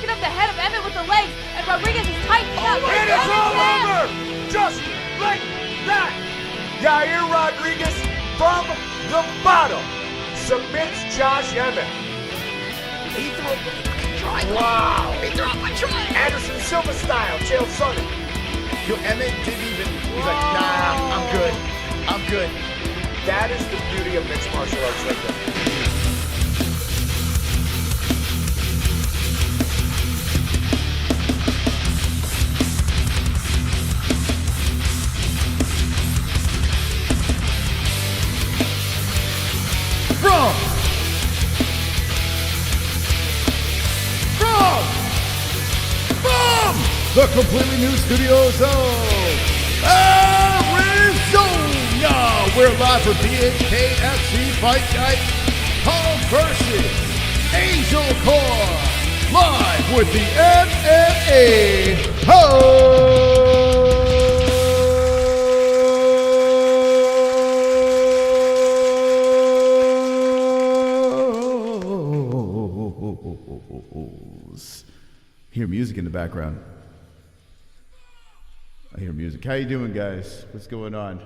lifting up the head of Emmett with the legs, and Rodriguez is tightening up. And it's all over! Just like that! Yair Rodriguez from the bottom submits Josh Emmett. He threw up a triangle. Wow! He threw up a triangle. Anderson Silva style, Chael Sonnen. Yo, Emmett didn't even. He's like, nah, I'm good. I'm good. That is the beauty of mixed martial arts right there. From the completely new studios of Arizona, we're live for BKFC Fight Night versus Angelcor, live with the MMA-Holes. Hear music in the background. I hear music. How you doing, guys? What's going on?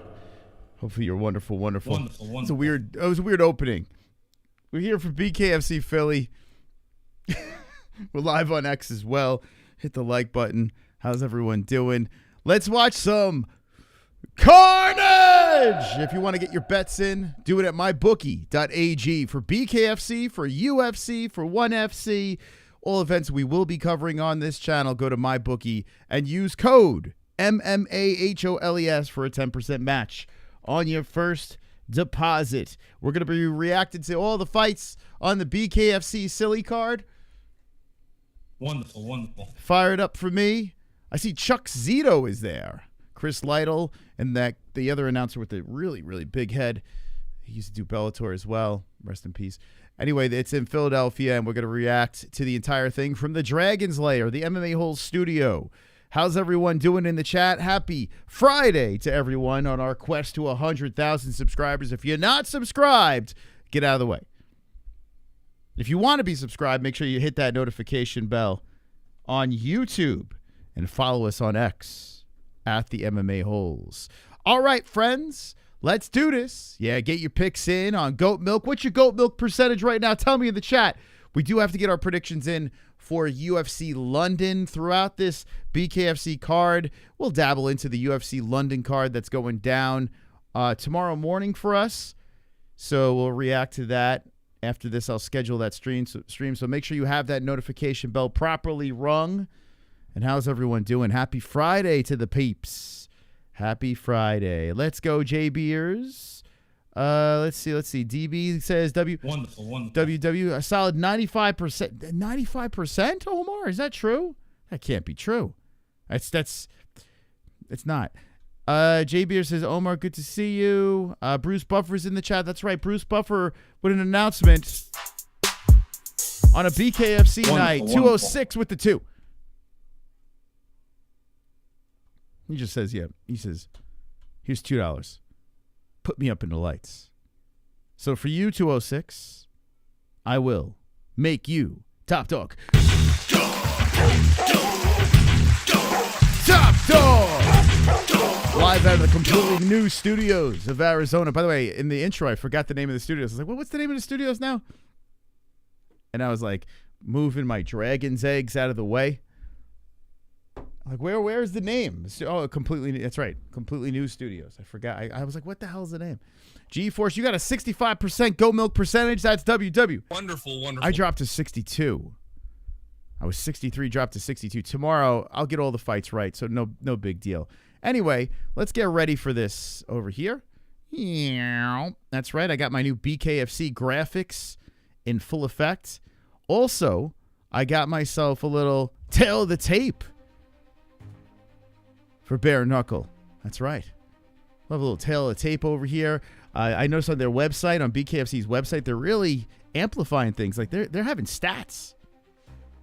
Hopefully you're wonderful. Wonderful. It was a weird opening. We're here for BKFC Philly. We're live on X as well. Hit the like button. How's everyone doing? Let's watch some carnage! If you want to get your bets in, do it at mybookie.ag for BKFC, for UFC, for 1FC. All events we will be covering on this channel. Go to MyBookie and use code MMAHOLES for a 10% match on your first deposit. We're going to be reacting to all the fights on the BKFC Silly card. Wonderful. Fire it up for me. I see Chuck Zito is there. Chris Lytle and the other announcer with the really, really big head. He used to do Bellator as well. Rest in peace. Anyway, it's in Philadelphia, and we're going to react to the entire thing from the Dragon's Lair, the MMA-Holes studio. How's everyone doing in the chat? Happy Friday to everyone on our quest to 100,000 subscribers. If you're not subscribed, get out of the way. If you want to be subscribed, make sure you hit that notification bell on YouTube and follow us on X at the MMA-Holes. All right, friends. Let's do this. Yeah, get your picks in on goat milk. What's your goat milk percentage right now? Tell me in the chat. We do have to get our predictions in for UFC London throughout this BKFC card. We'll dabble into the UFC London card that's going down tomorrow morning for us. So we'll react to that. After this, I'll schedule that stream. So make sure you have that notification bell properly rung. And how's everyone doing? Happy Friday to the peeps. Happy Friday. Let's go, J Beers. Let's see. DB says Wonderful. WW, a solid 95%. 95%, Omar? Is that true? That can't be true. It's not. J Beers says, Omar, good to see you. Bruce Buffer's in the chat. That's right. Bruce Buffer with an announcement on a BKFC night. 206 with the 2. He just says, yeah. He says, here's $2. Put me up in the lights. So for you, 206, I will make you top dog. Top dog! Live out of the completely new studios of Arizona. By the way, in the intro, I forgot the name of the studios. I was like, well, what's the name of the studios now? And I was like, moving my dragon's eggs out of the way. Like, where's the name? Oh, completely. That's right. Completely new studios. I forgot. I was like, what the hell is the name? G-Force, you got a 65% goat milk percentage. That's WW. Wonderful. I dropped to 62. I was 63, dropped to 62. Tomorrow, I'll get all the fights right, so no big deal. Anyway, let's get ready for this over here. That's right. I got my new BKFC graphics in full effect. Also, I got myself a little tail of the tape for bare-knuckle. That's right. We'll have a little tail of tape over here. I noticed on their website, on BKFC's website, they're really amplifying things. Like they're having stats.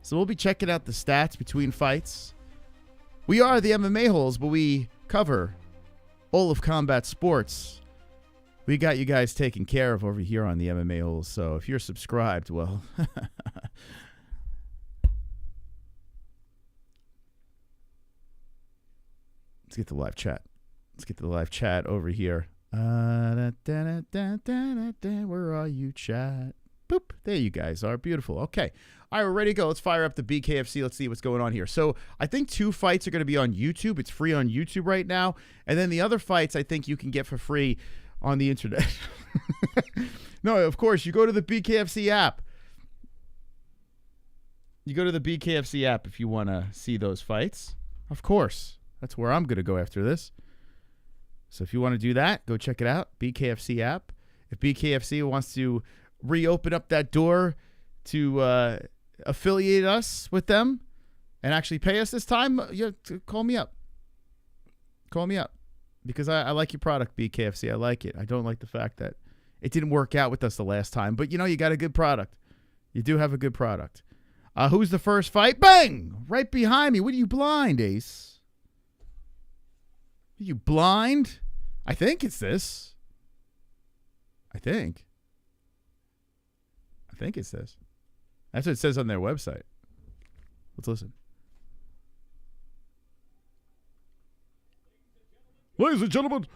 So we'll be checking out the stats between fights. We are the MMA-Holes, but we cover all of combat sports. We got you guys taken care of over here on the MMA-Holes. So if you're subscribed, well, Let's get the live chat. Let's get the live chat over here. Where are you, chat? Boop. There you guys are. Beautiful. Okay. All right, we're ready to go. Let's fire up the BKFC. Let's see what's going on here. So I think 2 fights are going to be on YouTube. It's free on YouTube right now. And then the other fights I think you can get for free on the internet. No, of course, you go to the BKFC app. You go to the BKFC app if you want to see those fights. Of course. That's where I'm going to go after this. So if you want to do that, go check it out. BKFC app. If BKFC wants to reopen up that door to affiliate us with them and actually pay us this time, call me up. Call me up. Because I like your product, BKFC. I like it. I don't like the fact that it didn't work out with us the last time. But, you got a good product. You do have a good product. Who's the first fight? Bang! Right behind me. What are you, blind, Ace? Are you blind? I think it's this. I think it's this. That's what it says on their website. Let's listen. Ladies and gentlemen,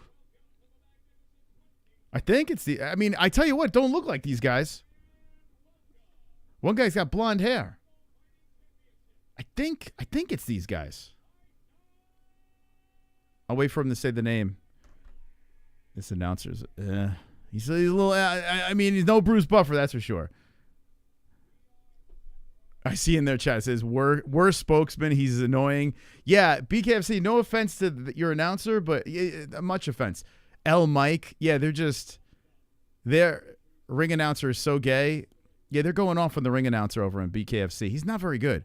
I think it's I tell you what, don't look like these guys. One guy's got blonde hair. I think it's these guys. I'll wait for him to say the name. This announcer's, he's a little, he's no Bruce Buffer, that's for sure. I see in their chat, it says, worst spokesman, he's annoying. Yeah, BKFC, no offense to your announcer, but much offense. Mike, yeah, their ring announcer is so gay. Yeah, they're going off on the ring announcer over in BKFC. He's not very good.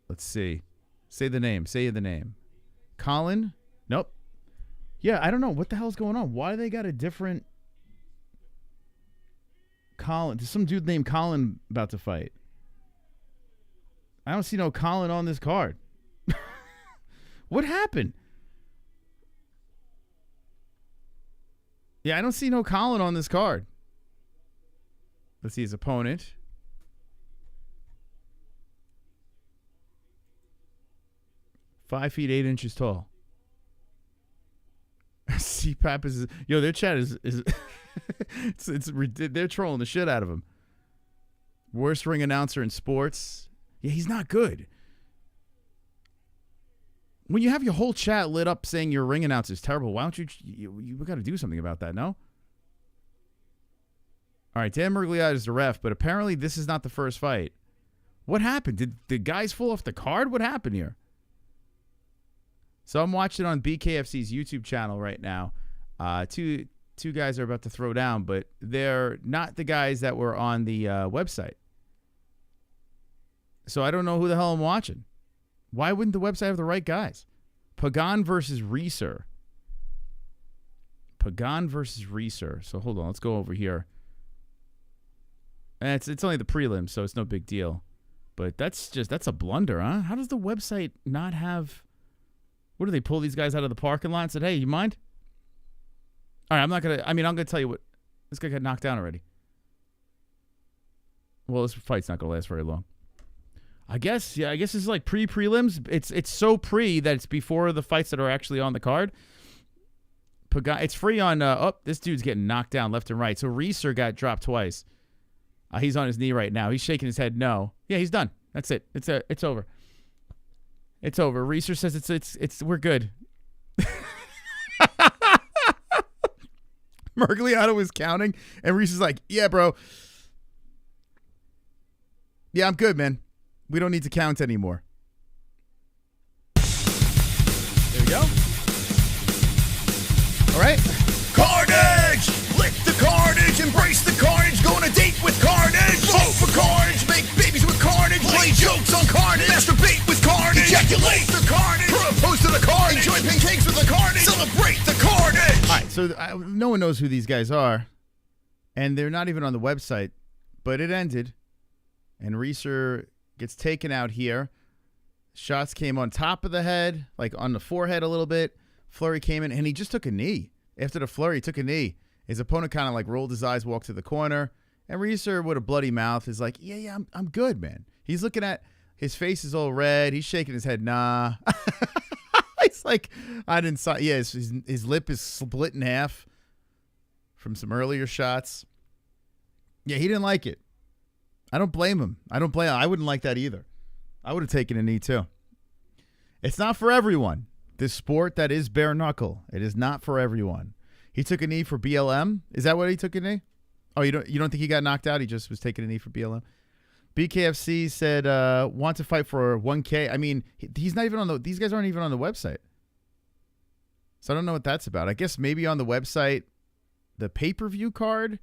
Let's see. Say the name. Colin? Nope. Yeah, I don't know. What the hell's going on? Why they got a different Colin? There's some dude named Colin about to fight. I don't see no Colin on this card. What happened? Yeah, I don't see no Colin on this card. Let's see his opponent. Five feet 8 inches tall. CPAP is their chat is they're trolling the shit out of him. Worst ring announcer in sports. Yeah, he's not good. When you have your whole chat lit up saying your ring announcer is terrible, why don't you got to do something about that, no? All right, Dan Mergliata is the ref, but apparently this is not the first fight. What happened? Did the guys fall off the card? What happened here? So I'm watching on BKFC's YouTube channel right now. Two guys are about to throw down, but they're not the guys that were on the website. So I don't know who the hell I'm watching. Why wouldn't the website have the right guys? Pagan versus Reeser. So hold on, let's go over here. And it's only the prelims, so it's no big deal. But that's a blunder, huh? How does the website not have... What do they pull these guys out of the parking lot and said, hey, you mind? All right, I'm going to tell you what. This guy got knocked down already. Well, this fight's not going to last very long. I guess this is like pre-prelims. It's so pre that it's before the fights that are actually on the card. It's free on, this dude's getting knocked down left and right. So Reeser got dropped twice. He's on his knee right now. He's shaking his head no. Yeah, he's done. That's it. It's over. It's over. Reeser says it's we're good. Mergliata was counting, and Reeser's like, yeah, bro. Yeah, I'm good, man. We don't need to count anymore. There we go. All right. Carnage! Lick the carnage, embrace the carnage, go on a date with carnage, vote for carnage, make babies with carnage, play jokes on carnage, masturbate with carnage, ejaculate the carnage, propose to the carnage, enjoy pancakes with the carnage, celebrate the carnage. All right, so no one knows who these guys are, and they're not even on the website, but it ended, and Reeser gets taken out here. Shots came on top of the head, like on the forehead a little bit. Flurry came in, and he just took a knee. After the flurry, he took a knee. His opponent kind of like rolled his eyes, walked to the corner, and Reeser with a bloody mouth is like, yeah, I'm good, man. He's looking at His face is all red. He's shaking his head. Nah. It's like, I didn't saw. Yeah, his lip is split in half from some earlier shots. Yeah, he didn't like it. I don't blame him. I wouldn't like that either. I would have taken a knee too. It's not for everyone. This sport that is bare knuckle. It is not for everyone. He took a knee for BLM. Is that what he took a knee? Oh, you don't think he got knocked out? He just was taking a knee for BLM. BKFC said want to fight for 1K. I mean, he's not even on the. These guys aren't even on the website. So I don't know what that's about. I guess maybe on the website, the pay-per-view card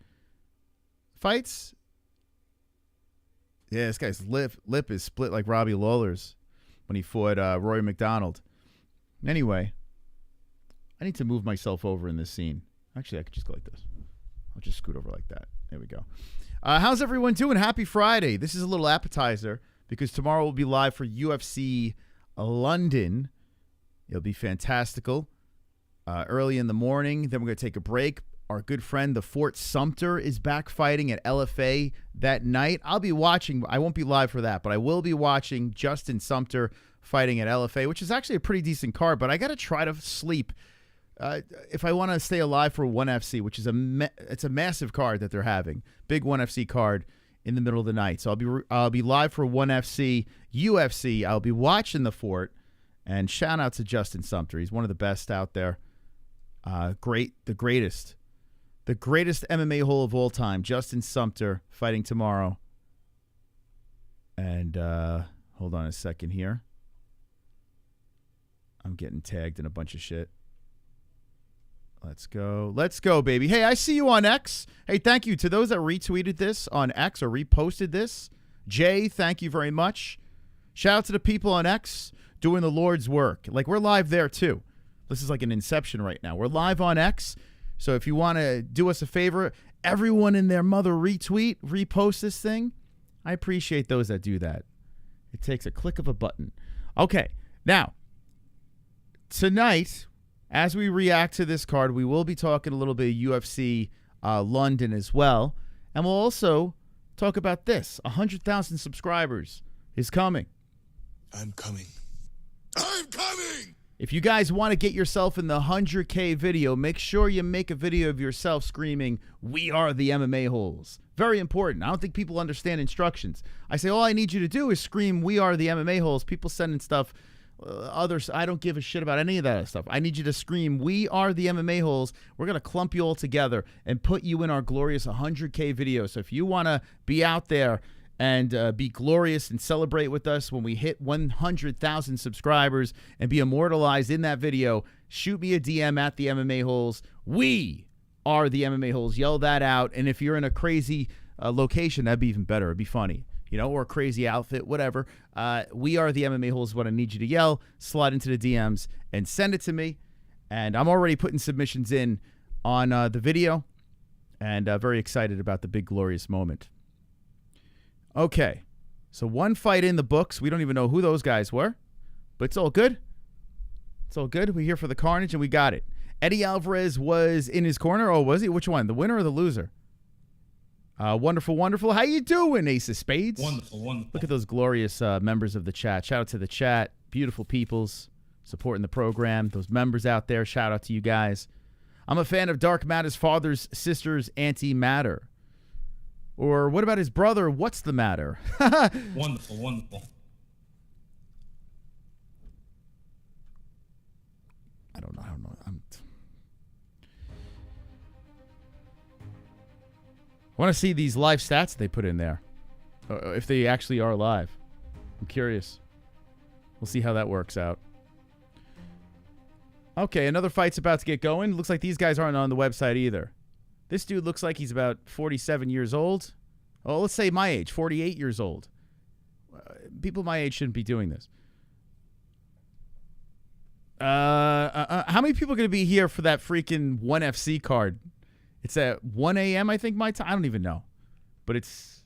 fights. Yeah, this guy's lip is split like Robbie Lawler's when he fought Rory McDonald. Anyway, I need to move myself over in this scene. Actually, I could just go like this. I'll just scoot over like that. There we go. How's everyone doing? Happy Friday. This is a little appetizer because tomorrow we'll be live for UFC London. It'll be fantastical. Early in the morning. Then we're going to take a break. Our good friend, the Fort Sumter, is back fighting at LFA that night. I'll be watching. I won't be live for that, but I will be watching Justin Sumter fighting at LFA, which is actually a pretty decent card, but I got to try to sleep if I want to stay alive for 1FC, which is it's a massive card that they're having. Big 1FC card in the middle of the night. So I'll be live for 1FC. UFC, I'll be watching the Fort, and shout out to Justin Sumter. He's one of the best out there. The greatest MMA hole of all time, Justin Sumter, fighting tomorrow. And hold on a second here. I'm getting tagged in a bunch of shit. Let's go, baby. Hey, I see you on X. Hey, thank you to those that retweeted this on X or reposted this. Jay, thank you very much. Shout out to the people on X doing the Lord's work. Like, we're live there too. This is like an inception right now. We're live on X. So if you want to do us a favor, everyone in their mother repost this thing. I appreciate those that do that. It takes a click of a button. Okay, now, tonight, as we react to this card, we will be talking a little bit of UFC London as well. And we'll also talk about this. 100,000 subscribers is coming. I'm coming. I'm coming! If you guys want to get yourself in the 100K video, make sure you make a video of yourself screaming, "We are the MMA-Holes." Very important. I don't think people understand instructions. I say, all I need you to do is scream, "We are the MMA-Holes." People sending stuff, others, I don't give a shit about any of that stuff. I need you to scream, "We are the MMA-Holes." We're going to clump you all together and put you in our glorious 100K video. So if you want to be out there and be glorious and celebrate with us when we hit 100,000 subscribers and be immortalized in that video, shoot me a DM at the MMA-Holes. We are the MMA-Holes. Yell that out. And if you're in a crazy location, that'd be even better. It'd be funny, or a crazy outfit, whatever. We are the MMA-Holes is what I need you to yell. Slide into the DMs and send it to me. And I'm already putting submissions in on the video and very excited about the big glorious moment. Okay, so one fight in the books. We don't even know who those guys were, but it's all good. It's all good. We're here for the carnage, and we got it. Eddie Alvarez was in his corner. Oh, was he? Which one? The winner or the loser? Wonderful, wonderful. How you doing, Ace of Spades? Wonderful, wonderful. Look at those glorious members of the chat. Shout out to the chat. Beautiful peoples supporting the program. Those members out there, shout out to you guys. I'm a fan of Dark Matter's father's sister's anti-matter. Or what about his brother? What's the matter? Wonderful, wonderful. I don't know. I want to see these live stats they put in there. If they actually are live. I'm curious. We'll see how that works out. Okay, another fight's about to get going. Looks like these guys aren't on the website either. This dude looks like he's about 47 years old. Oh, let's say my age, 48 years old. People my age shouldn't be doing this. How many people are going to be here for that freaking 1FC card? It's at 1 a.m., I think, my time. I don't even know. But it's...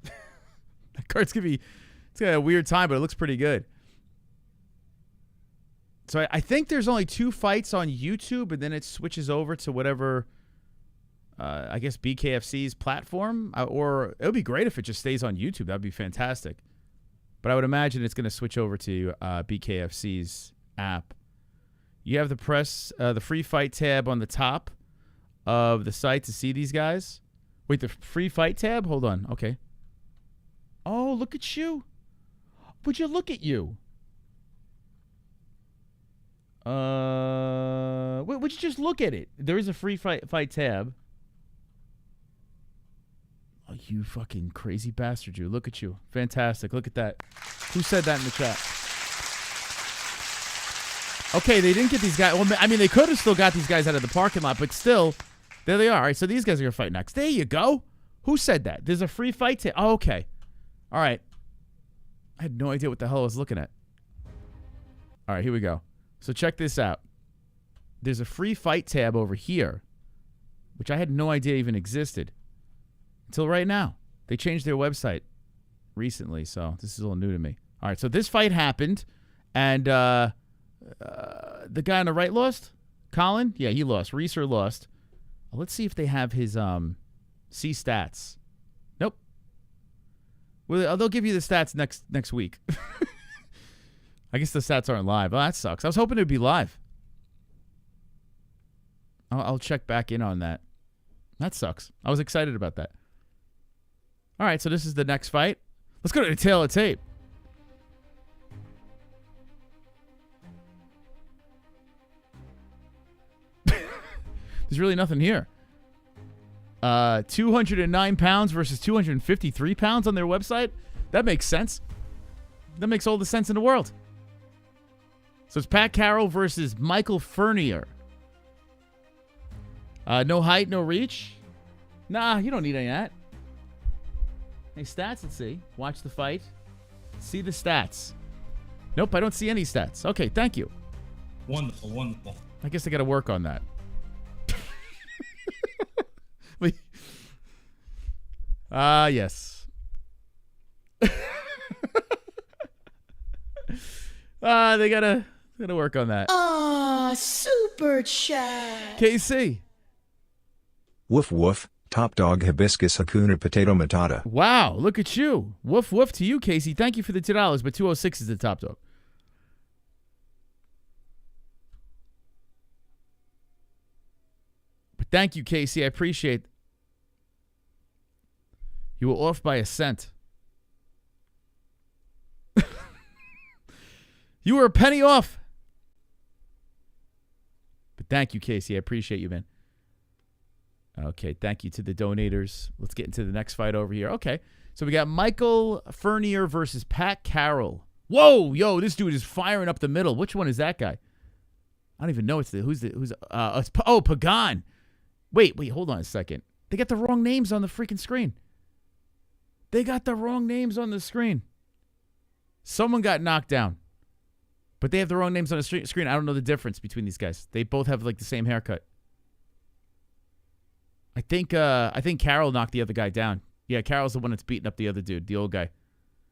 that card's going to be... It's got a weird time, but it looks pretty good. So I think there's only 2 fights on YouTube, and then it switches over to whatever... I guess BKFC's platform, or it would be great if it just stays on YouTube. That would be fantastic. But I would imagine it's going to switch over to BKFC's app. You have the free fight tab on the top of the site to see these guys. Wait, the free fight tab? Hold on. Okay. Oh, look at you. Would you look at you? Would you just look at it? There is a free fight tab. Oh, you fucking crazy bastard, you. Look at you. Fantastic. Look at that. Who said that in the chat? Okay, they didn't get these guys. Well, I mean, they could have still got these guys out of the parking lot, but still, there they are. All right, so these guys are going to fight next. There you go. Who said that? There's a free fight tab. Oh, okay. All right. I had no idea what the hell I was looking at. All right, here we go. So check this out. There's a free fight tab over here, which I had no idea even existed until right now. They changed their website recently, so this is all new to me. All right, so this fight happened, and the guy on the right lost? Colin? Yeah, he lost. Reeser lost. Well, let's see if they have his C stats. Nope. Well, they'll give you the stats next week. I guess the stats aren't live. Oh, that sucks. I was hoping it would be live. I'll check back in on that. That sucks. I was excited about that. All right, so this is the next fight. Let's go to the tail of tape. There's really nothing here. 209 pounds versus 253 pounds on their website. That makes sense. That makes all the sense in the world. So it's Pat Carroll versus Michael Furnier. No height, no reach. Nah, you don't need any of that. Any stats? Let's see. Watch the fight. See the stats. Nope, I don't see any stats. Okay, thank you. Wonderful, wonderful. I guess I got to work on that. Yes. They gotta work on that. Super chat. KC. Woof woof, top dog hibiscus hakuna potato matata. Wow, look at you. Woof woof to you, Casey. Thank you for the $2, but 206 is the top dog. But thank you, Casey. I appreciate. You were off by a cent. You were a penny off. But thank you, Casey. I appreciate you, man. Okay, thank you to the donators. Let's get into the next fight over here. Okay, so we got Michael Furnier versus Pat Carroll. Whoa, yo, this dude is firing up the middle. Which one is that guy? I don't even know. It's Pagan. Wait, hold on a second. They got the wrong names on the freaking screen. They got the wrong names on the screen. Someone got knocked down. But they have the wrong names on the screen. I don't know the difference between these guys. They both have like the same haircut. I think Carroll knocked the other guy down. Yeah, Carroll's the one that's beating up the other dude, the old guy.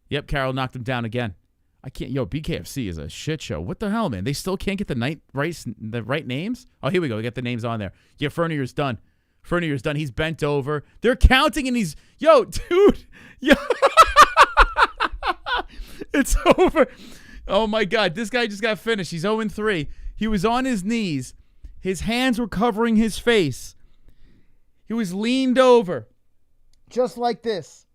Yep, Carroll knocked him down again. I can't. Yo, BKFC is a shit show. What the hell, man? They still can't get the right names? Oh, here we go. We got the names on there. Yeah, Furnier's done. Furnier's done. He's bent over. They're counting and he's... Yo, dude. Yo. It's over. Oh, my God. This guy just got finished. He's 0-3. He was on his knees. His hands were covering his face. He was leaned over. Just like this.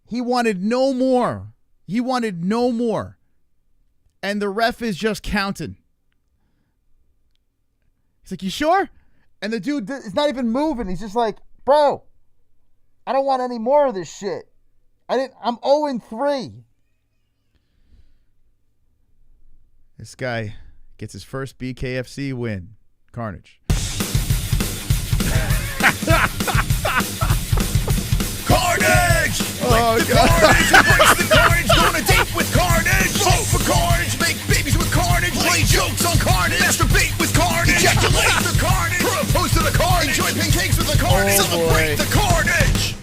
He wanted no more. He wanted no more. And the ref is just counting. He's like, you sure? And the dude is not even moving. He's just like, bro, I don't want any more of this shit. I'm 0-3. This guy gets his first BKFC win. Carnage. Carnage! Oh, Like the God. Carnage, embrace the Carnage, go on a date with Carnage, vote for Carnage, make babies with Carnage, play jokes on Carnage, masturbate with Carnage, ejaculate the Carnage, propose to the Carnage, enjoy pancakes with the Carnage, Oh, celebrate boy. the Carnage!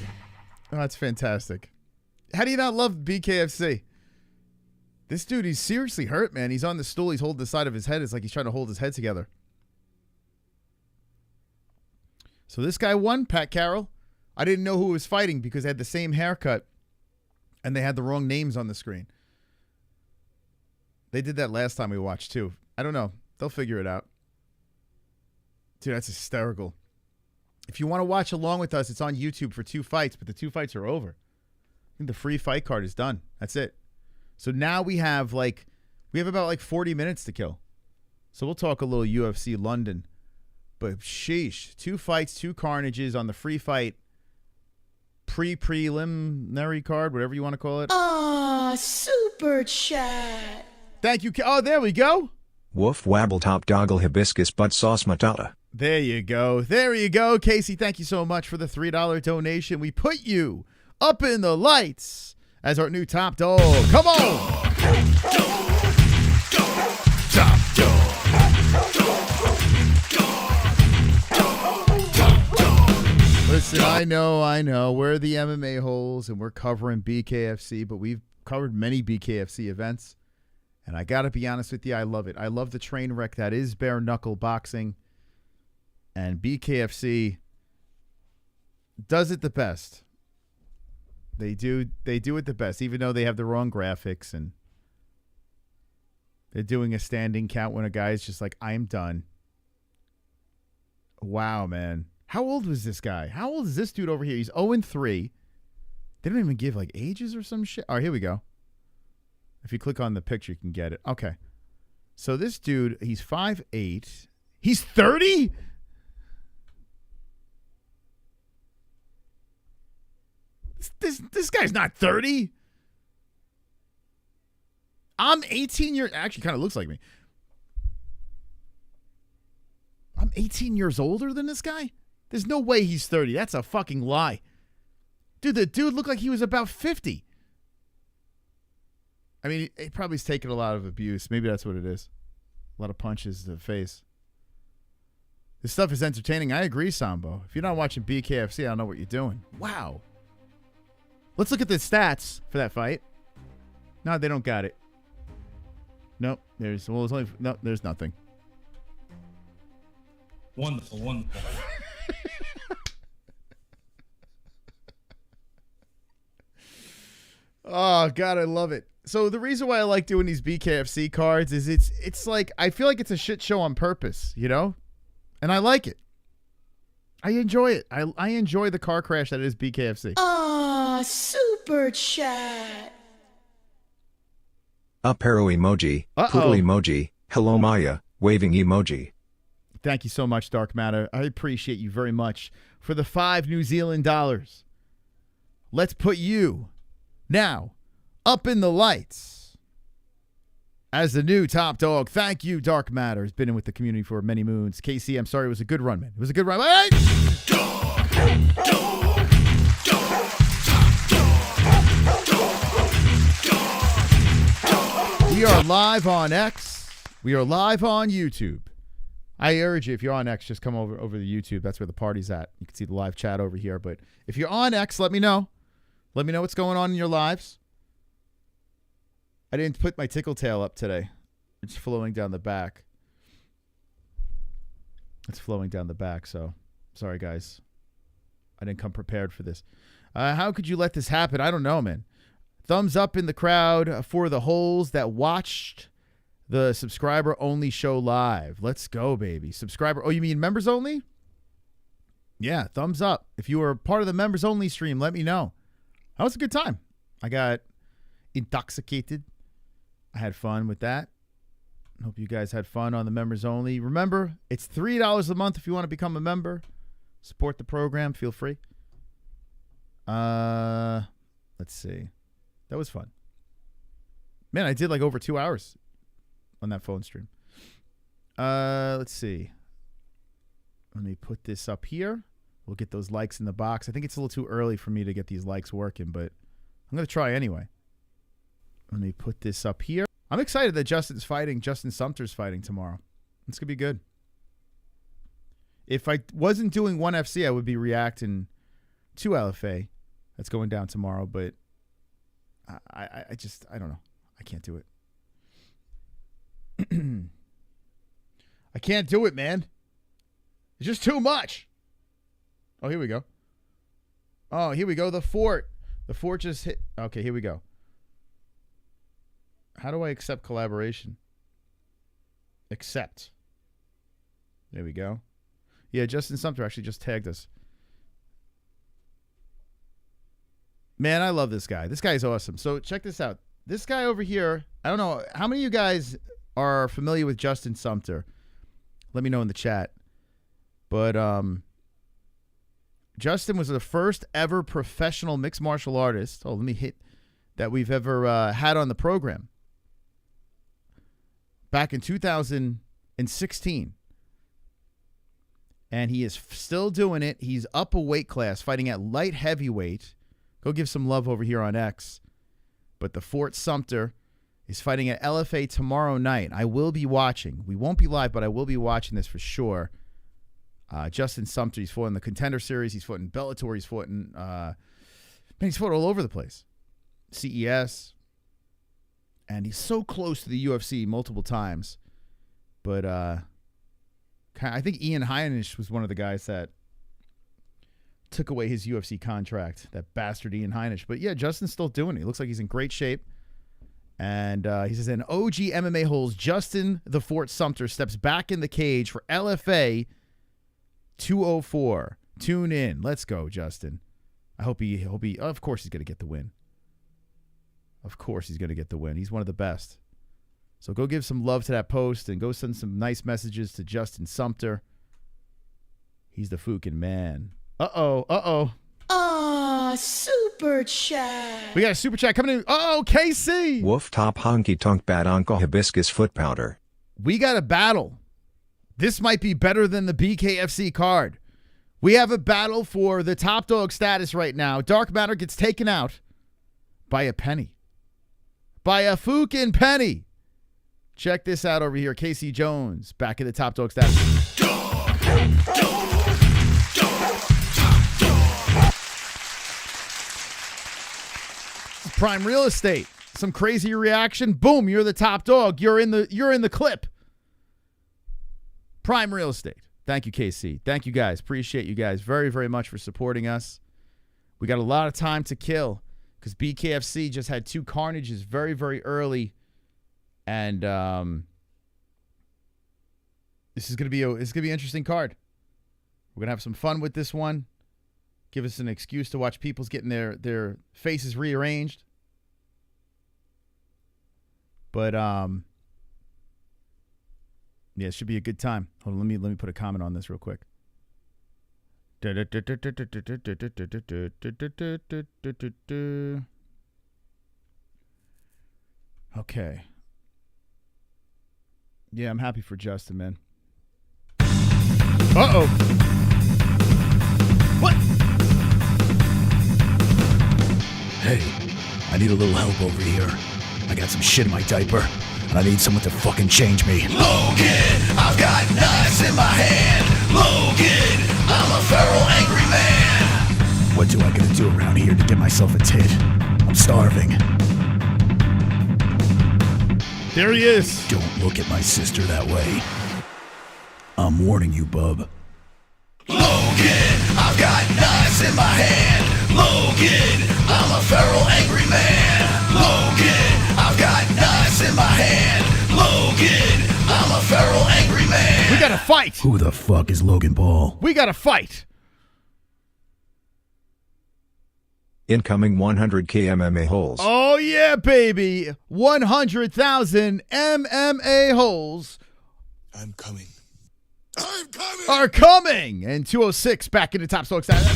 Oh, that's fantastic. How do you not love BKFC? This dude, he's seriously hurt, man. He's on the stool. He's holding the side of his head. It's like he's trying to hold his head together. So this guy won, Pat Carroll. I didn't know who was fighting because they had the same haircut and they had the wrong names on the screen. They did that last time we watched, too. I don't know. They'll figure it out. Dude, that's hysterical. If you want to watch along with us, it's on YouTube for 2 fights, but the 2 fights are over. I think the free fight card is done. That's it. So now we have about 40 minutes to kill. So we'll talk a little UFC London. But sheesh, 2 fights, 2 carnages on the free fight preliminary card, whatever you want to call it. Super chat. Thank you. Oh, there we go. Woof wabble top doggle hibiscus butt sauce matata. There you go. There you go. Casey, thank you so much for the $3 donation. We put you up in the lights as our new top dog. Come on. Top dog. Listen, I know. We're the MMA-Holes, and we're covering BKFC, but we've covered many BKFC events. And I got to be honest with you, I love it. I love the train wreck that is bare-knuckle boxing. And BKFC does it the best. They do it the best, even though they have their own graphics. And they're doing a standing count when a guy's just like, I'm done. Wow, man. How old was this guy? How old is this dude over here? He's 0-3. They don't even give, ages or some shit. All right, here we go. If you click on the picture, you can get it. Okay. So this dude, he's 5'8". He's 30? This guy's not 30. I'm 18 years... Actually, kind of looks like me. I'm 18 years older than this guy? There's no way he's 30. That's a fucking lie. Dude, the dude looked like he was about 50. I mean, he probably's taken a lot of abuse. Maybe that's what it is. A lot of punches to the face. This stuff is entertaining. I agree, Sambo. If you're not watching BKFC, I don't know what you're doing. Wow. Let's look at the stats for that fight. No, they don't got it. Nope. There's nothing. Wonderful. Oh, God, I love it. So the reason why I like doing these BKFC cards is it's like, I feel like it's a shit show on purpose, you know? And I like it. I enjoy it. I enjoy the car crash that is BKFC. Super chat. Up arrow emoji, poodle emoji, hello Maya, waving emoji. Thank you so much, Dark Matter. I appreciate you very much for the $5 New Zealand dollars. Let's put you now up in the lights as the new top dog. Thank you, Dark Matter. Has been in with the community for many moons. KC, I'm sorry, it was a good run, man. It was a good run. Hey! We are live on X. We are live on YouTube. I urge you, if you're on X, just come over the YouTube. That's where the party's at. You can see the live chat over here. But if you're on X, let me know. Let me know what's going on in your lives. I didn't put my tickle tail up today. It's flowing down the back. So sorry, guys. I didn't come prepared for this. How could you let this happen? I don't know, man. Thumbs up in the crowd for the holes that watched the subscriber-only show live. Let's go, baby. Subscriber... Oh, you mean members only? Yeah, thumbs up. If you were part of the members-only stream, let me know. That was a good time. I got intoxicated. I had fun with that. Hope you guys had fun on the members only. Remember, it's $3 a month if you want to become a member. Support the program. Feel free. Let's see. That was fun. Man, I did over 2 hours on that phone stream. Let's see. Let me put this up here. We'll get those likes in the box. I think it's a little too early for me to get these likes working, but I'm going to try anyway. Let me put this up here. I'm excited that Justin Sumter's fighting tomorrow. It's going to be good. If I wasn't doing ONE FC, I would be reacting to LFA. That's going down tomorrow, but I don't know. I can't do it. I can't do it, man. It's just too much. Oh, here we go. The fort. The fort just hit. Okay, here we go. How do I accept collaboration? Accept. There we go. Yeah, Justin Sumter actually just tagged us. Man, I love this guy. This guy's awesome. So check this out. This guy over here, I don't know, how many of you guys are familiar with Justin Sumter? Let me know in the chat. But Justin was the first ever professional mixed martial artist. Oh, let me hit that we've ever had on the program. Back in 2016. And he is still doing it. He's up a weight class, fighting at light heavyweight. Go give some love over here on X. But the Fort Sumter is fighting at LFA tomorrow night. I will be watching. We won't be live, but I will be watching this for sure. Justin Sumter, he's fought in the Contender Series. He's fought in Bellator. He's fought in, he's fought all over the place. CES. And he's so close to the UFC multiple times. But I think Ian Heinisch was one of the guys that took away his UFC contract, that bastard Ian Heinisch. But yeah, Justin's still doing it. He looks like he's in great shape. And he says, in OG MMA-Holes, Justin the Fort Sumter steps back in the cage for LFA 204. Tune in. Let's go, Justin. I hope he, of course he's going to get the win. Of course he's going to get the win. He's one of the best. So go give some love to that post and go send some nice messages to Justin Sumter. He's the fucking man. Uh-oh. Aw, super chat. We got a super chat coming in. Uh-oh, KC. Woof top honky tonk bad uncle hibiscus foot powder. We got a battle. This might be better than the BKFC card. We have a battle for the top dog status right now. Dark Matter gets taken out by a penny. By a fucking penny. Check this out over here. Casey Jones back in the top dog status. Prime real estate. Some crazy reaction. Boom, you're the top dog. You're in the clip. Prime real estate. Thank you, KC. Thank you guys. Appreciate you guys very, very much for supporting us. We got a lot of time to kill because BKFC just had 2 carnages very, very early. And this is gonna be an interesting card. We're gonna have some fun with this one. Give us an excuse to watch people's getting their faces rearranged. But yeah, it should be a good time. Hold on, let me put a comment on this real quick. Okay. Yeah, I'm happy for Justin, man. Uh-oh. What? Hey, I need a little help over here. I got some shit in my diaper, and I need someone to fucking change me. Logan, I've got knives in my hand. Logan, I'm a feral angry man. What do I gotta do around here to get myself a tit? I'm starving. There he is. Don't look at my sister that way. I'm warning you, bub. Logan, I've got knives in my hand. Logan, I'm a feral angry man. Logan, I've got knives in my hand. Logan, I'm a feral angry man. We gotta fight. Who the fuck is Logan Paul? We gotta fight. Incoming 100K MMA-Holes. Oh yeah, baby. 100,000 MMA-Holes I'm coming. are coming. And 206 back in the top dog status.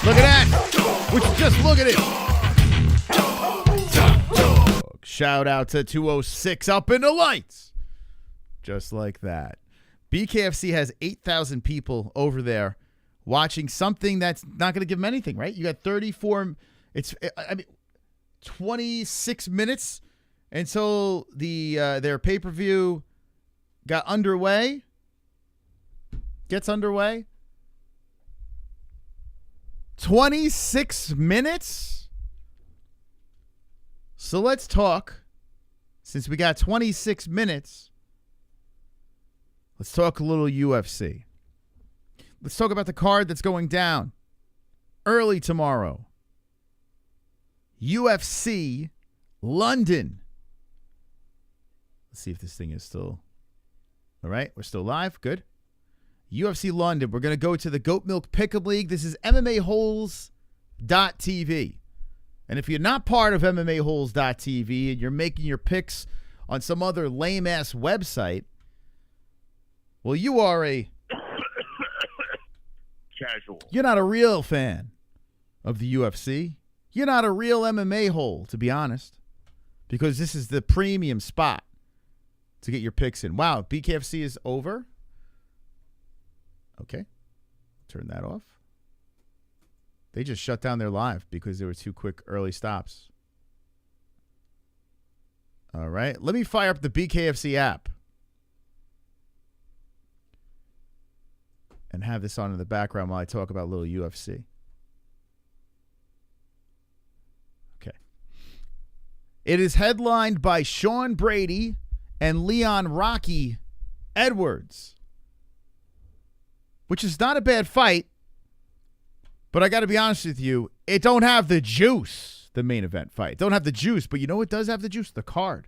Look at that. Would you just look at it? Shout out to 206 up in the lights. Just like that. BKFC has 8,000 people over there watching something that's not going to give them anything, right? You got 26 minutes until their pay-per-view gets underway. 26 minutes? So let's talk, since we got 26 minutes, let's talk a little UFC. Let's talk about the card that's going down early tomorrow. UFC London. Let's see if this thing is still... All right, we're still live. Good. UFC London. We're going to go to the Goat Milk Pick'em League. This is MMA-Holes.tv. And if you're not part of MMA-Holes.tv and you're making your picks on some other lame-ass website, well, you are a... Casual. You're not a real fan of the UFC. You're not a real MMA hole, to be honest, because this is the premium spot to get your picks in. Wow, BKFC is over. Okay. Turn that off. They just shut down their live because there were 2 quick early stops. All right. Let me fire up the BKFC app and have this on in the background while I talk about a little UFC. Okay. It is headlined by Sean Brady and Leon Rocky Edwards, which is not a bad fight, but I got to be honest with you, it don't have the juice, the main event fight. Don't have the juice, but you know what does have the juice? The card.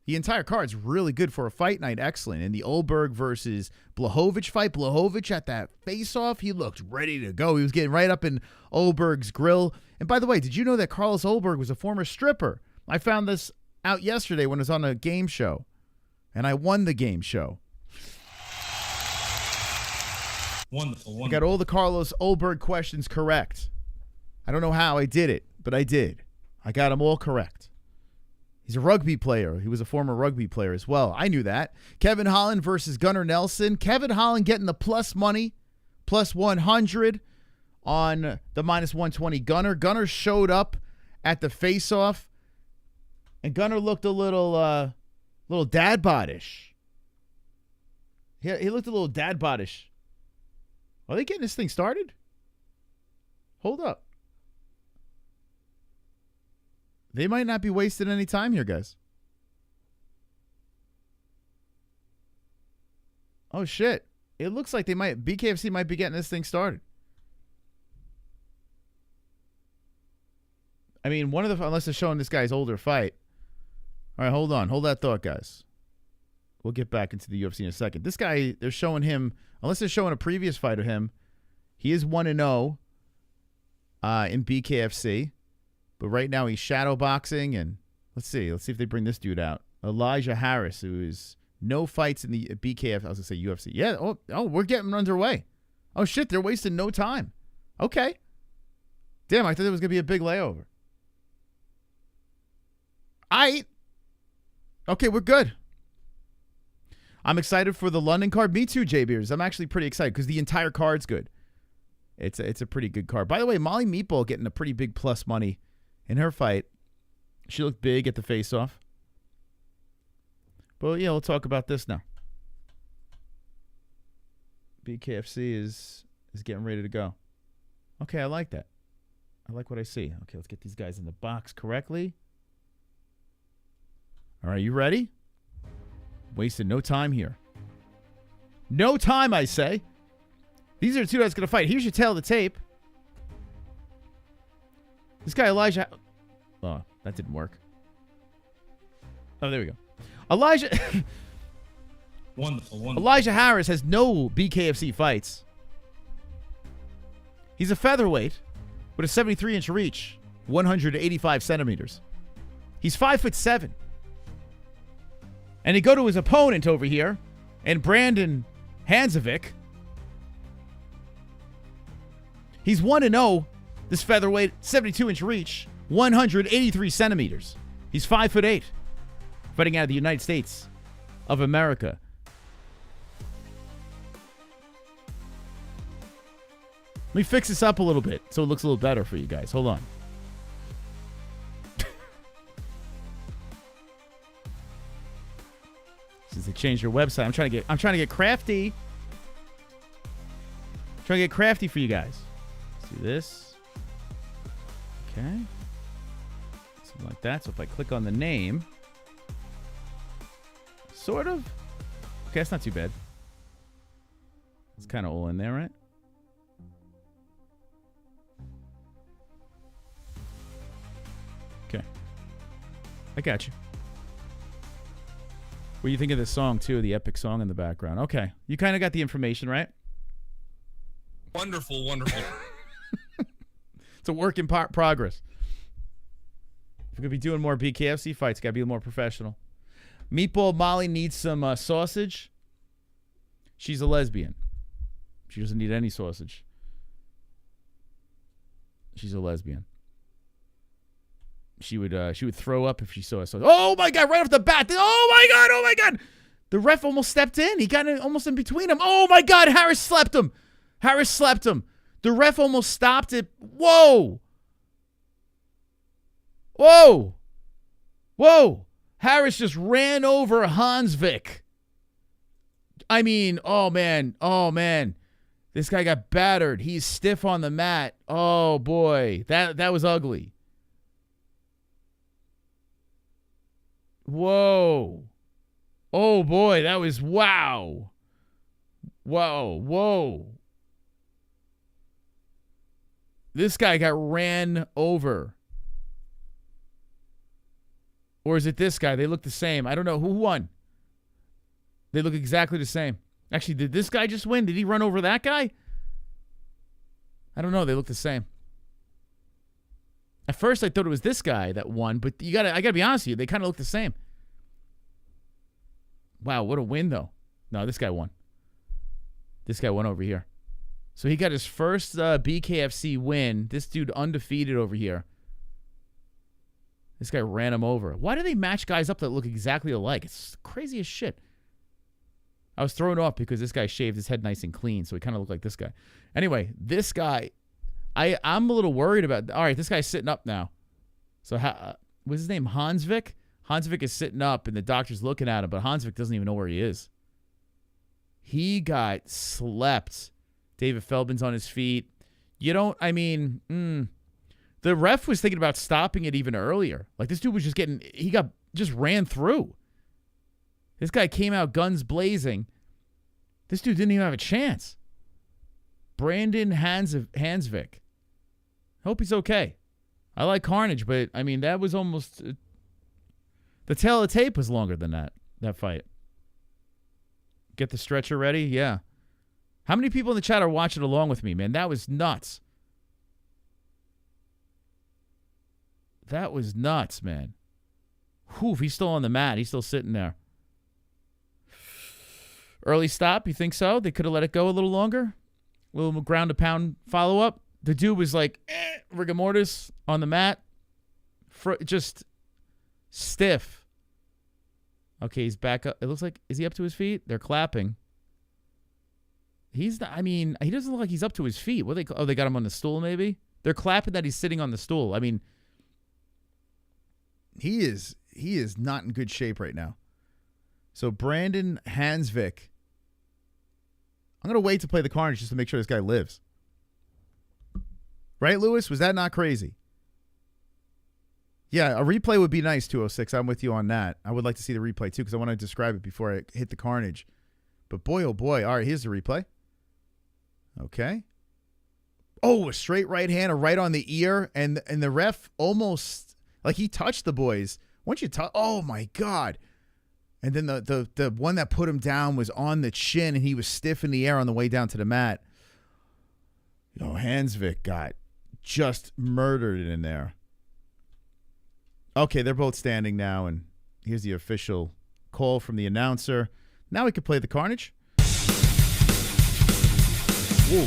The entire card's really good for a fight night. Excellent. In the Olberg versus Blachowicz fight, Blachowicz at that face-off, he looked ready to go. He was getting right up in Olberg's grill. And by the way, did you know that Carlos Olberg was a former stripper? I found this out yesterday when it was on a game show, and I won the game show. Wonderful. I got all the Carlos Olberg questions correct. I don't know how I did it, but I did. I got them all correct. He's a rugby player. He was a former rugby player as well. I knew that. Kevin Holland versus Gunnar Nelson. Kevin Holland getting the plus money, plus 100 on the minus 120 Gunnar. Gunnar showed up at the face-off, and Gunnar looked a little dad bod-ish. He looked a little dad bod-ish. Are they getting this thing started? Hold up. They might not be wasting any time here, guys. Oh, shit. It looks like BKFC might be getting this thing started. I mean, unless they're showing this guy's older fight. All right, hold on. Hold that thought, guys. We'll get back into the UFC in a second. This guy, they're showing him, unless they're showing a previous fight of him, he is 1-0 in BKFC. But right now he's shadow boxing, and let's see if they bring this dude out. Elijah Harris, who is no fights in the BKF. I was gonna say UFC. Yeah. Oh, we're getting underway. Oh shit, they're wasting no time. Okay. Damn, I thought it was gonna be a big layover. Okay, we're good. I'm excited for the London card. Me too, J Beers. I'm actually pretty excited because the entire card's good. It's a pretty good card. By the way, Molly Meatball getting a pretty big plus money in her fight. She looked big at the face-off. But yeah, we'll talk about this now. BKFC is getting ready to go. Okay, I like that. I like what I see. Okay, let's get these guys in the box correctly. All right, you ready? Wasted no time here. No time, I say. These are the two guys going to fight. Here's your tail of the tape. This guy, Elijah... Oh, that didn't work. Oh, there we go. Wonderful. Elijah Harris has no BKFC fights. He's a featherweight with a 73-inch reach, 185 centimeters. He's 5'7". And he go to his opponent over here, and Brandon Honsvick. He's 1-0. This featherweight, 72-inch reach, 183 centimeters. He's 5'8", fighting out of the United States of America. Let me fix this up a little bit so it looks a little better for you guys. Hold on. Since they changed your website, I'm trying to get crafty. Trying to get crafty for you guys. Let's do this. Okay. Something like that. So if I click on the name, sort of. Okay, that's not too bad. It's kind of all in there, right? Okay. I got you. What do you think of this song, too? The epic song in the background. Okay. You kind of got the information, right? Wonderful, wonderful. It's a work in progress. If we're going to be doing more BKFC fights, got to be more professional. Meatball Molly needs some sausage. She's a lesbian. She doesn't need any sausage. She's a lesbian. She would throw up if she saw us. Oh my God! Right off the bat! Oh my God! Oh my God! The ref almost stepped in. He got almost in between them. Oh my God! Harris slapped him. Harris slapped him. The ref almost stopped it. Whoa! Whoa! Whoa! Harris just ran over Honsvick. I mean, oh man, oh man. This guy got battered. He's stiff on the mat. Oh boy, that was ugly. Whoa. Oh boy, that was wow. Whoa, whoa. This guy got ran over. Or is it this guy? They look the same. I don't know. Who won? They look exactly the same. Actually, did this guy just win? Did he run over that guy? I don't know. They look the same. At first, I thought it was this guy that won, but I gotta be honest with you. They kind of look the same. Wow, what a win, though. No, this guy won. This guy won over here. So he got his first BKFC win. This dude undefeated over here. This guy ran him over. Why do they match guys up that look exactly alike? It's crazy as shit. I was thrown off because this guy shaved his head nice and clean, so he kind of looked like this guy. Anyway, this guy, I'm a little worried about. All right, this guy's sitting up now. So what's his name? Honsvick? Honsvick is sitting up, and the doctor's looking at him, but Honsvick doesn't even know where he is. He got slept. David Feldman's on his feet. The ref was thinking about stopping it even earlier. Like, this dude was just ran through. This guy came out guns blazing. This dude didn't even have a chance. Brandon Honsvick. Hope he's okay. I like Carnage, but, that was almost... the tail of the tape was longer than that fight. Get the stretcher ready? Yeah. How many people in the chat are watching along with me, man? That was nuts. That was nuts, man. Whew, he's still on the mat. He's still sitting there. Early stop, you think so? They could have let it go a little longer? A little ground to pound follow-up? The dude was like, rigor mortis on the mat. Just stiff. Okay, he's back up. It looks like, is he up to his feet? They're clapping. He's not, he doesn't look like he's up to his feet. What they got him on the stool maybe? They're clapping that he's sitting on the stool. He is not in good shape right now. So Brandon Honsvick. I'm going to wait to play the Carnage just to make sure this guy lives. Right, Lewis? Was that not crazy? Yeah, a replay would be nice, 206. I'm with you on that. I would like to see the replay, too, because I want to describe it before I hit the Carnage. But boy, oh boy. All right, here's the replay. Okay. Oh, a straight right hand, right on the ear, and the ref almost, like, he touched the boys. Once you touch, oh, my God. And then the one that put him down was on the chin, and he was stiff in the air on the way down to the mat. Honsvick got just murdered in there. Okay, they're both standing now, and here's the official call from the announcer. Now we can play the Carnage. Whoa.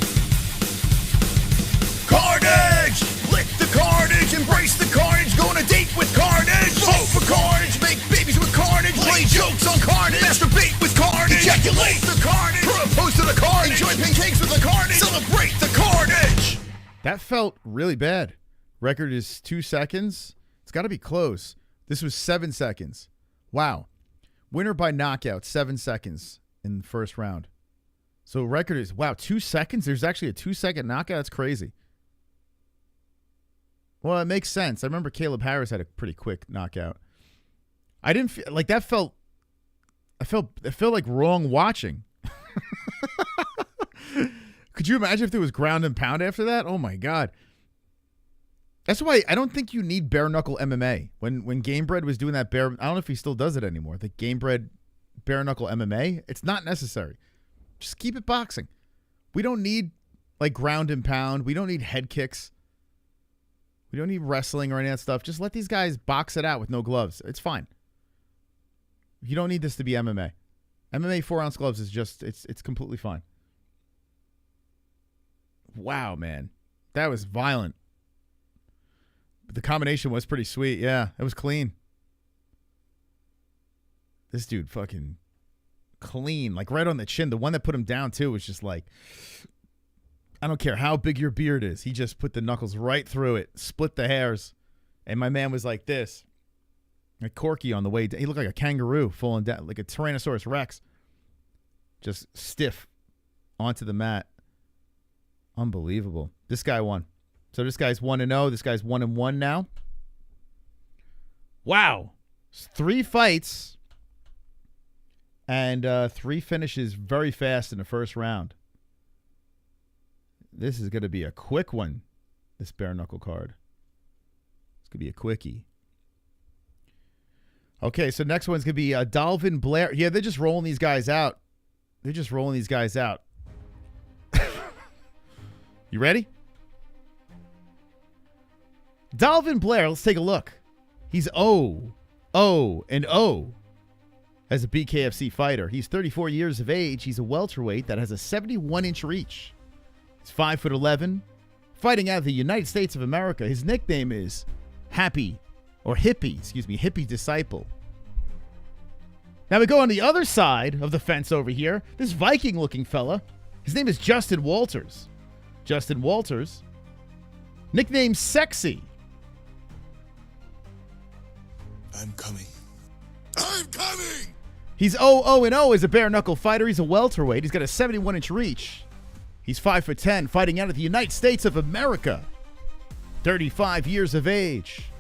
Carnage! Lick the Carnage, embrace the Carnage, go on a date with Carnage! Vote for Carnage, make babies with Carnage, play jokes on Carnage, masturbate with Carnage, ejaculate the Carnage, propose to the Carnage, enjoy pancakes with the Carnage, celebrate the Carnage! That felt really bad. Record is 2 seconds. It's got to be close. This was 7 seconds. Wow. Winner by knockout, 7 seconds in the first round. So record is, 2 seconds? There's actually a 2-second knockout? That's crazy. Well, it makes sense. I remember Caleb Harris had a pretty quick knockout. I didn't feel like that it felt like wrong watching. Could you imagine if there was ground and pound after that? Oh my God. That's why I don't think you need bare-knuckle MMA. When Gamebred was doing that I don't know if he still does it anymore. The Gamebred bare-knuckle MMA, it's not necessary. Just keep it boxing. We don't need, like, ground and pound. We don't need head kicks. We don't need wrestling or any of that stuff. Just let these guys box it out with no gloves. It's fine. You don't need this to be MMA. MMA 4-ounce gloves is just, it's completely fine. Wow, man. That was violent. But the combination was pretty sweet. Yeah, it was clean. This dude fucking clean. Like right on the chin. The one that put him down too was just like, I don't care how big your beard is. He just put the knuckles right through it. Split the hairs. And my man was like this. Like Corky on the way down. He looked like a kangaroo falling down. Like a Tyrannosaurus Rex. Just stiff onto the mat. Unbelievable. This guy won. So this guy's 1-0. This guy's 1-1 now. Wow. 3 fights and 3 finishes very fast in the first round. This is going to be a quick one, this bare-knuckle card. It's going to be a quickie. Okay, so next one's going to be Dalvin, Blair. Yeah, they're just rolling these guys out. They're just rolling these guys out. You ready? Dalvin Blair, let's take a look. He's 0-0 as a BKFC fighter. He's 34 years of age. He's a welterweight that has a 71-inch reach. He's 5'11", fighting out of the United States of America. His nickname is Hippie Disciple. Now we go on the other side of the fence over here. This Viking-looking fella. His name is Justin Walters. Justin Walters, nicknamed Sexy. I'm coming. I'm coming! He's 0-0 as a bare-knuckle fighter. He's a welterweight. He's got a 71-inch reach. He's 5'10", fighting out of the United States of America. 35 years of age.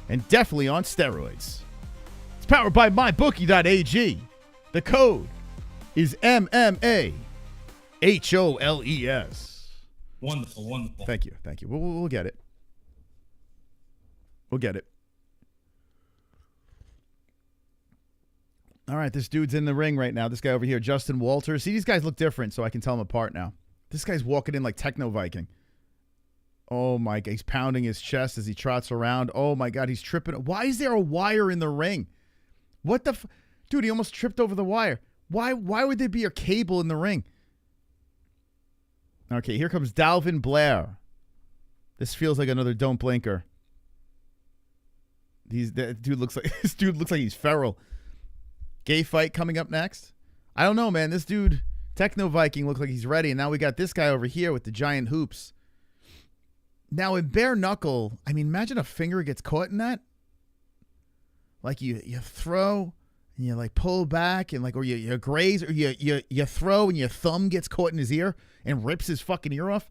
And definitely on steroids. It's powered by MyBookie.ag. The code is MMA-HOLES. Wonderful, wonderful. Thank you. We'll get it. We'll get it. All right, this dude's in the ring right now. This guy over here, Justin Walters. See, these guys look different, so I can tell them apart now. This guy's walking in like Techno Viking. Oh, my God. He's pounding his chest as he trots around. Oh, my God. He's tripping. Why is there a wire in the ring? What the Dude, he almost tripped over the wire. Why would there be a cable in the ring? Okay, here comes Dalvin Blair. This feels like another Don't Blinker. This dude looks like he's feral. Gay fight coming up next. I don't know, man. This dude, Techno Viking, looks like he's ready. And now we got this guy over here with the giant hoops. Now in bare knuckle, I mean, imagine a finger gets caught in that. Like you throw and you like pull back and like, or you graze, or you throw and your thumb gets caught in his ear and rips his fucking ear off.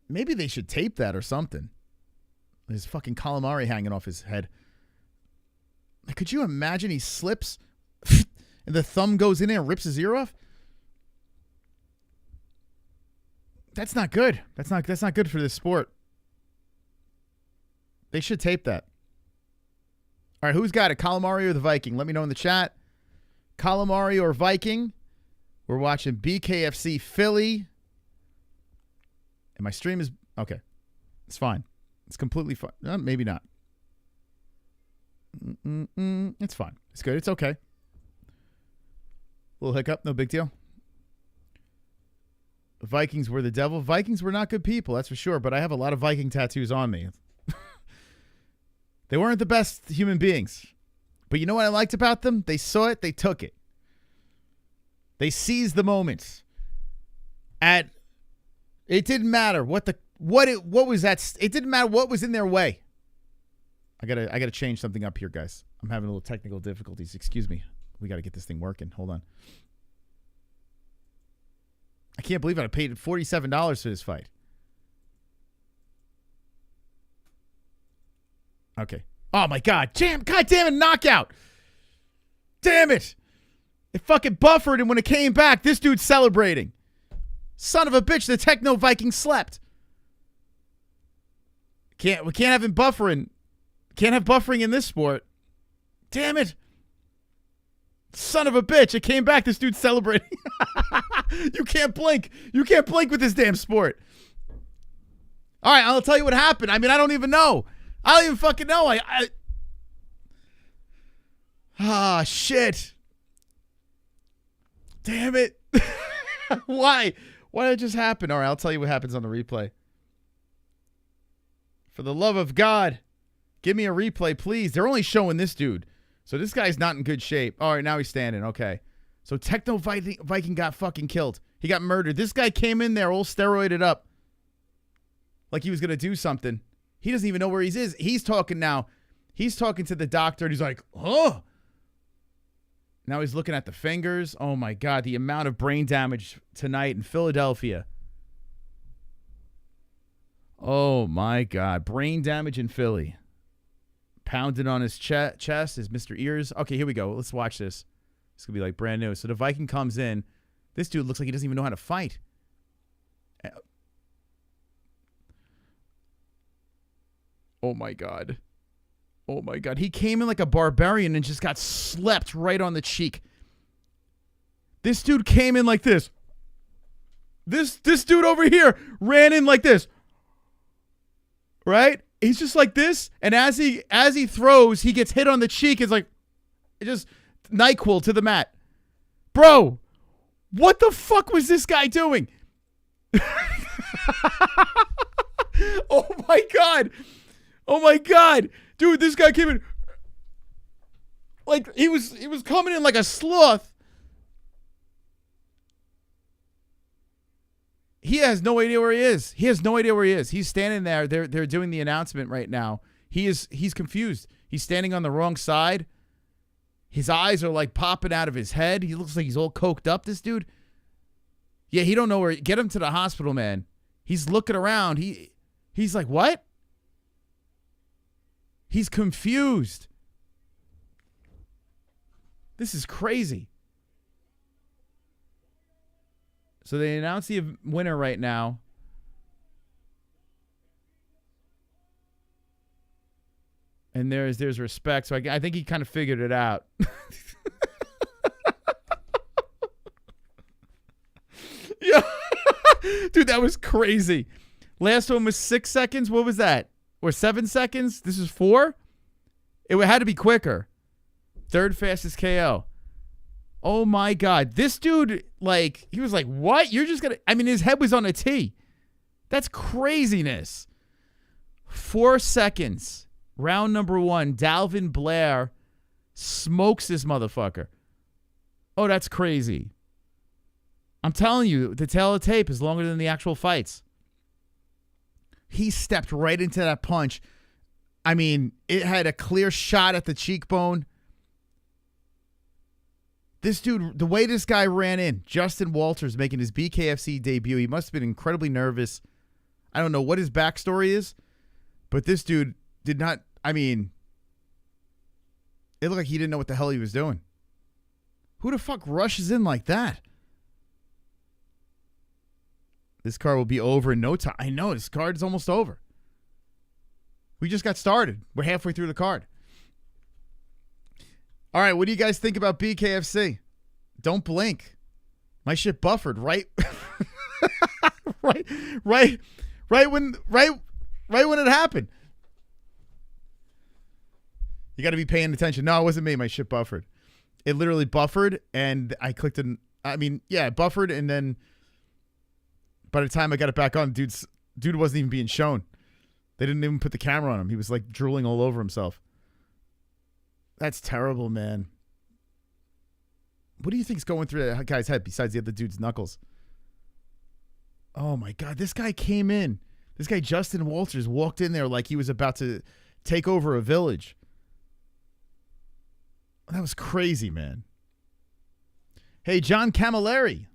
Maybe they should tape that or something. His fucking calamari hanging off his head. Like, could you imagine he slips and the thumb goes in there and rips his ear off? That's not good. That's not good for this sport. They should tape that. All right, who's got it? Calamari or the Viking? Let me know in the chat. Calamari or Viking? We're watching BKFC Philly. And my stream is... Okay. It's fine. It's completely fine. Maybe not. It's fine. It's good. It's okay. Little hiccup. No big deal. The Vikings were the devil. Vikings were not good people, that's for sure. But I have a lot of Viking tattoos on me. They weren't the best human beings. But you know what I liked about them? They saw it. They took it. They seized the moment. It didn't matter what was that. It didn't matter what was in their way. I gotta change something up here, guys. I'm having a little technical difficulties. Excuse me. We got to get this thing working. Hold on. I can't believe I paid $47 for this fight. Okay. Oh, my God. God damn it, knockout. Damn it. It fucking buffered, and when it came back, this dude's celebrating. Son of a bitch, the Techno Viking slept. We can't have him buffering. Can't have buffering in this sport. Damn it. Son of a bitch. It came back. This dude's celebrating. You can't blink. You can't blink with this damn sport. All right, I'll tell you what happened. I mean, I don't even know. I don't even fucking know. Shit. Damn it. Why? Why did it just happen? All right, I'll tell you what happens on the replay. For the love of God, give me a replay, please. They're only showing this dude. So this guy's not in good shape. All right, now he's standing. Okay. So Techno Viking got fucking killed. He got murdered. This guy came in there all steroided up. Like he was going to do something. He doesn't even know where he is. He's talking now. He's talking to the doctor, and he's like, oh. Now he's looking at the fingers. Oh, my God. The amount of brain damage tonight in Philadelphia. Oh, my God. Brain damage in Philly. Pounding on his chest is Mr. Ears. Okay, here we go. Let's watch this. It's going to be like brand new. So the Viking comes in. This dude looks like he doesn't even know how to fight. Oh, my God. Oh, my God. He came in like a barbarian and just got slept right on the cheek. This dude came in like this. This dude over here ran in like this. Right? He's just like this. And as he throws, he gets hit on the cheek. It's like, it just NyQuil to the mat. Bro, what the fuck was this guy doing? Oh, my God. Oh, my God. Dude, this guy came in like he was coming in like a sloth. He has no idea where he is. He has no idea where he is. He's standing there. They're doing the announcement right now. He's confused. He's standing on the wrong side. His eyes are like popping out of his head. He looks like he's all coked up, this dude. Yeah, he don't know where. Get him to the hospital, man. He's looking around. He's like, what? He's confused. This is crazy. So they announce the winner right now. And there's respect. So I think he kind of figured it out. Yeah. Dude, that was crazy. Last one was 6 seconds. What was that? Or 7 seconds? This is 4? It had to be quicker. Third fastest KO. Oh, my God. This dude, like, he was like, what? You're just going to... I mean, his head was on a T. That's craziness. 4 seconds. Round number 1. Dalvin Blair smokes this motherfucker. Oh, that's crazy. I'm telling you, the tail of tape is longer than the actual fights. He stepped right into that punch. I mean, it had a clear shot at the cheekbone. This dude, the way this guy ran in, Justin Walters making his BKFC debut, he must have been incredibly nervous. I don't know what his backstory is, but this dude did not, I mean, it looked like he didn't know what the hell he was doing. Who the fuck rushes in like that? This card will be over in no time. I know, this card is almost over. We just got started. We're halfway through the card. All right, what do you guys think about BKFC? Don't blink. My shit buffered right right when it happened. You got to be paying attention. No, it wasn't me. My shit buffered. It literally buffered, and I clicked it. I mean, yeah, it buffered, and then by the time I got it back on, dude wasn't even being shown. They didn't even put the camera on him. He was like drooling all over himself. That's terrible, man. What do you think's going through that guy's head besides the other dude's knuckles? Oh, my God. This guy came in. This guy, Justin Walters, walked in there like he was about to take over a village. That was crazy, man. Hey, John Camilleri.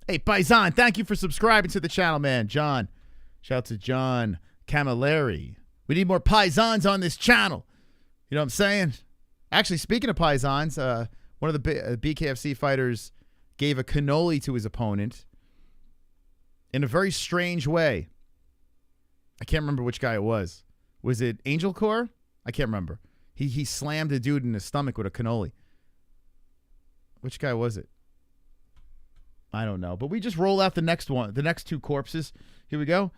Hey, Paisan, thank you for subscribing to the channel, man. John. Shout out to John Camilleri. We need more Paisans on this channel. You know what I'm saying? Actually, speaking of Paisans, one of the BKFC fighters gave a cannoli to his opponent in a very strange way. I can't remember which guy it was. Was it Angelcor? I can't remember. He slammed a dude in the stomach with a cannoli. Which guy was it? I don't know. But we just roll out the next one, the next two corpses. Here we go.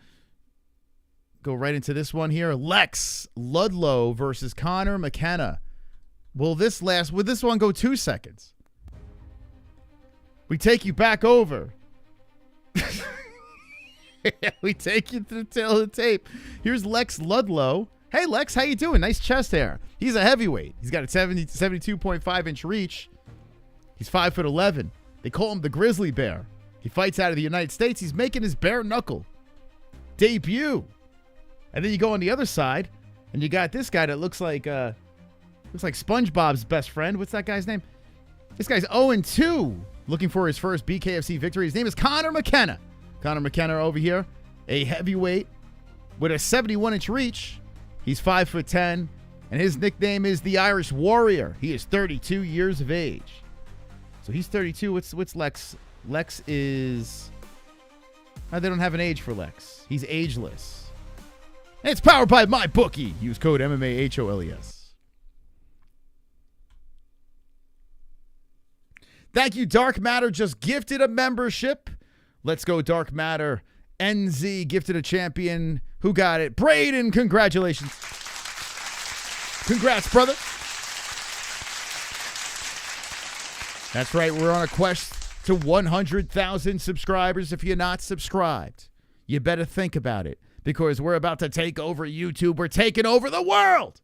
Go right into this one here. Lex Ludlow versus Connor McKenna. Would this one go 2 seconds? We take you back over. We take you to the tail of the tape. Here's Lex Ludlow. Hey, Lex, how you doing? Nice chest hair. He's a heavyweight. He's got a 72.5-inch reach. He's 5'11". They call him the Grizzly Bear. He fights out of the United States. He's making his bare-knuckle debut. And then you go on the other side, and you got this guy that looks like SpongeBob's best friend. What's that guy's name? This guy's 0-2, looking for his first BKFC victory. His name is Connor McKenna. Connor McKenna over here, a heavyweight with a 71-inch reach. He's 5'10", and his nickname is the Irish Warrior. He is 32 years of age. So he's 32. What's Lex? Lex is... they don't have an age for Lex. He's ageless. And it's powered by MyBookie. Use code MMA-HOLES. Thank you, Dark Matter. Just gifted a membership. Let's go, Dark Matter. NZ gifted a champion. Who got it? Brayden, congratulations. Congrats, brother. That's right. We're on a quest to 100,000 subscribers. If you're not subscribed, you better think about it, because we're about to take over YouTube. We're taking over the world.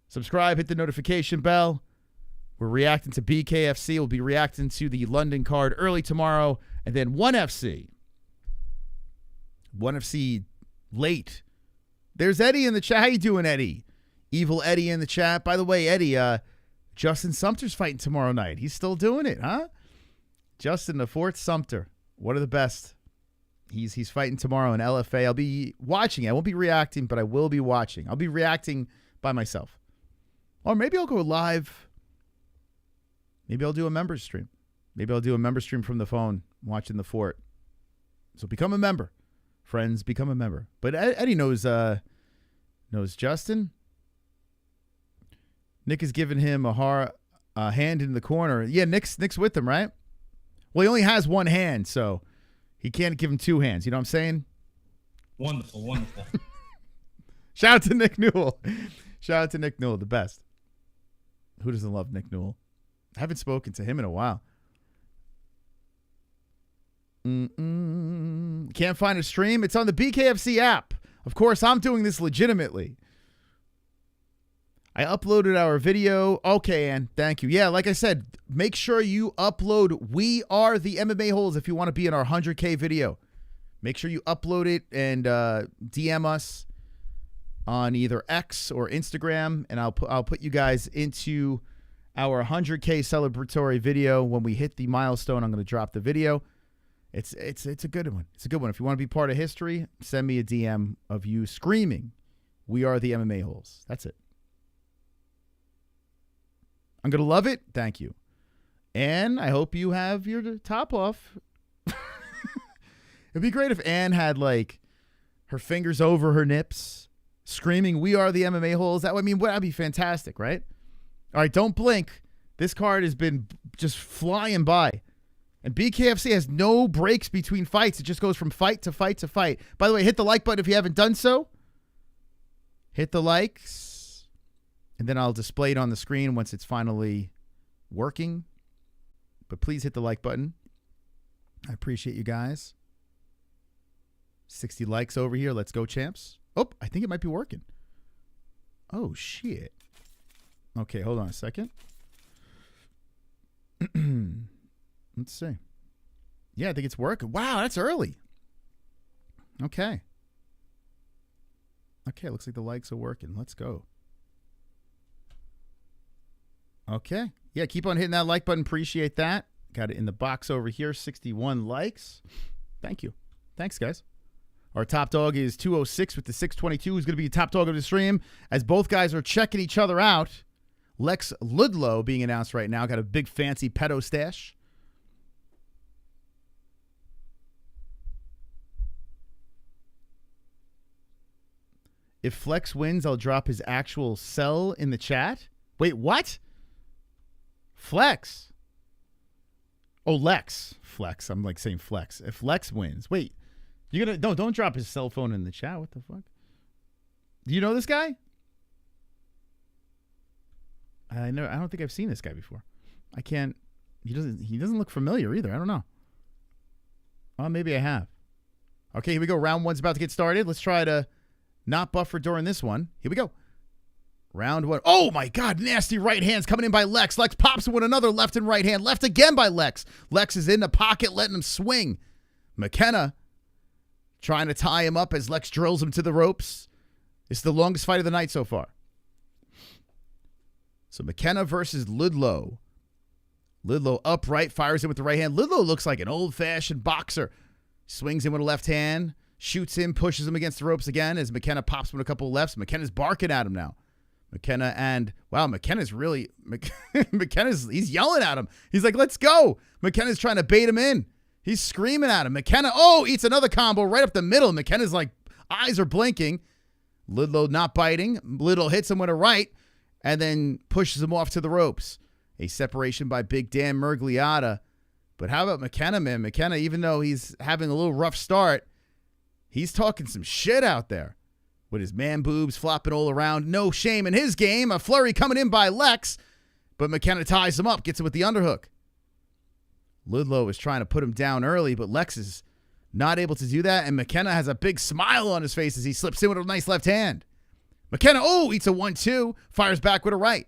Subscribe, hit the notification bell. We're reacting to BKFC. We'll be reacting to the London card early tomorrow. And then 1FC. 1FC late. There's Eddie in the chat. How you doing, Eddie? Evil Eddie in the chat. By the way, Eddie, Justin Sumter's fighting tomorrow night. He's still doing it, huh? Justin, the fourth Sumter. One of the best. He's fighting tomorrow in LFA. I'll be watching. I won't be reacting, but I will be watching. I'll be reacting by myself. Or maybe I'll go live. Maybe I'll do a member stream. Maybe I'll do a member stream from the phone watching the fort. So become a member. Friends, become a member. But Eddie knows Justin. Nick is giving him a hand in the corner. Yeah, Nick's with him, right? Well, he only has one hand, so he can't give him two hands. You know what I'm saying? Wonderful, wonderful. Shout out to Nick Newell. Shout out to Nick Newell, the best. Who doesn't love Nick Newell? I haven't spoken to him in a while. Can't find a stream? It's on the BKFC app. Of course, I'm doing this legitimately. I uploaded our video. Okay, Ann, thank you. Yeah, like I said, make sure you upload We Are the MMA-Holes if you want to be in our 100K video. Make sure you upload it and DM us on either X or Instagram, and I'll put you guys into our 100K celebratory video. When we hit the milestone, I'm going to drop the video. It's a good one. It's a good one. If you want to be part of history, send me a DM of you screaming, "We are the MMA-Holes." That's it. I'm going to love it. Thank you. And I hope you have your top off. It'd be great if Ann had, like, her fingers over her nips, screaming, "We are the MMA-Holes." That'd be fantastic, right? All right, don't blink. This card has been just flying by. And BKFC has no breaks between fights. It just goes from fight to fight to fight. By the way, hit the like button if you haven't done so. Hit the likes. And then I'll display it on the screen once it's finally working. But please hit the like button. I appreciate you guys. 60 likes over here. Let's go, champs. Oh, I think it might be working. Oh, shit. Okay, hold on a second. Let's see. Yeah, I think it's working. Wow, that's early. Okay. Okay, looks like the likes are working. Let's go. Okay. Yeah, keep on hitting that like button. Appreciate that. Got it in the box over here. 61 likes. Thank you. Thanks, guys. Our top dog is 206 with the 622. Who's going to be the top dog of the stream? As both guys are checking each other out. Lex Ludlow being announced right now. Got a big fancy pedo stash. If Flex wins, I'll drop his actual cell in the chat. Wait, what? Flex. Oh, Lex. Flex. I'm like saying Flex. If Lex wins. Wait. You're going to don't drop his cell phone in the chat. What the fuck? Do you know this guy? I don't think I've seen this guy before. I can't. He doesn't look familiar either. I don't know. Well, maybe I have. Okay, here we go. Round one's about to get started. Let's try to not buffer during this one. Here we go. Round one. Oh, my God. Nasty right hands coming in by Lex. Lex pops with another left and right hand. Left again by Lex. Lex is in the pocket, letting him swing. McKenna trying to tie him up as Lex drills him to the ropes. It's the longest fight of the night so far. So McKenna versus Ludlow. Ludlow upright, fires in with the right hand. Ludlow looks like an old-fashioned boxer. Swings in with a left hand, shoots him, pushes him against the ropes again as McKenna pops him with a couple of lefts. McKenna's barking at him now. McKenna's really, he's yelling at him. He's like, let's go. McKenna's trying to bait him in. He's screaming at him. McKenna, eats another combo right up the middle. McKenna's like, eyes are blinking. Ludlow not biting. Ludlow hits him with a right and then pushes him off to the ropes. A separation by Big Dan Murgliata. But how about McKenna, man? McKenna, even though he's having a little rough start, he's talking some shit out there. With his man boobs flopping all around. No shame in his game. A flurry coming in by Lex. But McKenna ties him up. Gets him with the underhook. Ludlow is trying to put him down early, but Lex is not able to do that. And McKenna has a big smile on his face as he slips in with a nice left hand. McKenna, eats a 1-2. Fires back with a right.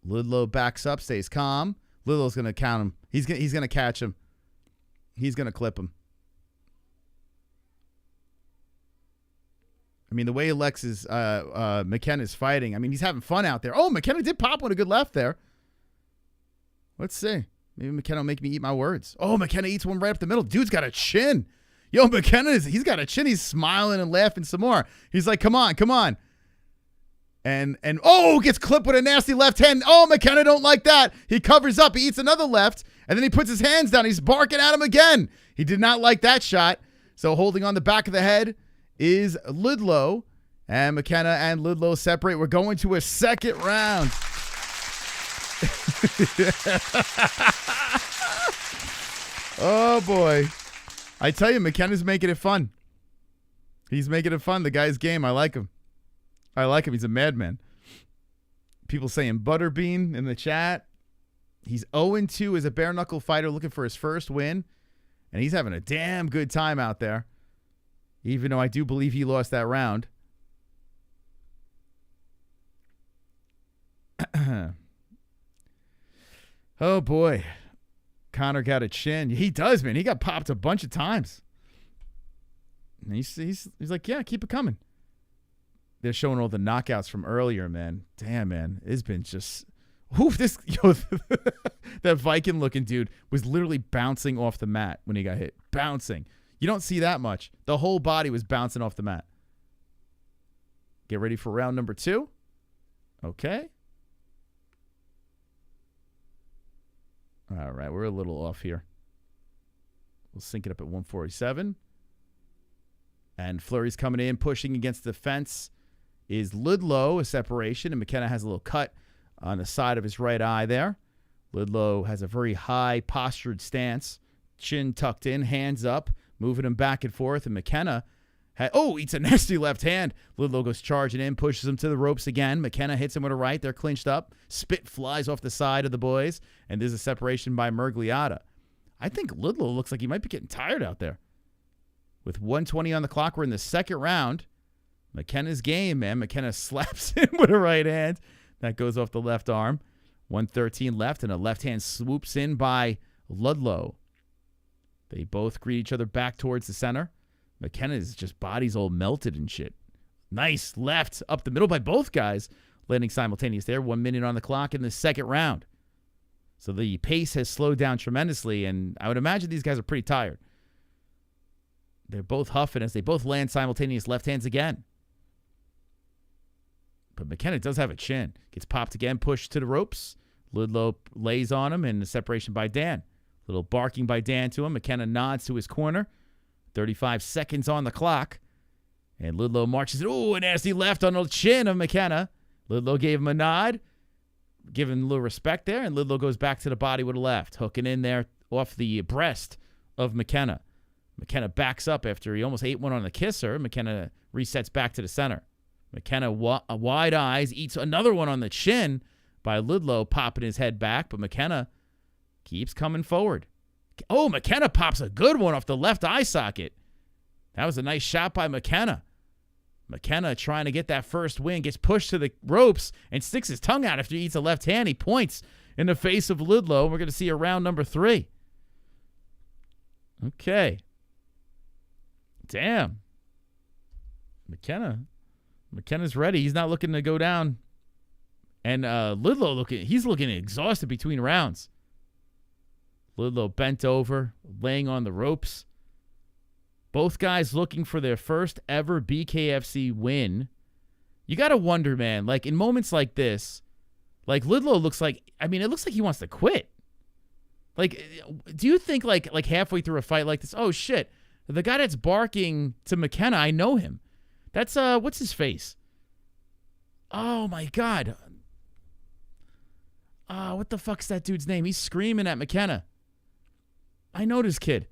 Ludlow backs up, stays calm. Ludlow's going to count him. He's going to catch him. He's going to clip him. I mean, the way McKenna's fighting, I mean, he's having fun out there. Oh, McKenna did pop one a good left there. Let's see. Maybe McKenna will make me eat my words. Oh, McKenna eats one right up the middle. Dude's got a chin. Yo, he's got a chin. He's smiling and laughing some more. He's like, come on, come on. And gets clipped with a nasty left hand. Oh, McKenna don't like that. He covers up. He eats another left, and then he puts his hands down. He's barking at him again. He did not like that shot. So holding on the back of the head is Ludlow. And McKenna and Ludlow separate. We're going to a second round. Oh, boy. I tell you, McKenna's making it fun. He's making it fun. The guy's game. I like him. He's a madman. People saying Butterbean in the chat. He's 0-2 as a bare-knuckle fighter looking for his first win. And he's having a damn good time out there. Even though I do believe he lost that round. Oh, boy. Connor got a chin. He does, man. He got popped a bunch of times. And he's like, yeah, keep it coming. They're showing all the knockouts from earlier, man. Damn, man. It's been just... that Viking-looking dude was literally bouncing off the mat when he got hit. Bouncing. You don't see that much. The whole body was bouncing off the mat. Get ready for round number 2. Okay. All right, we're a little off here. We'll sync it up at 147. And Flurry's coming in, pushing against the fence. Is Ludlow, a separation, and McKenna has a little cut on the side of his right eye there. Ludlow has a very high postured stance, chin tucked in, hands up, moving him back and forth, and McKenna eats a nasty left hand. Ludlow goes charging in, pushes him to the ropes again. McKenna hits him with a right. They're clinched up. Spit flies off the side of the boys, and there's a separation by Murgliata. I think Ludlow looks like he might be getting tired out there. With 1:20 on the clock, we're in the second round. McKenna's game, man. McKenna slaps him with a right hand. That goes off the left arm. 1:13 left, and a left hand swoops in by Ludlow. They both greet each other back towards the center. McKenna's just body's all melted and shit. Nice left up the middle by both guys, landing simultaneous there. 1 minute on the clock in the second round. So the pace has slowed down tremendously, and I would imagine these guys are pretty tired. They're both huffing as they both land simultaneous left hands again. But McKenna does have a chin. Gets popped again, pushed to the ropes. Ludlow lays on him, and the separation by Dan. Little barking by Dan to him. McKenna nods to his corner. 35 seconds on the clock. And Ludlow marches it. Ooh, a nasty left on the chin of McKenna. Ludlow gave him a nod, giving a little respect there, and Ludlow goes back to the body with a left, hooking in there off the breast of McKenna. McKenna backs up after he almost ate one on the kisser. McKenna resets back to the center. McKenna, wide eyes, eats another one on the chin by Ludlow, popping his head back, but McKenna keeps coming forward. Oh, McKenna pops a good one off the left eye socket. That was a nice shot by McKenna. McKenna trying to get that first win, gets pushed to the ropes and sticks his tongue out after he eats a left hand. He points in the face of Ludlow. We're going to see a round number 3. Okay. Damn. McKenna's ready. He's not looking to go down. And Ludlow he's looking exhausted between rounds. Ludlow bent over, laying on the ropes. Both guys looking for their first ever BKFC win. You got to wonder, man, like in moments like this, like Ludlow looks like, I mean, it looks like he wants to quit. Like, do you think like halfway through a fight like this, oh shit, the guy that's barking to McKenna, I know him. That's, what's his face? Oh my God. What the fuck's that dude's name? He's screaming at McKenna. I know this kid.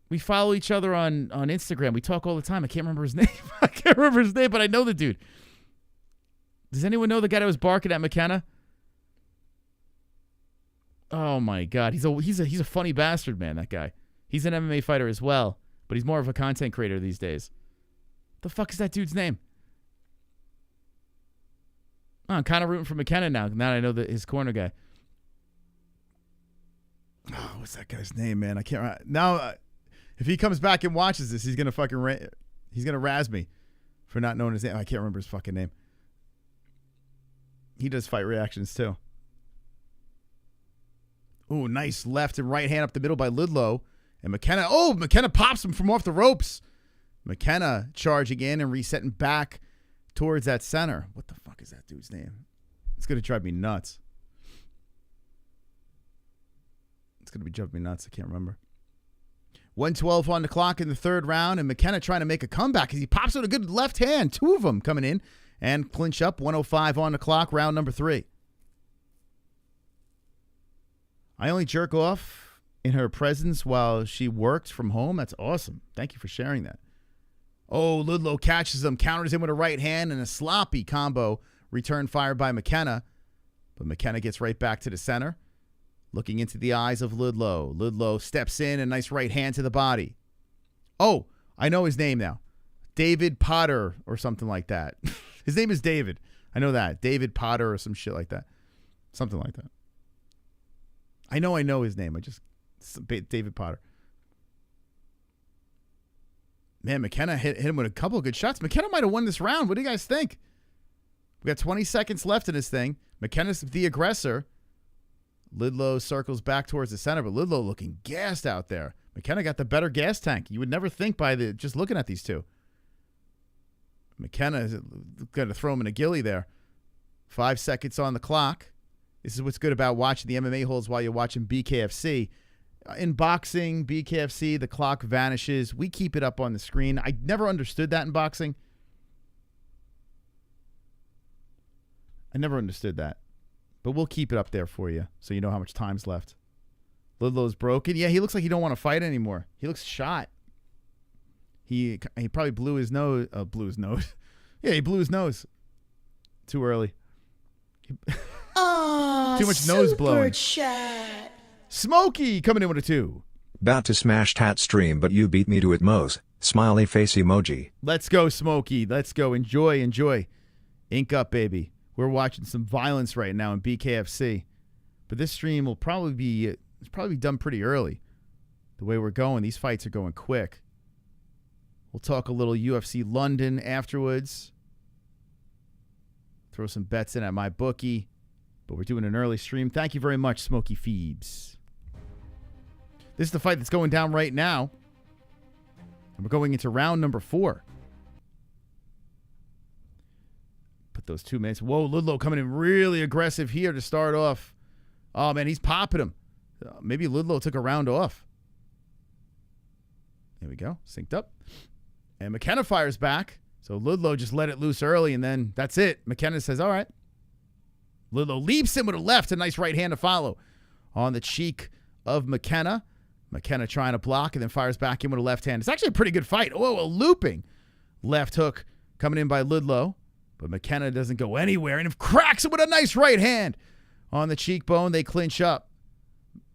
We follow each other on Instagram. We talk all the time. I can't remember his name. But I know the dude. Does anyone know the guy that was barking at McKenna? Oh my God, he's a funny bastard, man. That guy. He's an MMA fighter as well, but he's more of a content creator these days. The fuck is that dude's name? Oh, I'm kind of rooting for McKenna now. Now I know his corner guy. Oh, what's that guy's name, man? I can't. Now, if he comes back and watches this, he's gonna he's gonna razz me for not knowing his name. I can't remember his fucking name. He does fight reactions too. Ooh, nice left and right hand up the middle by Ludlow. And McKenna, McKenna pops him from off the ropes. McKenna charging in and resetting back towards that center. What the fuck is that dude's name? It's going to drive me nuts. It's going to be driving me nuts. I can't remember. 1:12 on the clock in the third round, and McKenna trying to make a comeback as he pops with a good left hand. 2 of them coming in and clinch up. 1:05 on the clock, round number 3. I only jerk off in her presence while she works from home. That's awesome. Thank you for sharing that. Oh, Ludlow catches him, counters him with a right hand, and a sloppy combo return fired by McKenna. But McKenna gets right back to the center, looking into the eyes of Ludlow. Ludlow steps in, a nice right hand to the body. Oh, I know his name now. David Potter or something like that. His name is David. I know that. David Potter or some shit like that. Something like that. I know his name. David Potter. Man, McKenna hit him with a couple of good shots. McKenna might have won this round. What do you guys think? We got 20 seconds left in this thing. McKenna's the aggressor. Ludlow circles back towards the center, but Ludlow looking gassed out there. McKenna got the better gas tank. You would never think by just looking at these two. McKenna is going to throw him in a gilly there. 5 seconds on the clock. This is what's good about watching the MMA-Holes while you're watching BKFC. In boxing, BKFC, the clock vanishes. We keep it up on the screen. I never understood that in boxing. I never understood that. But we'll keep it up there for you so you know how much time's left. Ludlow's broken. Yeah, he looks like he don't want to fight anymore. He looks shot. He probably blew his nose. Yeah, he blew his nose. Too early. Too much nose blowing. Chat. Smokey coming in with a 2. About to smash that stream, but you beat me to it, Mose. Smiley face emoji. Let's go, Smokey. Let's go. Enjoy. Ink up, baby. We're watching some violence right now in BKFC. But this stream will probably be done pretty early. The way we're going, these fights are going quick. We'll talk a little UFC London afterwards. Throw some bets in at my bookie. But we're doing an early stream. Thank you very much, Smokey Phoebes. This is the fight that's going down right now. And we're going into round number 4. Put those 2 minutes. Whoa, Ludlow coming in really aggressive here to start off. Oh, man, he's popping him. Maybe Ludlow took a round off. There we go. Synced up. And McKenna fires back. So Ludlow just let it loose early, and then that's it. McKenna says, all right. Ludlow leaps in with a left, a nice right hand to follow on the cheek of McKenna. McKenna trying to block and then fires back in with a left hand. It's actually a pretty good fight. Oh, a looping left hook coming in by Ludlow. But McKenna doesn't go anywhere and cracks it with a nice right hand on the cheekbone. They clinch up.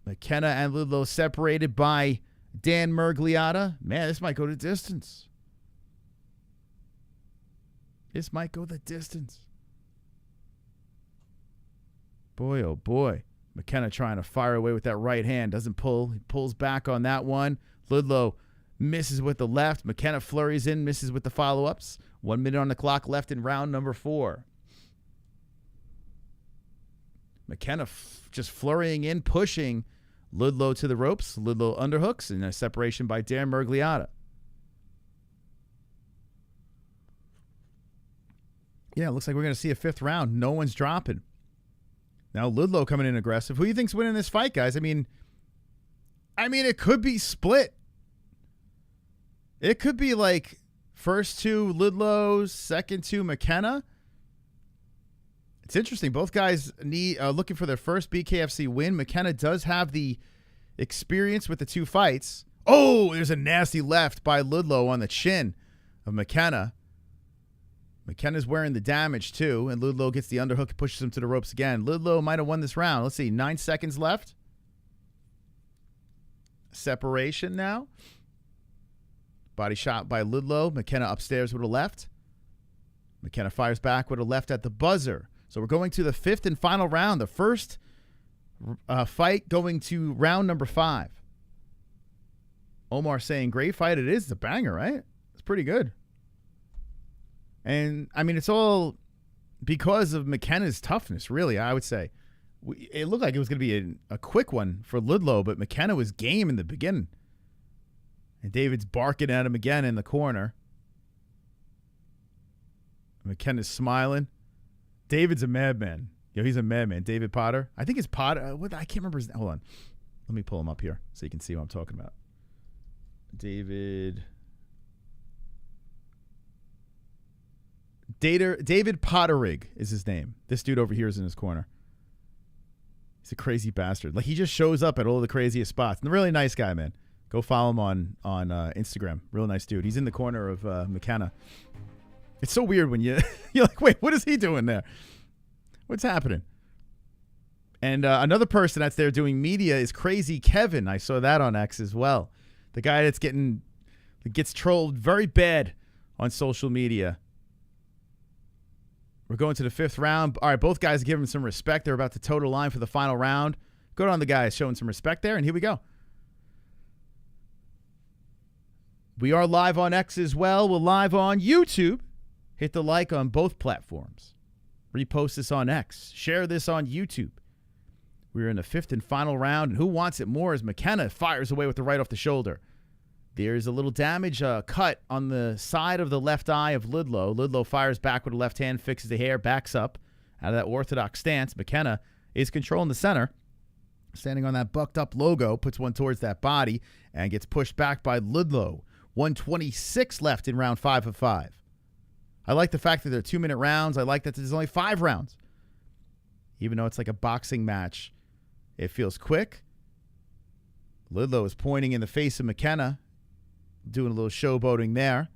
McKenna and Ludlow separated by Dan Mergliata. Man, this might go the distance. This might go the distance. Boy, oh boy. McKenna trying to fire away with that right hand. Doesn't pull. He pulls back on that one. Ludlow misses with the left. McKenna flurries in, misses with the follow-ups. 1 minute on the clock left in round number 4. McKenna just flurrying in, pushing Ludlow to the ropes. Ludlow underhooks and a separation by Dan Mergliata. Yeah, it looks like we're going to see a 5th round. No one's dropping. Now Ludlow coming in aggressive. Who do you think's winning this fight, guys? I mean, it could be split. It could be like first 2 Ludlow, second 2 McKenna. It's interesting. Both guys need looking for their first BKFC win. McKenna does have the experience with the 2 fights. Oh, there's a nasty left by Ludlow on the chin of McKenna. McKenna's wearing the damage, too, and Ludlow gets the underhook, pushes him to the ropes again. Ludlow might have won this round. Let's see, 9 seconds left. Separation now. Body shot by Ludlow. McKenna upstairs with a left. McKenna fires back with a left at the buzzer. So we're going to the 5th and final round. The first fight going to round number 5. Omar saying, great fight it is. It's a banger, right? It's pretty good. And, I mean, it's all because of McKenna's toughness, really, I would say. It looked like it was going to be a quick one for Ludlow, but McKenna was game in the beginning. And David's barking at him again in the corner. McKenna's smiling. David's a madman. Yo, he's a madman. David Potter. I think it's Potter. I can't remember his name. Hold on. Let me pull him up here so you can see what I'm talking about. David Potterig is his name. This dude over here is in his corner. He's a crazy bastard. Like, he just shows up at all the craziest spots. And a really nice guy, man. Go follow him on Instagram. Real nice dude. He's in the corner of McKenna. It's so weird when you're like, wait, what is he doing there? What's happening? And another person that's there doing media is Crazy Kevin. I saw that on X as well. The guy that gets trolled very bad on social media. We're going to the 5th round. All right, both guys give him some respect. They're about to toe the line for the final round. Good on the guys showing some respect there, and here we go. We are live on X as well. We're live on YouTube. Hit the like on both platforms. Repost this on X. Share this on YouTube. We're in the 5th and final round, and who wants it more as McKenna fires away with the right off the shoulder. There's a little damage cut on the side of the left eye of Ludlow. Ludlow fires back with a left hand, fixes the hair, backs up out of that orthodox stance. McKenna is controlling the center. Standing on that bucked up logo, puts one towards that body, and gets pushed back by Ludlow. 1:26 left in round 5 of 5. I like the fact that they're 2-minute rounds. I like that there's only 5 rounds. Even though it's like a boxing match, it feels quick. Ludlow is pointing in the face of McKenna, doing a little showboating there.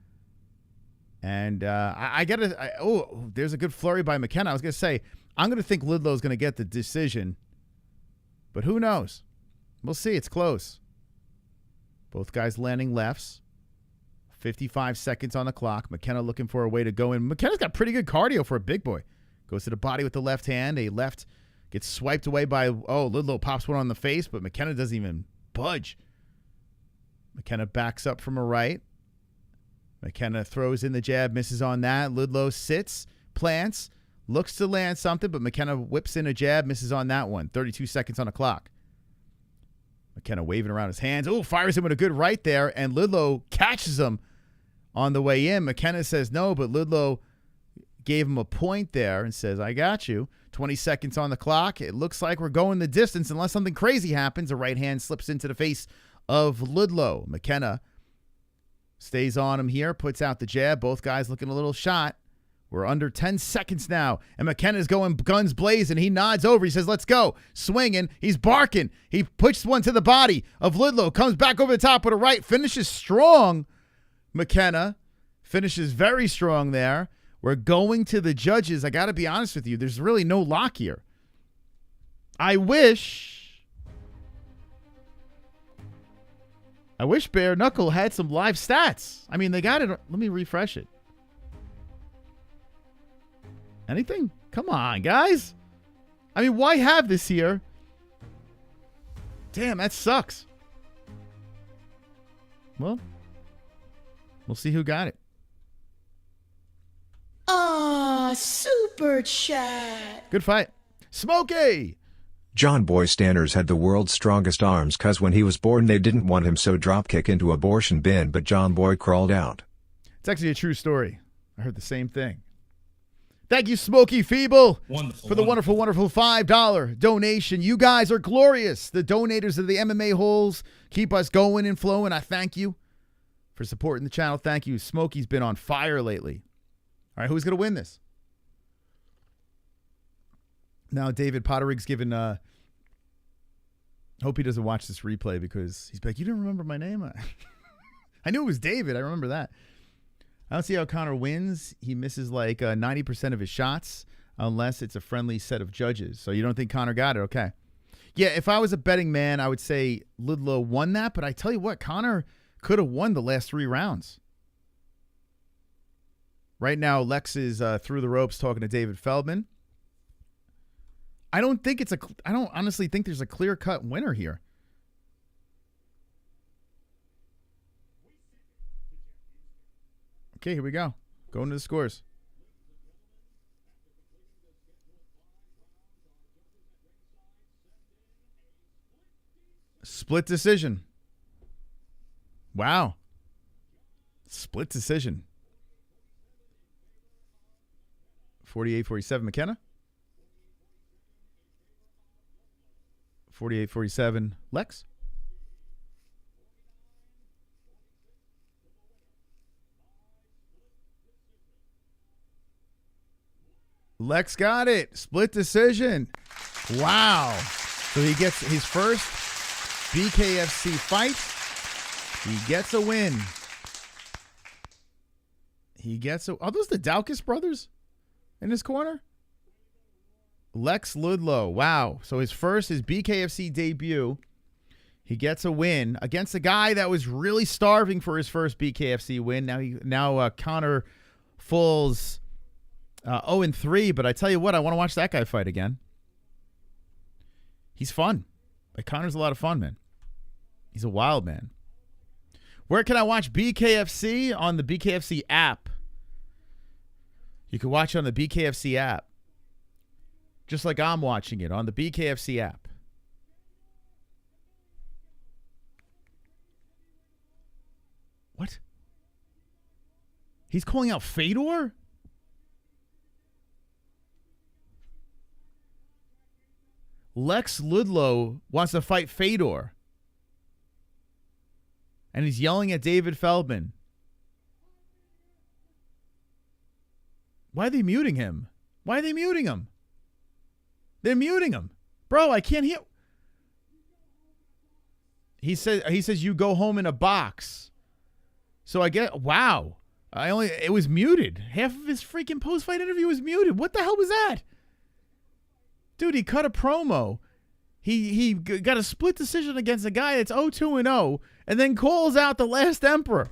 And there's a good flurry by McKenna. I was going to say, I'm going to think Ludlow's going to get the decision. But who knows? We'll see. It's close. Both guys landing lefts. 55 seconds on the clock. McKenna looking for a way to go in. McKenna's got pretty good cardio for a big boy. Goes to the body with the left hand. A left gets swiped away by, Ludlow pops one on the face, but McKenna doesn't even budge. McKenna backs up from a right. McKenna throws in the jab, misses on that. Ludlow sits, plants, looks to land something, but McKenna whips in a jab, misses on that one. 32 seconds on the clock. McKenna waving around his hands. Fires him with a good right there, and Ludlow catches him on the way in. McKenna says no, but Ludlow gave him a point there and says, I got you. 20 seconds on the clock. It looks like we're going the distance unless something crazy happens. A right hand slips into the face of Ludlow. McKenna Stays on him here, puts out the jab. Both guys looking a little shot. We're under 10 seconds now, and McKenna's going guns blazing. He nods over. He says, let's go. Swinging. He's barking. He pushes one to the body of Ludlow. Comes back over the top with a right. Finishes strong. McKenna finishes very strong there. We're going to the judges. I got to be honest with you. There's really no lock here. I wish bare-knuckle had some live stats. I mean, they got it. Let me refresh it. Anything? Come on, guys. I mean, why have this here? Damn, that sucks. Well, we'll see who got it. Super chat. Good fight. Smokey! John Boy Stanners had the world's strongest arms cause when he was born they didn't want him, so dropkick into abortion bin, but John Boy crawled out. It's actually a true story. I heard the same thing. Thank you, Smokey Feeble, for the wonderful $5 donation. You guys are glorious. The donators of the MMA-Holes keep us going and flowing. I thank you for supporting the channel. Thank you. Smokey's been on fire lately. All right, who's going to win this? Now, David Potterig's given... hope he doesn't watch this replay because he's like, you didn't remember my name? I knew it was David. I remember that. I don't see how Conor wins. He misses like 90% of his shots unless it's a friendly set of judges. So you don't think Conor got it? Okay. Yeah, if I was a betting man, I would say Ludlow won that. But I tell you what, Conor could have won the last 3 rounds. Right now, Lex is through the ropes talking to David Feldman. I don't honestly think there's a clear-cut winner here. Okay, here we go. Going to the scores. Split decision. Wow. Split decision. 48-47 McKenna. 48-47 Lex. Lex got it. Split decision. Wow. So he gets his first BKFC fight. He gets a win. Are those the Daukus brothers in his corner? Lex Ludlow. Wow. So his BKFC debut. He gets a win against a guy that was really starving for his first BKFC win. Now Conor falls 0-3, but I tell you what, I want to watch that guy fight again. He's fun. Like, Conor's a lot of fun, man. He's a wild man. Where can I watch BKFC? On the BKFC app. You can watch it on the BKFC app. Just like I'm watching it on the BKFC app. What? He's calling out Fedor? Lex Ludlow wants to fight Fedor. And he's yelling at David Feldman. Why are they muting him? Why are they muting him? They're muting him. Bro, I can't hear. He says you go home in a box. So I get, wow. It was muted. Half of his freaking post-fight interview was muted. What the hell was that? Dude, he cut a promo. He got a split decision against a guy that's 0-2-0 and then calls out the last emperor.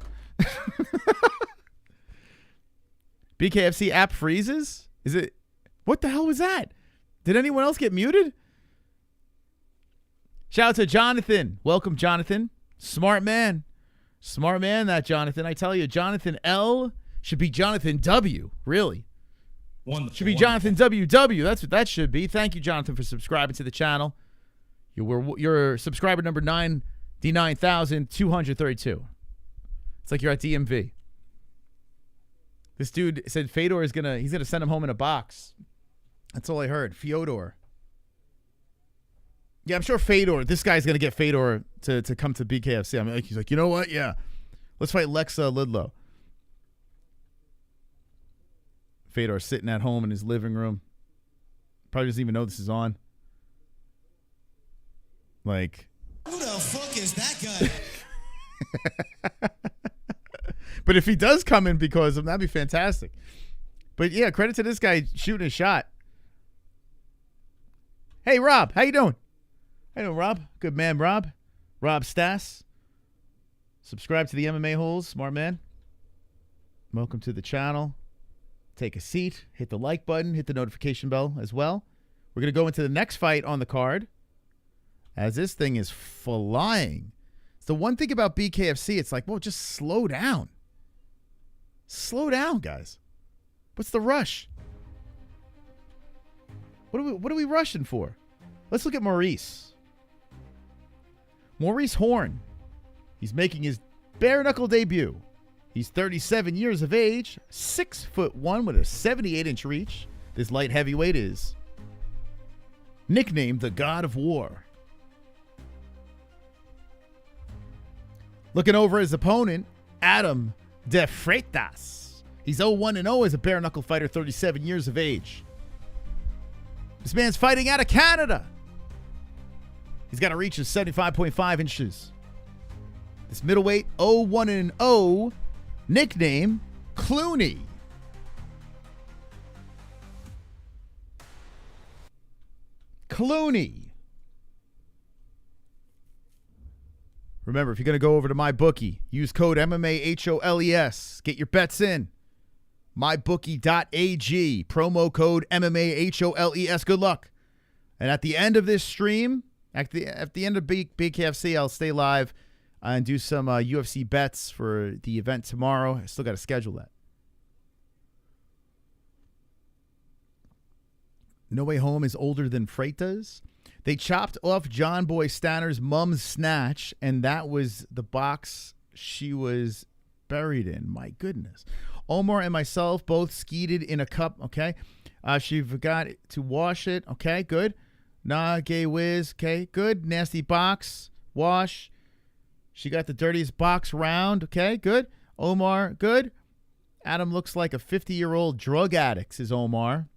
BKFC app freezes? Is it? What the hell was that? Did anyone else get muted? Shout out to Jonathan. Welcome, Jonathan. Smart man. Smart man, that Jonathan. I tell you, Jonathan L should be Jonathan W. Really. Wonderful. Should be Jonathan WW. That's what that should be. Thank you, Jonathan, for subscribing to the channel. You're subscriber number 99,232. It's like you're at DMV. This dude said Fedor he's gonna send him home in a box. That's all I heard. Fyodor. Yeah, I'm sure Fedor. This guy's gonna get Fedor to come to BKFC. I mean, he's like, you know what? Yeah, Let's fight Lexa Ludlow. Fedor sitting at home in his living room. Probably doesn't even know this is on. Like, Who the fuck is that guy? but if he does come in because of him, that'd be fantastic. But yeah, credit to this guy shooting a shot. Hey, Rob, how you doing? How you doing, Rob? Good man, Rob. Rob Stass. Subscribe to the MMA-Holes, smart man. Welcome to the channel. Take a seat. Hit the like button. Hit the notification bell as well. We're going to go into the next fight on the card. As this thing is flying. It's the one thing about BKFC. It's like, well, just slow down. Slow down, guys. What's the rush? What are we rushing for? Let's look at Maurice. Maurice Horne. He's making his bare-knuckle debut. He's 37 years of age, 6'1" with a 78-inch reach. This light heavyweight is nicknamed the God of War. Looking over his opponent, Adam de Freitas. He's 0-1-0 as a bare-knuckle fighter, 37 years of age. This man's fighting out of Canada. He's got a reach of 75.5 inches. This middleweight, 0-1-0, nickname Clooney. Clooney. Remember, if you're going to go over to MyBookie, use code MMA-HOLES. Get your bets in. MyBookie.ag. Promo code MMA-HOLES. Good luck. And at the end of this stream, at the end of BKFC, I'll stay live and do some UFC bets for the event tomorrow. I still got to schedule that. No Way Home is older than Freitas. They chopped off John Boy Stanner's mom's snatch, and that was the box she was buried in. My goodness. Omar and myself both skeeted in a cup, okay? She forgot to wash it, okay, good. Nah, gay whiz, okay, good. Nasty box, wash. She got the dirtiest box round, okay, good. Omar, good. Adam looks like a 50-year-old drug addict, says Omar.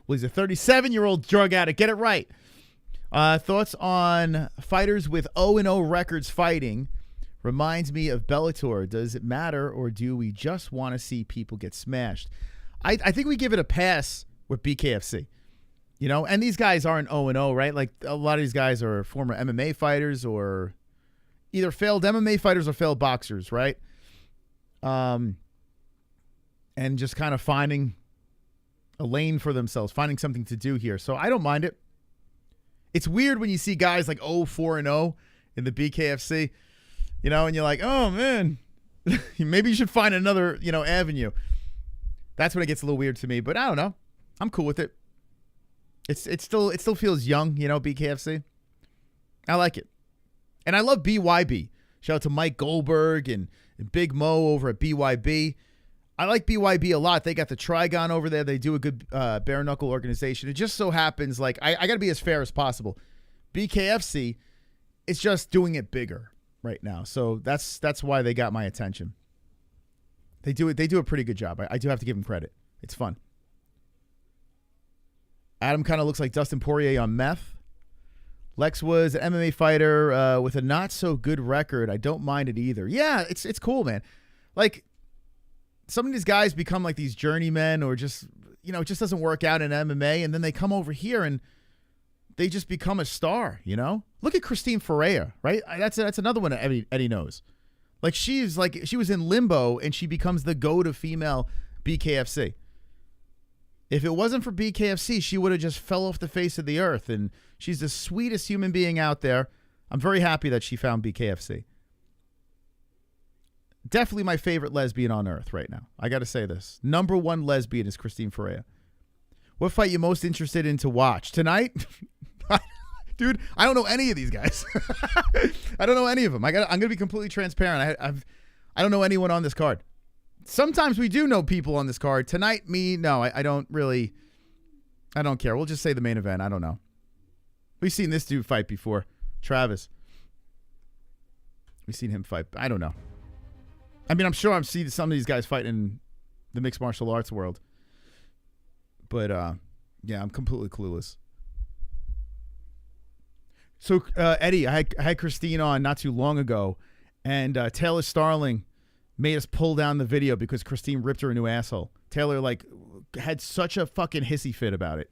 Well, he's a 37-year-old drug addict. Get it right. Thoughts on fighters with 0-0 records fighting? Reminds me of Bellator. Does it matter, or do we just want to see people get smashed? I think we give it a pass with BKFC. You know, and these guys aren't 0-0, right? Like, a lot of these guys are former MMA fighters or either failed MMA fighters or failed boxers, right? And just kind of finding a lane for themselves, finding something to do here. So I don't mind it. It's weird when you see guys like 4-0 in the BKFC, you know, and you're like, oh, man, maybe you should find another, you know, avenue. That's when it gets a little weird to me, but I don't know. I'm cool with it. It still feels young, you know, BKFC. I like it. And I love BYB. Shout out to Mike Goldberg and Big Mo over at BYB. I like BYB a lot. They got the Trigon over there. They do a good bare-knuckle organization. It just so happens, like, I got to be as fair as possible. BKFC is just doing it bigger right now. So that's why they got my attention. They do a pretty good job. I do have to give them credit. It's fun. Adam kind of looks like Dustin Poirier on meth. Lex was an MMA fighter with a not-so-good record. I don't mind it either. Yeah, it's cool, man. Like, some of these guys become like these journeymen or just, you know, it just doesn't work out in MMA, and then they come over here and they just become a star, you know? Look at Christine Ferreira, right? That's another one that Eddie knows. Like, she was in limbo, and she becomes the GOAT of female BKFC. If it wasn't for BKFC, she would have just fell off the face of the earth, and she's the sweetest human being out there. I'm very happy that she found BKFC. Definitely my favorite lesbian on earth right now. I got to say this. Number one lesbian is Christine Ferreira. What fight you most interested in to watch? Tonight? Dude, I don't know any of these guys. I don't know any of them. I'm going to be completely transparent. I don't know anyone on this card. Sometimes we do know people on this card. Tonight, no, I don't really. I don't care. We'll just say the main event. I don't know. We've seen this dude fight before. Travis. We've seen him fight. I don't know. I mean, I'm sure I've seen some of these guys fight in the mixed martial arts world. But, yeah, I'm completely clueless. So, Eddie, I had Christine on not too long ago, and Taylor Starling made us pull down the video because Christine ripped her a new asshole. Taylor, like, had such a fucking hissy fit about it.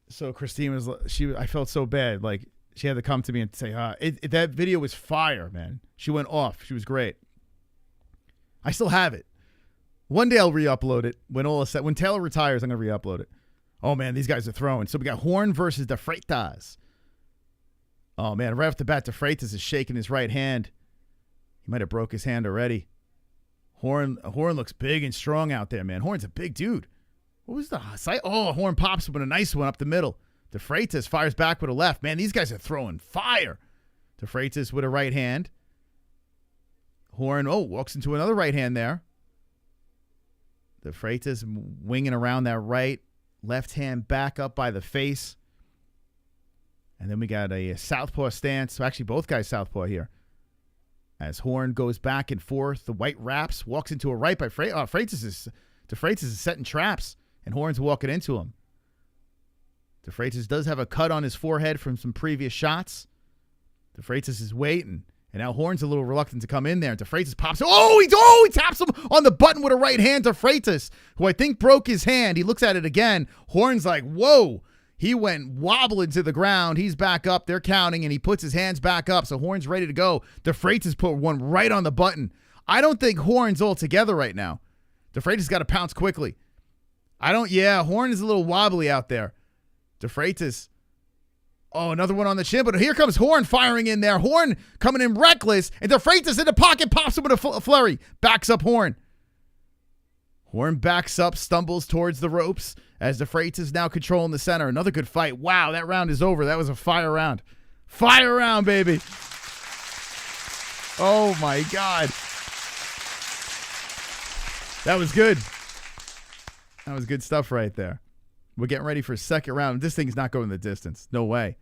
So Christine was, I felt so bad. Like, she had to come to me and say, that video was fire, man. She went off. She was great. I still have it. One day I'll re-upload it. When Taylor retires, I'm going to re-upload it. Oh, man, these guys are throwing. So we got Horne versus the Freitas. Oh, man, right off the bat, the Freitas is shaking his right hand. He might have broke his hand already. Horne looks big and strong out there, man. Horne's a big dude. What was the sight? Oh, Horne pops up with a nice one up the middle. The Freitas fires back with a left. Man, these guys are throwing fire. The Freitas with a right hand. Horne, walks into another right hand there. The Freitas winging around that right. Left hand back up by the face. And then we got a southpaw stance. So actually both guys southpaw here. As Horne goes back and forth, the white wraps, walks into a right by Freitas. The Freitas is setting traps, and Horne's walking into him. The Freitas does have a cut on his forehead from some previous shots. The Freitas is waiting, and now Horne's a little reluctant to come in there. And the Freitas pops. He taps him on the button with a right hand to Freitas, who I think broke his hand. He looks at it again. Horne's like, whoa. He went wobbling to the ground. He's back up. They're counting, and he puts his hands back up, so Horne's ready to go. The Freitas put one right on the button. I don't think Horne's all together right now. The Freitas got to pounce quickly. Horne is a little wobbly out there. The Freitas. Oh, another one on the chin, but here comes Horne firing in there. Horne coming in reckless, and the Freitas in the pocket pops him with a flurry. Backs up Horne. Horne backs up, stumbles towards the ropes as the Freitas now controlling the center. Another good fight. Wow, that round is over. That was a fire round. Fire round, baby. Oh, my God. That was good. That was good stuff right there. We're getting ready for a second round. This thing's not going the distance. No way.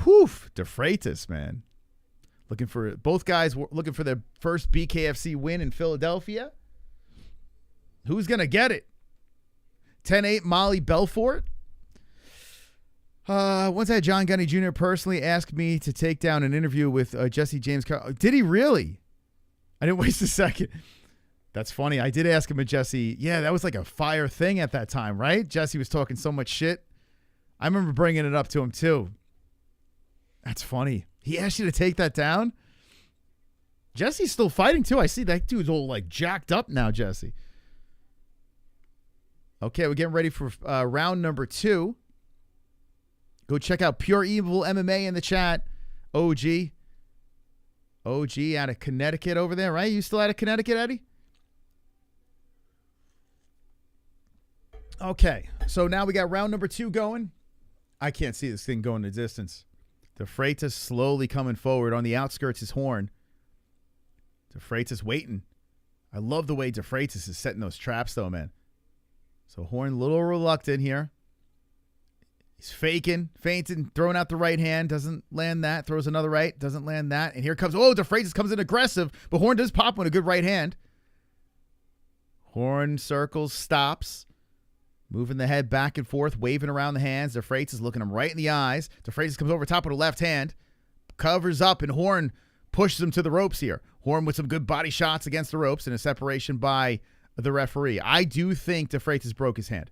Whew. The Freitas, man. Both guys looking for their first BKFC win in Philadelphia. Who's going to get it? 10-8 Molly Belfort. Once I had John Gunny Jr. personally ask me to take down an interview with Jesse James. Did he really? I didn't waste a second. That's funny. I did ask him at Jesse. Yeah, that was like a fire thing at that time, right? Jesse was talking so much shit. I remember bringing it up to him too. That's funny. He asked you to take that down? Jesse's still fighting too. I see that dude's all like jacked up now, Jesse. Okay, we're getting ready for round number 2. Go check out Pure Evil MMA in the chat. OG out of Connecticut over there, right? You still out of Connecticut, Eddie? Okay, so now we got round number 2 going. I can't see this thing going the distance. The Freitas slowly coming forward. On the outskirts is Horne. The Freitas waiting. I love the way De Freitas is setting those traps, though, man. So Horne a little reluctant here. He's feinting, throwing out the right hand. Doesn't land that. Throws another right. Doesn't land that. And here comes, De Freitas comes in aggressive. But Horne does pop with a good right hand. Horne circles, stops. Moving the head back and forth, waving around the hands. De Freitas looking him right in the eyes. De Freitas comes over top with a left hand. Covers up, and Horne pushes him to the ropes here. Horne with some good body shots against the ropes and a separation by the referee. I do think De Freitas broke his hand.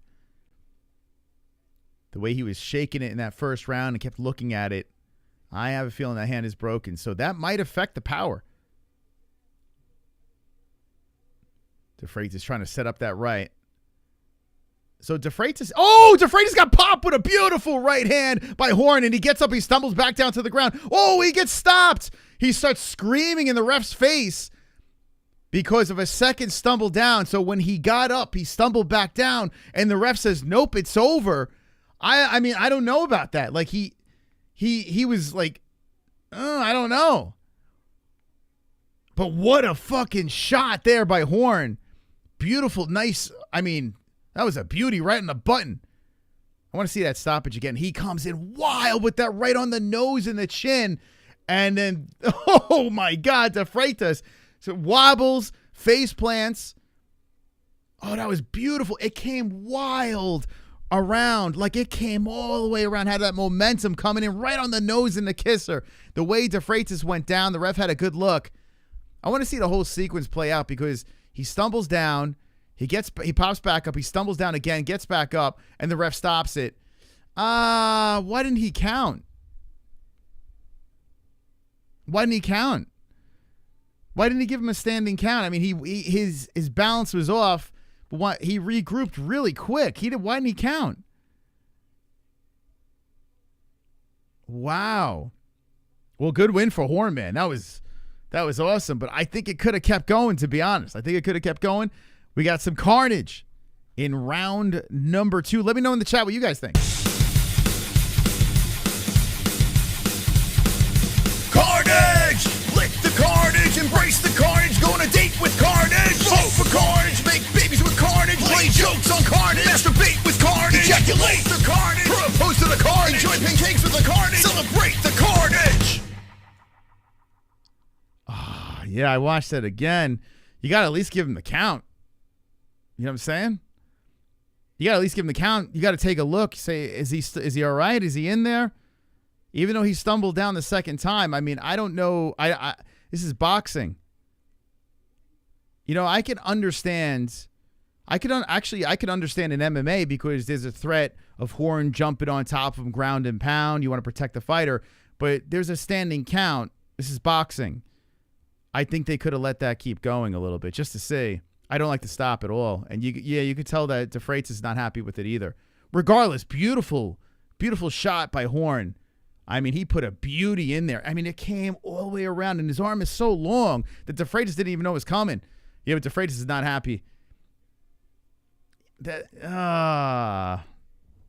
The way he was shaking it in that first round and kept looking at it, I have a feeling that hand is broken. So that might affect the power. De Freitas trying to set up that right. So De Freitas got popped with a beautiful right hand by Horne, and he gets up, he stumbles back down to the ground. Oh, he gets stopped. He starts screaming in the ref's face because of a second stumble down. So when he got up, he stumbled back down, and the ref says, nope, it's over. I mean, I don't know about that. Like, he was like, I don't know. But what a fucking shot there by Horne. Beautiful, nice, I mean, that was a beauty right on the button. I want to see that stoppage again. He comes in wild with that right on the nose and the chin. And then, oh my God, the Freitas. So wobbles, face plants. Oh, that was beautiful. It came wild around. Like it came all the way around, had that momentum coming in right on the nose in the kisser. The way De Freitas went down, the ref had a good look. I want to see the whole sequence play out because he stumbles down. He pops back up. He stumbles down again, gets back up, and the ref stops it. Why didn't he count? Why didn't he count? Why didn't he give him a standing count? I mean, his balance was off, but he regrouped really quick. Why didn't he count? Wow. Well, good win for Horne, man. That was awesome, but I think it could have kept going, to be honest. I think it could have kept going. We got some carnage in round number 2. Let me know in the chat what you guys think. Carnage! Lick the carnage, embrace the carnage, go on a date with carnage. Vote for carnage, make babies with carnage, play jokes on carnage, masturbate with carnage, ejaculate the carnage, propose to the carnage, enjoy pancakes with the carnage, celebrate the carnage. Yeah, I watched that again. You got to at least give him the count. You know what I'm saying? You got to at least give him the count. You got to take a look. Say, is he all right? Is he in there? Even though he stumbled down the second time. I mean, I don't know. This is boxing. You know, I can understand. I could understand in MMA because there's a threat of Horne jumping on top of him, ground and pound. You want to protect the fighter, but there's a standing count. This is boxing. I think they could have let that keep going a little bit just to see. I don't like to stop at all. And you could tell that De Freitas is not happy with it either. Regardless, beautiful shot by Horne. I mean, he put a beauty in there. I mean, it came all the way around, and his arm is so long that De Freitas didn't even know it was coming. Yeah, but De Freitas is not happy. Yeah, I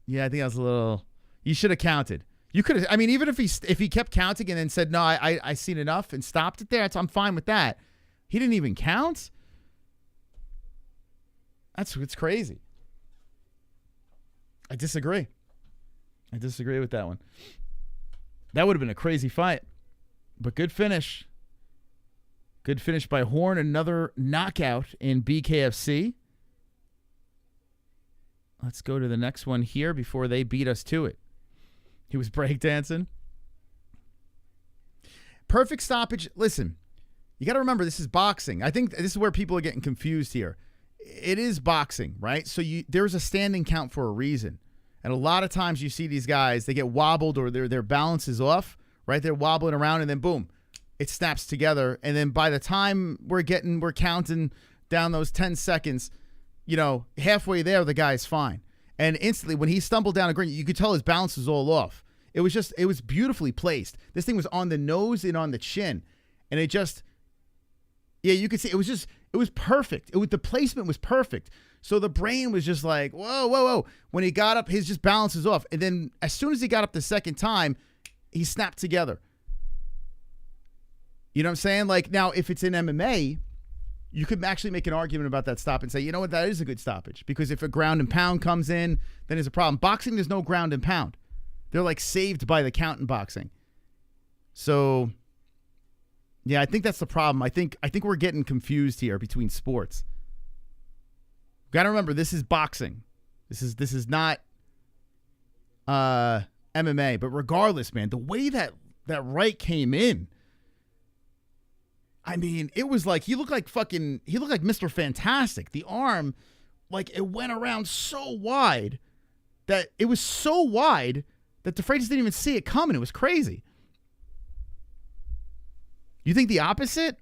think that was a little. You should have counted. You could have. I mean, even if he kept counting and then said, "No, I seen enough," and stopped it there, I'm fine with that. He didn't even count. It's crazy. I disagree. With that one. That would have been a crazy fight, but good finish. Good finish by Horne. Another knockout in BKFC. Let's go to the next one here before they beat us to it. He was breakdancing. Perfect stoppage. Listen, you got to remember this is boxing. I think this is where people are getting confused here. It is boxing, right? So there's a standing count for a reason. And a lot of times you see these guys, they get wobbled or their balance is off, right? They're wobbling around and then boom, it snaps together. And then by the time we're counting down those 10 seconds, you know, halfway there, the guy's fine. And instantly when he stumbled down a green, you could tell his balance was all off. It was beautifully placed. This thing was on the nose and on the chin. And it just, you could see it was perfect. The placement was perfect. So the brain was just like, whoa. When he got up, his just balance is off. And then as soon as he got up the second time, he snapped together. You know what I'm saying? Like now, if it's in MMA, you could actually make an argument about that stop and say, you know what, that is a good stoppage. Because if a ground and pound comes in, then there's a problem. Boxing, there's no ground and pound. They're like saved by the count in boxing. So, yeah, I think that's the problem. I think we're getting confused here between sports. Got to remember, this is boxing. This is not MMA. But regardless, man, the way that right came in, I mean, it was like he looked like Mr. Fantastic. The arm, like it went around so wide that De Freitas didn't even see it coming. It was crazy. You think the opposite?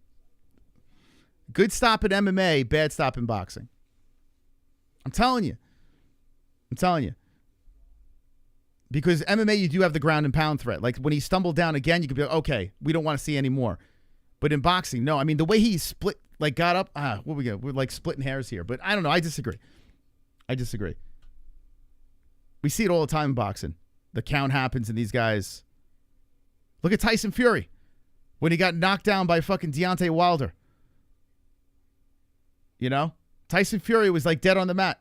Good stop in MMA, bad stop in boxing. I'm telling you. Because MMA, you do have the ground and pound threat. Like when he stumbled down again, you could be like, okay, we don't want to see any more. But in boxing, no. I mean, the way he split, like got up, what we got? We're like splitting hairs here. But I don't know. I disagree. We see it all the time in boxing. The count happens and these guys. Look at Tyson Fury when he got knocked down by fucking Deontay Wilder. You know? Tyson Fury was like dead on the mat.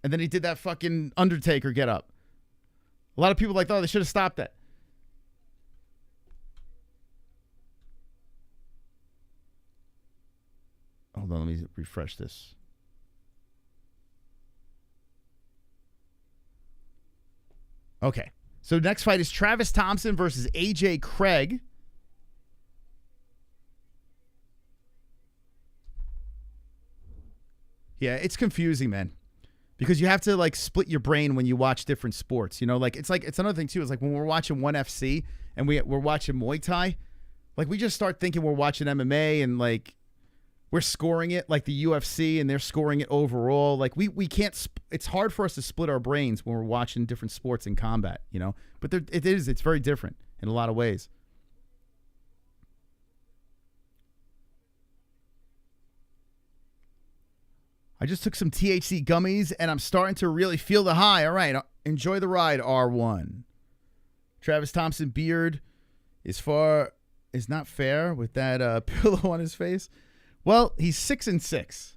And then he did that fucking Undertaker get up. A lot of people like, oh, they should have stopped that. Hold on, let me refresh this. Okay. So next fight is Travis Thompson versus AJ Craig. Yeah, it's confusing, man. Because you have to like split your brain when you watch different sports. You know, like it's another thing too. It's like when we're watching ONE FC and we're watching Muay Thai, like we just start thinking we're watching MMA and like we're scoring it like the UFC and they're scoring it overall. Like we can't. It's hard for us to split our brains when we're watching different sports in combat. You know, but it's very different in a lot of ways. I just took some THC gummies, and I'm starting to really feel the high. All right, enjoy the ride, R1. Travis Thompson beard is not fair with that pillow on his face. Well, he's 6-6,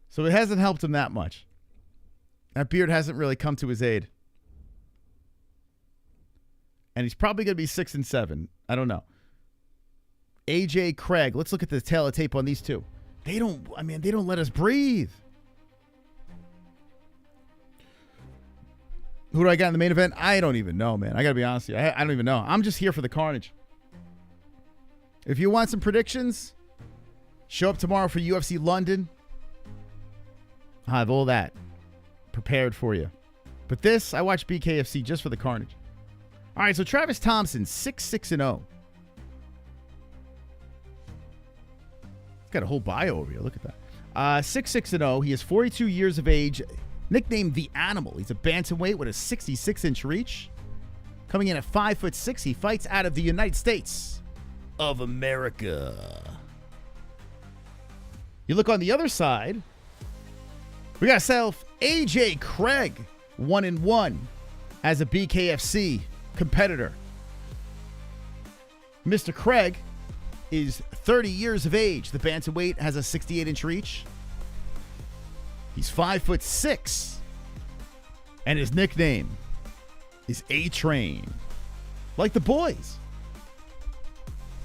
so it hasn't helped him that much. That beard hasn't really come to his aid. And he's probably going to be 6-7. I don't know. AJ Craig, let's look at the tail of tape on these two. They don't let us breathe. Who do I got in the main event? I don't even know, man. I got to be honest with you. I don't even know. I'm just here for the carnage. If you want some predictions, show up tomorrow for UFC London. I'll have all that prepared for you. But this, I watch BKFC just for the carnage. All right, so Travis Thompson, 6-6-0. Got a whole bio over here. Look at that. 6-6-0. He is 42 years of age. Nicknamed The Animal. He's a bantamweight with a 66-inch reach. Coming in at 5'6", he fights out of the United States of America. You look on the other side. We got ourselves AJ Craig, 1-1 as a BKFC competitor. Mr. Craig is 30 years of age. The bantamweight has a 68-inch reach. He's 5'6", and his nickname is A-Train. Like the boys.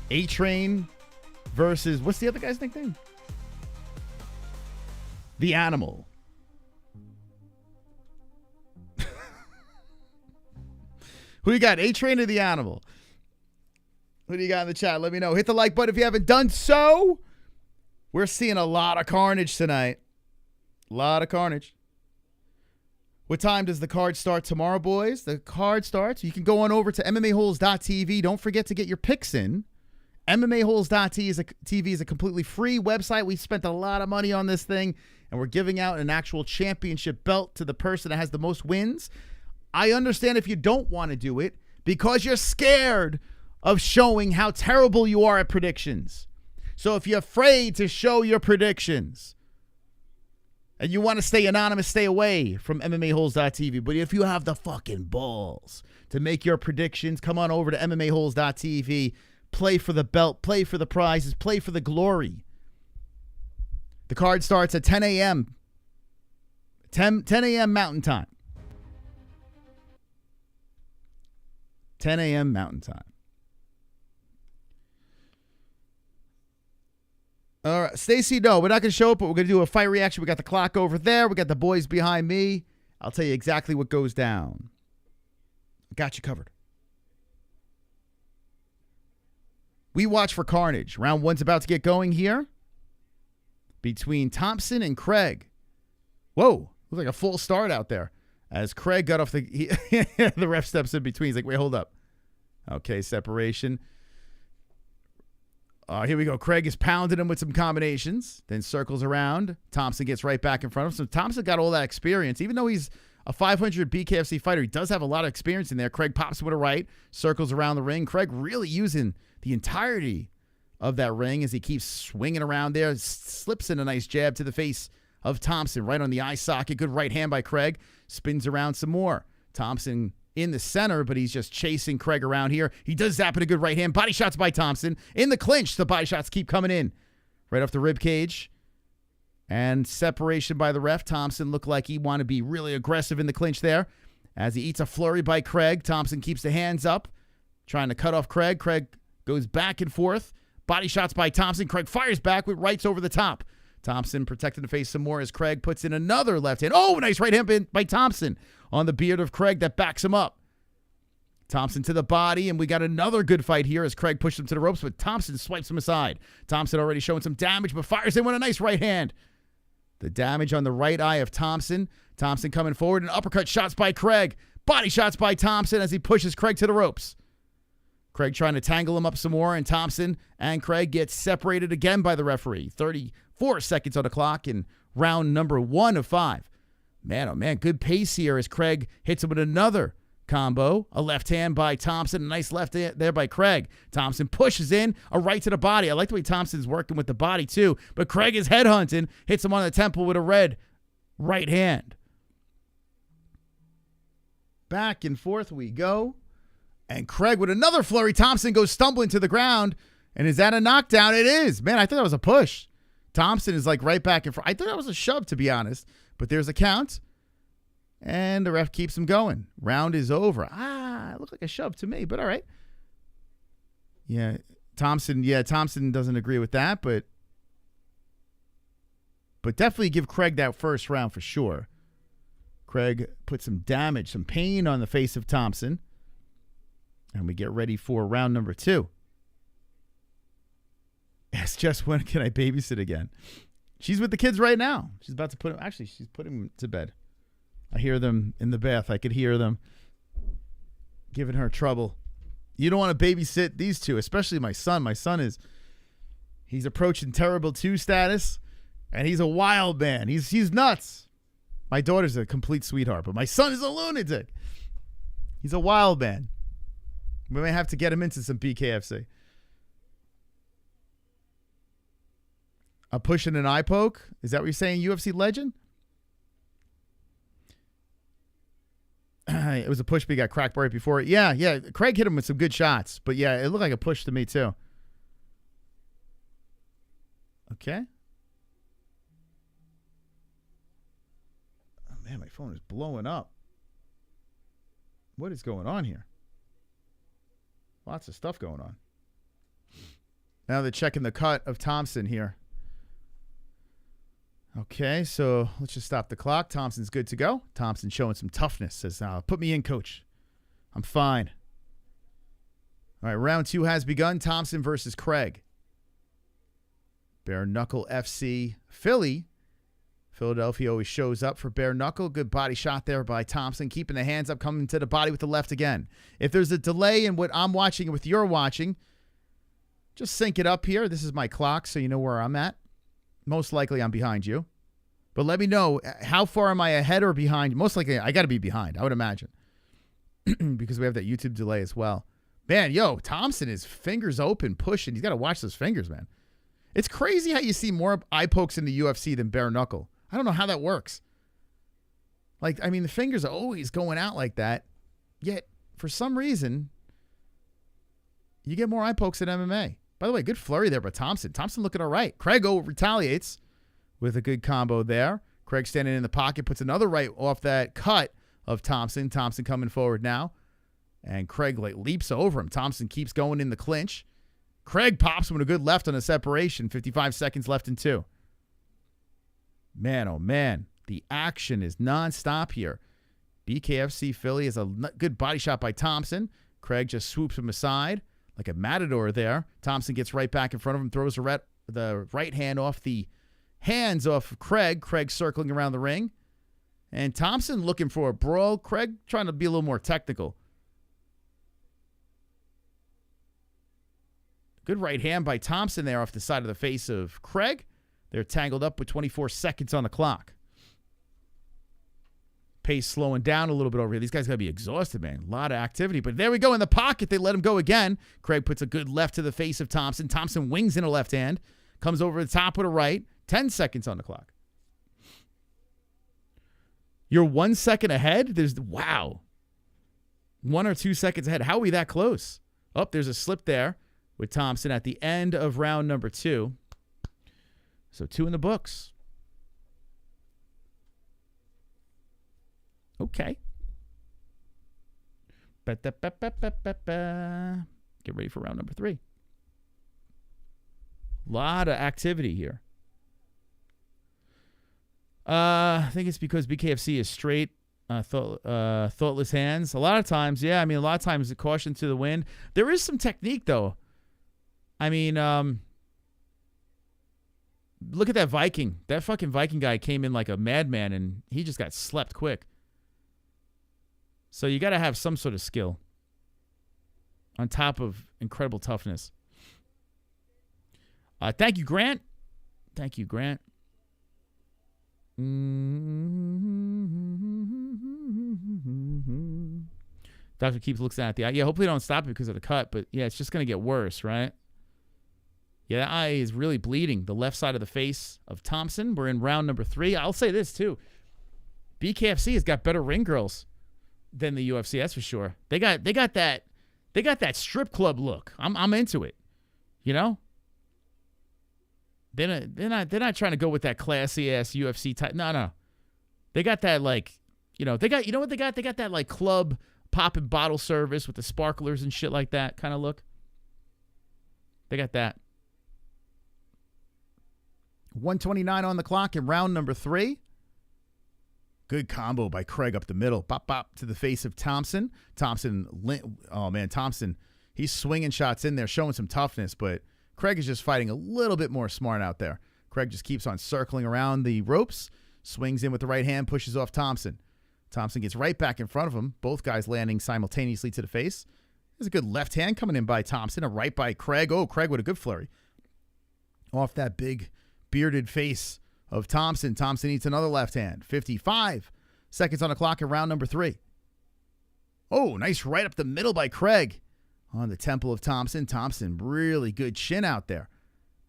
A-Train versus, what's the other guy's nickname? The Animal. Who you got, A-Train or The Animal? Who do you got in the chat? Let me know. Hit the like button if you haven't done so. We're seeing a lot of carnage tonight. A lot of carnage. What time does the card start tomorrow, boys? The card starts. You can go on over to MMA-Holes.tv. Don't forget to get your picks in. MMA-Holes.tv is a completely free website. We spent a lot of money on this thing, and we're giving out an actual championship belt to the person that has the most wins. I understand if you don't want to do it because you're scared of showing how terrible you are at predictions. So if you're afraid to show your predictions and you want to stay anonymous, stay away from MMAHoles.tv. But if you have the fucking balls to make your predictions, come on over to MMAHoles.tv. Play for the belt, play for the prizes, play for the glory. The card starts at 10 a.m. 10 a.m. Mountain Time. 10 a.m. Mountain Time. All right, Stacy, no, we're not going to show up, but we're going to do a fight reaction. We got the clock over there. We got the boys behind me. I'll tell you exactly what goes down. Got you covered. We watch for carnage. Round one's about to get going here between Thompson and Craig. Whoa, looks like a full start out there. As Craig got off the ref steps in between. He's like, wait, hold up. Okay, separation. Here we go. Craig is pounding him with some combinations, then circles around. Thompson gets right back in front of him. So Thompson got all that experience. Even though he's a 500 BKFC fighter, he does have a lot of experience in there. Craig pops with a right, circles around the ring. Craig really using the entirety of that ring as he keeps swinging around there. Slips in a nice jab to the face of Thompson, right on the eye socket. Good right hand by Craig. Spins around some more. Thompson in the center, but he's just chasing Craig around here. He does zap in a good right hand. Body shots by Thompson. In the clinch, the body shots keep coming in. Right off the rib cage. And separation by the ref. Thompson looked like he wanted to be really aggressive in the clinch there. As he eats a flurry by Craig, Thompson keeps the hands up, trying to cut off Craig. Craig goes back and forth. Body shots by Thompson. Craig fires back with rights over the top. Thompson protecting the face some more as Craig puts in another left hand. Oh, nice right hand by Thompson on the beard of Craig that backs him up. Thompson to the body, and we got another good fight here as Craig pushed him to the ropes, but Thompson swipes him aside. Thompson already showing some damage, but fires in with a nice right hand. The damage on the right eye of Thompson. Thompson coming forward, and uppercut shots by Craig. Body shots by Thompson as he pushes Craig to the ropes. Craig trying to tangle him up some more, and Thompson and Craig get separated again by the referee. 34 seconds on the clock in round number 1 of 5. Man, oh man, good pace here as Craig hits him with another combo. A left hand by Thompson, a nice left hand there by Craig. Thompson pushes in, a right to the body. I like the way Thompson's working with the body too, but Craig is headhunting, hits him on the temple with a red right hand. Back and forth we go. And Craig with another flurry. Thompson goes stumbling to the ground. And is that a knockdown? It is. Man, I thought that was a push. Thompson is like right back in front. I thought that was a shove, to be honest. But there's a count. And the ref keeps him going. Round is over. It looked like a shove to me, but all right. Yeah, Thompson doesn't agree with that, but definitely give Craig that first round for sure. Craig put some damage, some pain on the face of Thompson. And we get ready for round number 2. It's just when can I babysit again? She's with the kids right now. She's about to put him. Actually, she's putting him to bed. I hear them in the bath. I could hear them giving her trouble. You don't want to babysit these two, especially my son. My son he's approaching terrible 2 status, and he's a wild man. He's nuts. My daughter's a complete sweetheart, but my son is a lunatic. He's a wild man. We may have to get him into some BKFC. A push and an eye poke? Is that what you're saying, UFC legend? It was a push, but he got cracked right before it. Yeah. Craig hit him with some good shots. But yeah, it looked like a push to me too. Okay. Oh man, my phone is blowing up. What is going on here? Lots of stuff going on. Now they're checking the cut of Thompson here. Okay, so let's just stop the clock. Thompson's good to go. Thompson showing some toughness. Says, put me in, coach. I'm fine. All right, round 2 has begun. Thompson versus Craig. Bare-knuckle FC Philly. Philadelphia always shows up for bare-knuckle. Good body shot there by Thompson. Keeping the hands up, coming to the body with the left again. If there's a delay in what I'm watching and what you're watching, just sync it up here. This is my clock, so you know where I'm at. Most likely I'm behind you. But let me know, how far am I ahead or behind? Most likely I got to be behind, I would imagine. Because we have that YouTube delay as well. Man, Thompson is fingers open, pushing. He's got to watch those fingers, man. It's crazy how you see more eye pokes in the UFC than bare knuckle. I don't know how that works. The fingers are always going out like that. Yet, for some reason, you get more eye pokes in MMA. By the way, good flurry there by Thompson. Thompson looking all right. Craig retaliates with a good combo there. Craig standing in the pocket, puts another right off that cut of Thompson. Thompson coming forward now. And Craig leaps over him. Thompson keeps going in the clinch. Craig pops him with a good left on a separation. 55 seconds left in 2. Man, oh man. The action is nonstop here. BKFC Philly is a good body shot by Thompson. Craig just swoops him aside like a matador there. Thompson gets right back in front of him, throws the right hand off the hands off of Craig. Craig circling around the ring. And Thompson looking for a brawl. Craig trying to be a little more technical. Good right hand by Thompson there off the side of the face of Craig. They're tangled up with 24 seconds on the clock. Pace slowing down a little bit over here. These guys got to be exhausted, man. A lot of activity. But there we go in the pocket. They let him go again. Craig puts a good left to the face of Thompson. Thompson wings in a left hand. Comes over the top with a right. 10 seconds on the clock. You're 1 second ahead? Wow. 1 or 2 seconds ahead. How are we that close? Oh, there's a slip there with Thompson at the end of round number 2. So 2 in the books. Okay. Get ready for round number 3. Lot of activity here. I think it's because BKFC is straight, thoughtless hands. A lot of times, yeah. I mean, a lot of times the caution to the wind. There is some technique, though. I mean, look at that Viking. That fucking Viking guy came in like a madman, and he just got slept quick. So you got to have some sort of skill on top of incredible toughness. Thank you, Grant. Thank you, Grant. Doctor keeps looking at the eye. Yeah, hopefully they don't stop it because of the cut, but yeah, it's just going to get worse, right? Yeah, that eye is really bleeding. The left side of the face of Thompson. We're in round number 3. I'll say this, too. BKFC has got better ring girls than the UFC, that's for sure. They got that strip club look. I'm into it. You know? They're not trying to go with that classy ass UFC type. No. They got that like, you know what they got? They got that like club popping bottle service with the sparklers and shit like that kind of look. They got that. 1:29 on the clock in round number 3. Good combo by Craig up the middle. Bop, bop to the face of Thompson. Thompson, he's swinging shots in there, showing some toughness, but Craig is just fighting a little bit more smart out there. Craig just keeps on circling around the ropes, swings in with the right hand, pushes off Thompson. Thompson gets right back in front of him, both guys landing simultaneously to the face. There's a good left hand coming in by Thompson, a right by Craig. Oh, Craig with a good flurry. Off that big bearded face of Thompson. Thompson eats another left hand. 55 seconds on the clock in round number 3. Oh, nice right up the middle by Craig on the temple of Thompson. Thompson, really good chin out there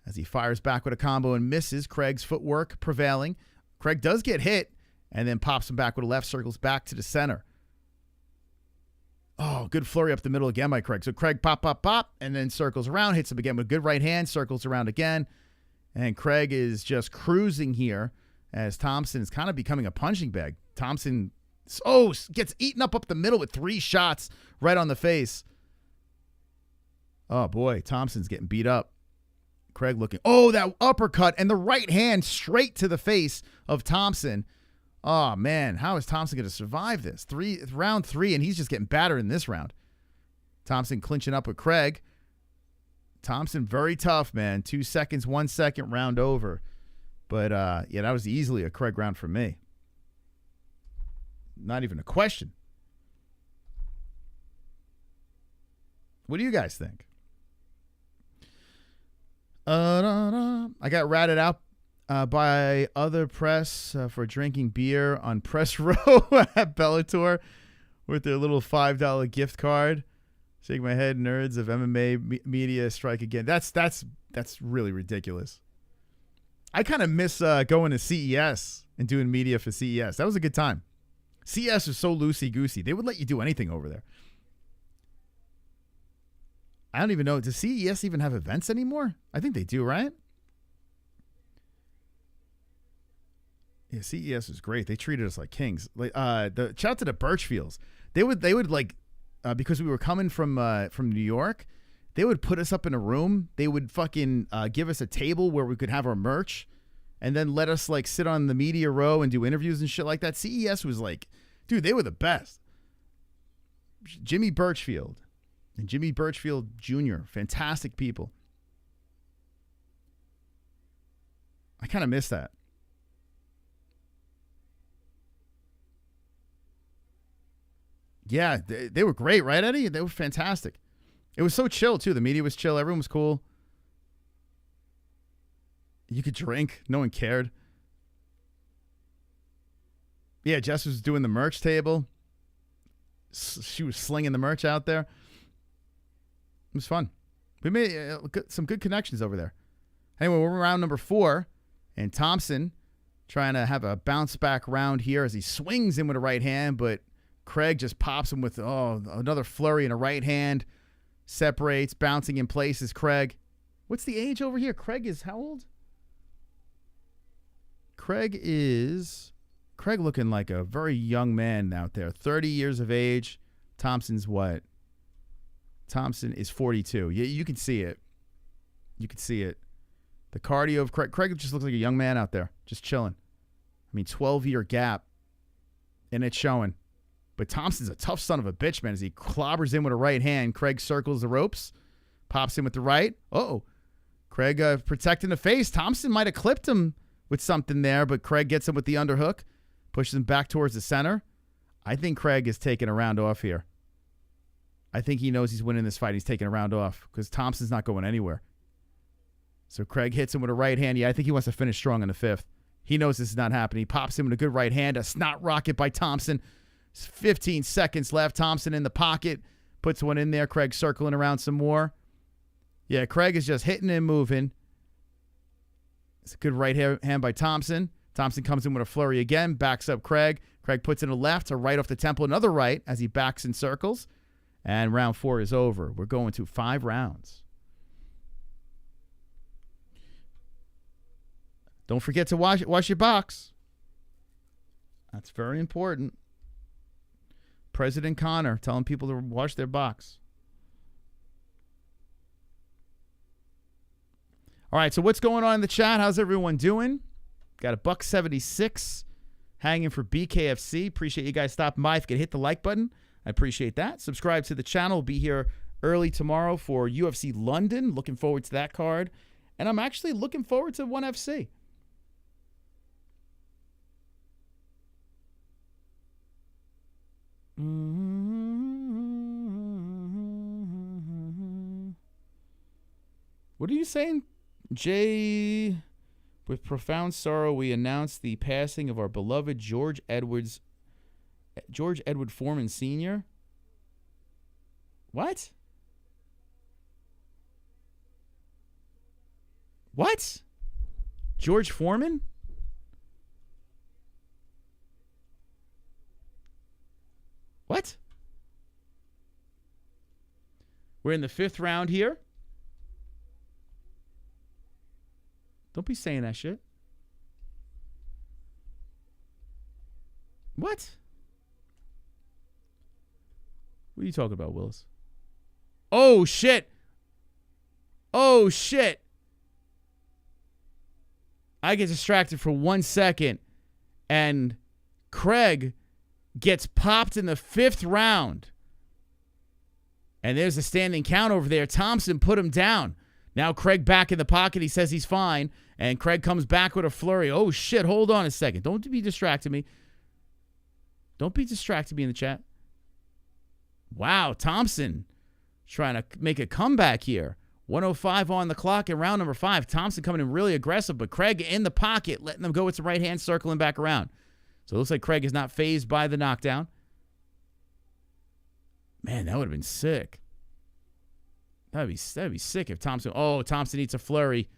as he fires back with a combo and misses. Craig's footwork prevailing. Craig does get hit and then pops him back with a left, circles back to the center. Oh, good flurry up the middle again by Craig. So Craig pop, pop, pop, and then circles around, hits him again with a good right hand, circles around again. And Craig is just cruising here as Thompson is kind of becoming a punching bag. Thompson, gets eaten up the middle with 3 shots right on the face. Oh, boy, Thompson's getting beat up. Craig looking, that uppercut and the right hand straight to the face of Thompson. Oh, man, how is Thompson going to survive this? Round 3, and he's just getting battered in this round. Thompson clinching up with Craig. Thompson, very tough, man. 2 seconds, 1 second, round over. But, yeah, that was easily a Craig round for me. Not even a question. What do you guys think? I got ratted out by other press for drinking beer on press row at Bellator with their little $5 gift card. Shake my head, nerds of MMA media strike again. That's really ridiculous. I kind of miss going to CES and doing media for CES. That was a good time. CES was so loosey-goosey. They would let you do anything over there. I don't even know. Does CES even have events anymore? I think they do, right? Yeah, CES was great. They treated us like kings. Like shout out to the Birchfields. They would like because we were coming from New York, they would put us up in a room. They would fucking give us a table where we could have our merch, and then let us like sit on the media row and do interviews and shit like that. CES was like, dude, they were the best. Jimmy Birchfield and Jimmy Birchfield Jr., fantastic people. I kind of miss that. Yeah, they were great, right, Eddie? They were fantastic. It was so chill, too. The media was chill. Everyone was cool. You could drink. No one cared. Yeah, Jess was doing the merch table. She was slinging the merch out there. It was fun. We made some good connections over there. Anyway, we're round number 4, and Thompson trying to have a bounce back round here as he swings in with a right hand, but Craig just pops him with another flurry and a right hand. Separates, bouncing in place is Craig. What's the age over here? Craig is how old? Craig looking like a very young man out there. 30 years of age. Thompson's what? Thompson is 42. You can see it. You can see it. The cardio of Craig. Craig just looks like a young man out there, just chilling. mean, 12-year gap, and it's showing. But Thompson's a tough son of a bitch, man, as he clobbers in with a right hand. Craig circles the ropes, pops in with the right. Uh-oh. Craig protecting the face. Thompson might have clipped him with something there, but Craig gets him with the underhook, pushes him back towards the center. I think Craig is taking a round off here. I think he knows he's winning this fight. He's taking a round off because Thompson's not going anywhere. So Craig hits him with a right hand. Yeah, I think he wants to finish strong in the 5th. He knows this is not happening. He pops him with a good right hand. A snot rocket by Thompson. 15 seconds left. Thompson in the pocket. Puts one in there. Craig circling around some more. Yeah, Craig is just hitting and moving. It's a good right hand by Thompson. Thompson comes in with a flurry again. Backs up Craig. Craig puts in a left, a right off the temple. Another right as he backs in circles. And round 4 is over. We're going to 5 rounds. Don't forget to wash your box. That's very important. President Connor telling people to wash their box. All right, so what's going on in the chat? How's everyone doing? Got a $1.76 hanging for BKFC. Appreciate you guys stopping by. If you could hit the like button, I appreciate that. Subscribe to the channel. We'll be here early tomorrow for UFC London. Looking forward to that card. And I'm actually looking forward to 1FC. What are you saying, Jay? With profound sorrow, we announce the passing of our beloved George Edward Foreman Sr. What? What? George Foreman? What? We're in the 5th round here. Don't be saying that shit. What? What are you talking about, Willis? Oh, shit. Oh, shit. I get distracted for 1 second, and Craig gets popped in the 5th round. And there's a standing count over there. Thompson put him down. Now Craig back in the pocket. He says he's fine. And Craig comes back with a flurry. Oh, shit. Hold on a second. Don't be distracting me. Don't be distracting me in the chat. Wow, Thompson trying to make a comeback here. 1:05 on the clock in round number 5. Thompson coming in really aggressive, but Craig in the pocket, letting them go with the right hand, circling back around. So it looks like Craig is not fazed by the knockdown. Man, that would have been sick. That'd be sick if Thompson... Oh, Thompson eats a flurry.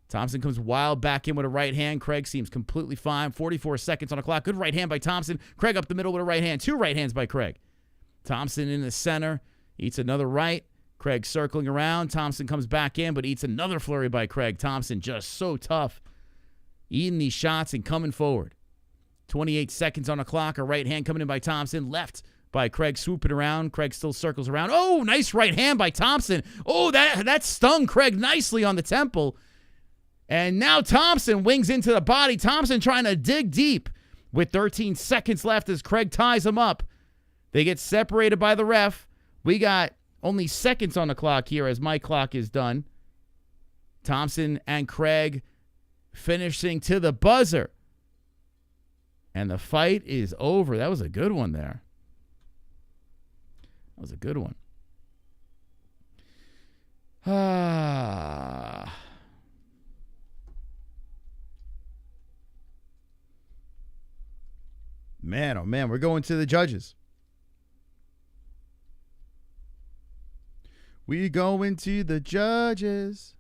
Thompson comes wild back in with a right hand. Craig seems completely fine. 44 seconds on the clock. Good right hand by Thompson. Craig up the middle with a right hand. 2 right hands by Craig. Thompson in the center. Eats another right. Craig circling around. Thompson comes back in, but eats another flurry by Craig. Thompson just so tough. Eating these shots and coming forward. 28 seconds on the clock. A right hand coming in by Thompson. Left by Craig, swooping around. Craig still circles around. Oh, nice right hand by Thompson. Oh, that stung Craig nicely on the temple. And now Thompson wings into the body. Thompson trying to dig deep with 13 seconds left as Craig ties him up. They get separated by the ref. We got only seconds on the clock here as my clock is done. Thompson and Craig finishing to the buzzer. And the fight is over. That was a good one there. That was a good one. Man, oh man, we're going to the judges. We going to the judges.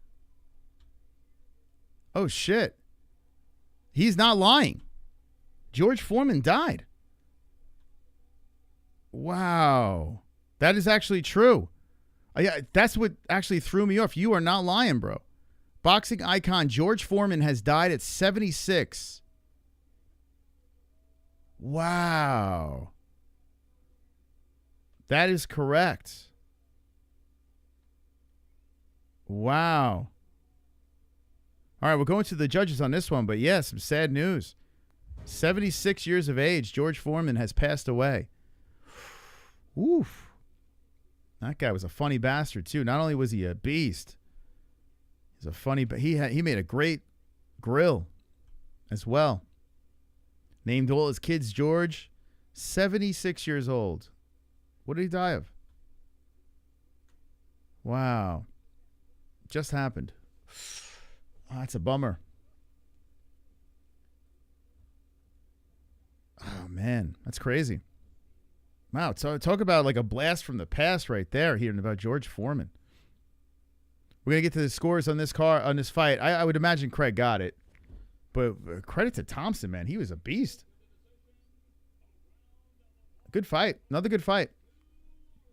Oh, shit. He's not lying. George Foreman died. Wow. That is actually true. Yeah, that's what actually threw me off. You are not lying, bro. Boxing icon George Foreman has died at 76. Wow. That is correct. Wow. All right, we're going to the judges on this one, but yeah, some sad news. 76 years of age. George Foreman has passed away. Oof. That guy was a funny bastard, too. Not only was he a beast, he's a funny, but he made a great grill as well. Named all his kids George. 76 years old. What did he die of? Wow. Just happened. Oh, that's a bummer. Oh, man. That's crazy. Wow. So talk about like a blast from the past right there, hearing about George Foreman. We're going to get to the scores on this fight. I would imagine Craig got it. But credit to Thompson, man. He was a beast. Good fight. Another good fight.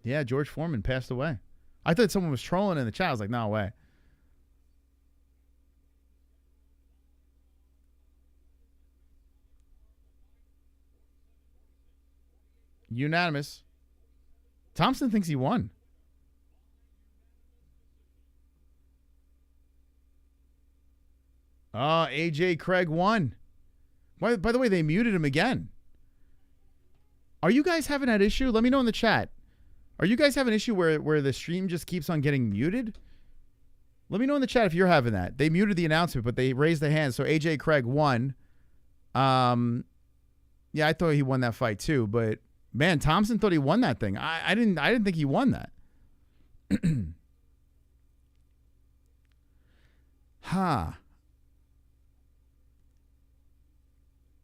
Yeah, George Foreman passed away. I thought someone was trolling in the chat. I was like, no way. Unanimous. Thompson thinks he won. AJ Craig won. By the way, they muted him again. Are you guys having that issue? Let me know in the chat. Are you guys having an issue where the stream just keeps on getting muted? Let me know in the chat if you're having that. They muted the announcement, but they raised their hand. So AJ Craig won. Yeah, I thought he won that fight too, but man, Thompson thought he won that thing. I didn't think he won that.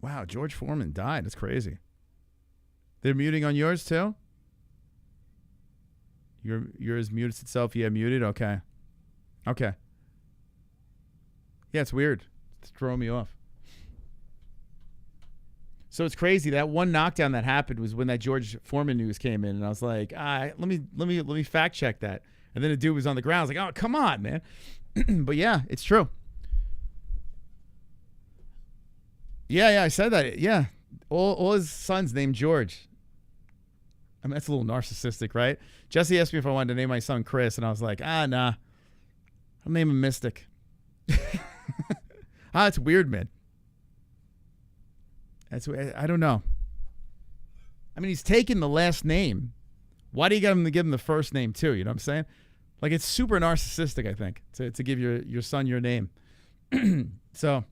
Wow, George Foreman died. That's crazy. They're muting on yours too? Yours mutes itself. Yeah, muted. Okay. Yeah, it's weird. It's throwing me off. So it's crazy. That one knockdown that happened was when that George Foreman news came in, and I was like, let me fact check that. And then the dude was on the ground. I was like, oh, come on, man. But yeah, it's true. Yeah, I said that. Yeah, all his sons named George. I mean, that's a little narcissistic, right? Jesse asked me if I wanted to name my son Chris, and I was like, nah. I'll name him Mystic. It's weird, man. I don't know. I mean, he's taken the last name. Why do you got him to give him the first name too? You know what I'm saying? Like, it's super narcissistic, I think, to give your son your name. So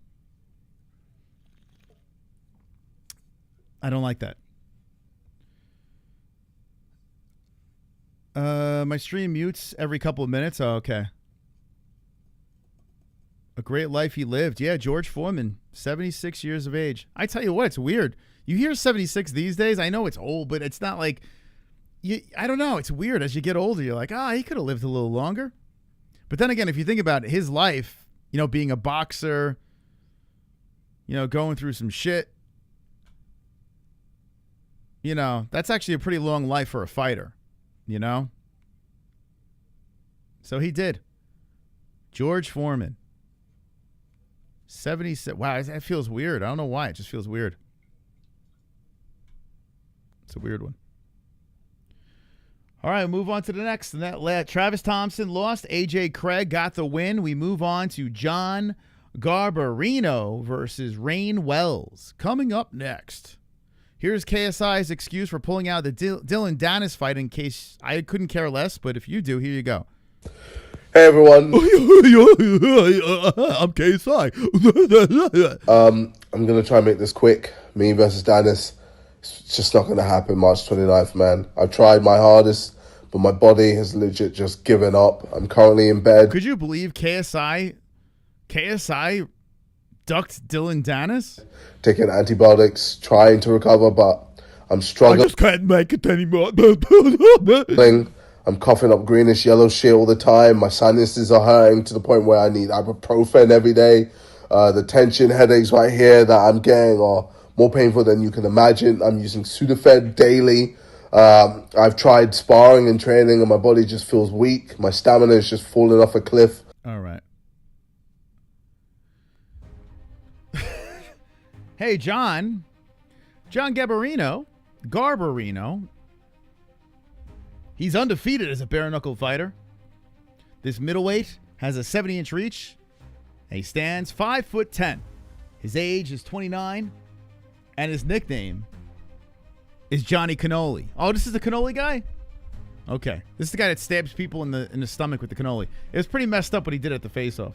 I don't like that. My stream mutes every couple of minutes. Oh, okay. A great life he lived. Yeah, George Foreman, 76 years of age. I tell you what, it's weird. You hear 76 these days. I know it's old, but it's not like I don't know. It's weird. As you get older, you're like, he could have lived a little longer. But then again, if you think about his life, being a boxer, going through some shit, that's actually a pretty long life for a fighter, So he did. George Foreman. 76. Wow, that feels weird. I don't know why. It just feels weird. It's a weird one. All right, move on to the next. And that Travis Thompson lost. AJ Craig got the win. We move on to John Garbarino versus Rayne Wells. Coming up next. Here's KSI's excuse for pulling out the Dylan Dennis fight in case I couldn't care less, but if you do, here you go. Hey everyone. I'm KSI. I'm going to try and make this quick. Me versus Dennis. It's just not going to happen March 29th, man. I've tried my hardest, but my body has legit just given up. I'm currently in bed. Could you believe KSI ducked Dylan Dennis? Taking antibiotics, trying to recover, but I'm struggling. I just can't make it anymore. I'm coughing up greenish yellow shit all the time. My sinuses are hurting to the point where I need ibuprofen every day. The tension headaches right here that I'm getting are more painful than you can imagine. I'm using Sudafed daily. I've tried sparring and training and my body just feels weak. My stamina is just falling off a cliff. All right. Hey, John Garbarino. He's undefeated as a bare-knuckle fighter. This middleweight has a 70-inch reach, and he stands 5'10". His age is 29. And his nickname is Johnny Cannoli. Oh, this is the cannoli guy? Okay. This is the guy that stabs people in the stomach with the cannoli. It was pretty messed up what he did at the face-off.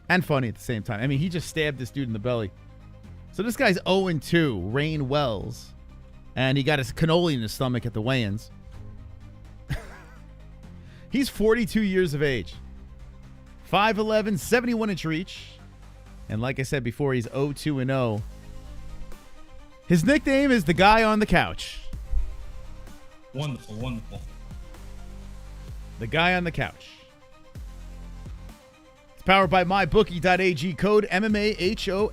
And funny at the same time. I mean, he just stabbed this dude in the belly. So this guy's 0-2, Rayne Wells. And he got his cannoli in his stomach at the weigh-ins. He's 42 years of age. 5'11", 71-inch reach. And like I said before, he's 0-2-0. His nickname is the guy on the couch. Wonderful, wonderful. The guy on the couch. It's powered by mybookie.ag, code MMA-HOLES.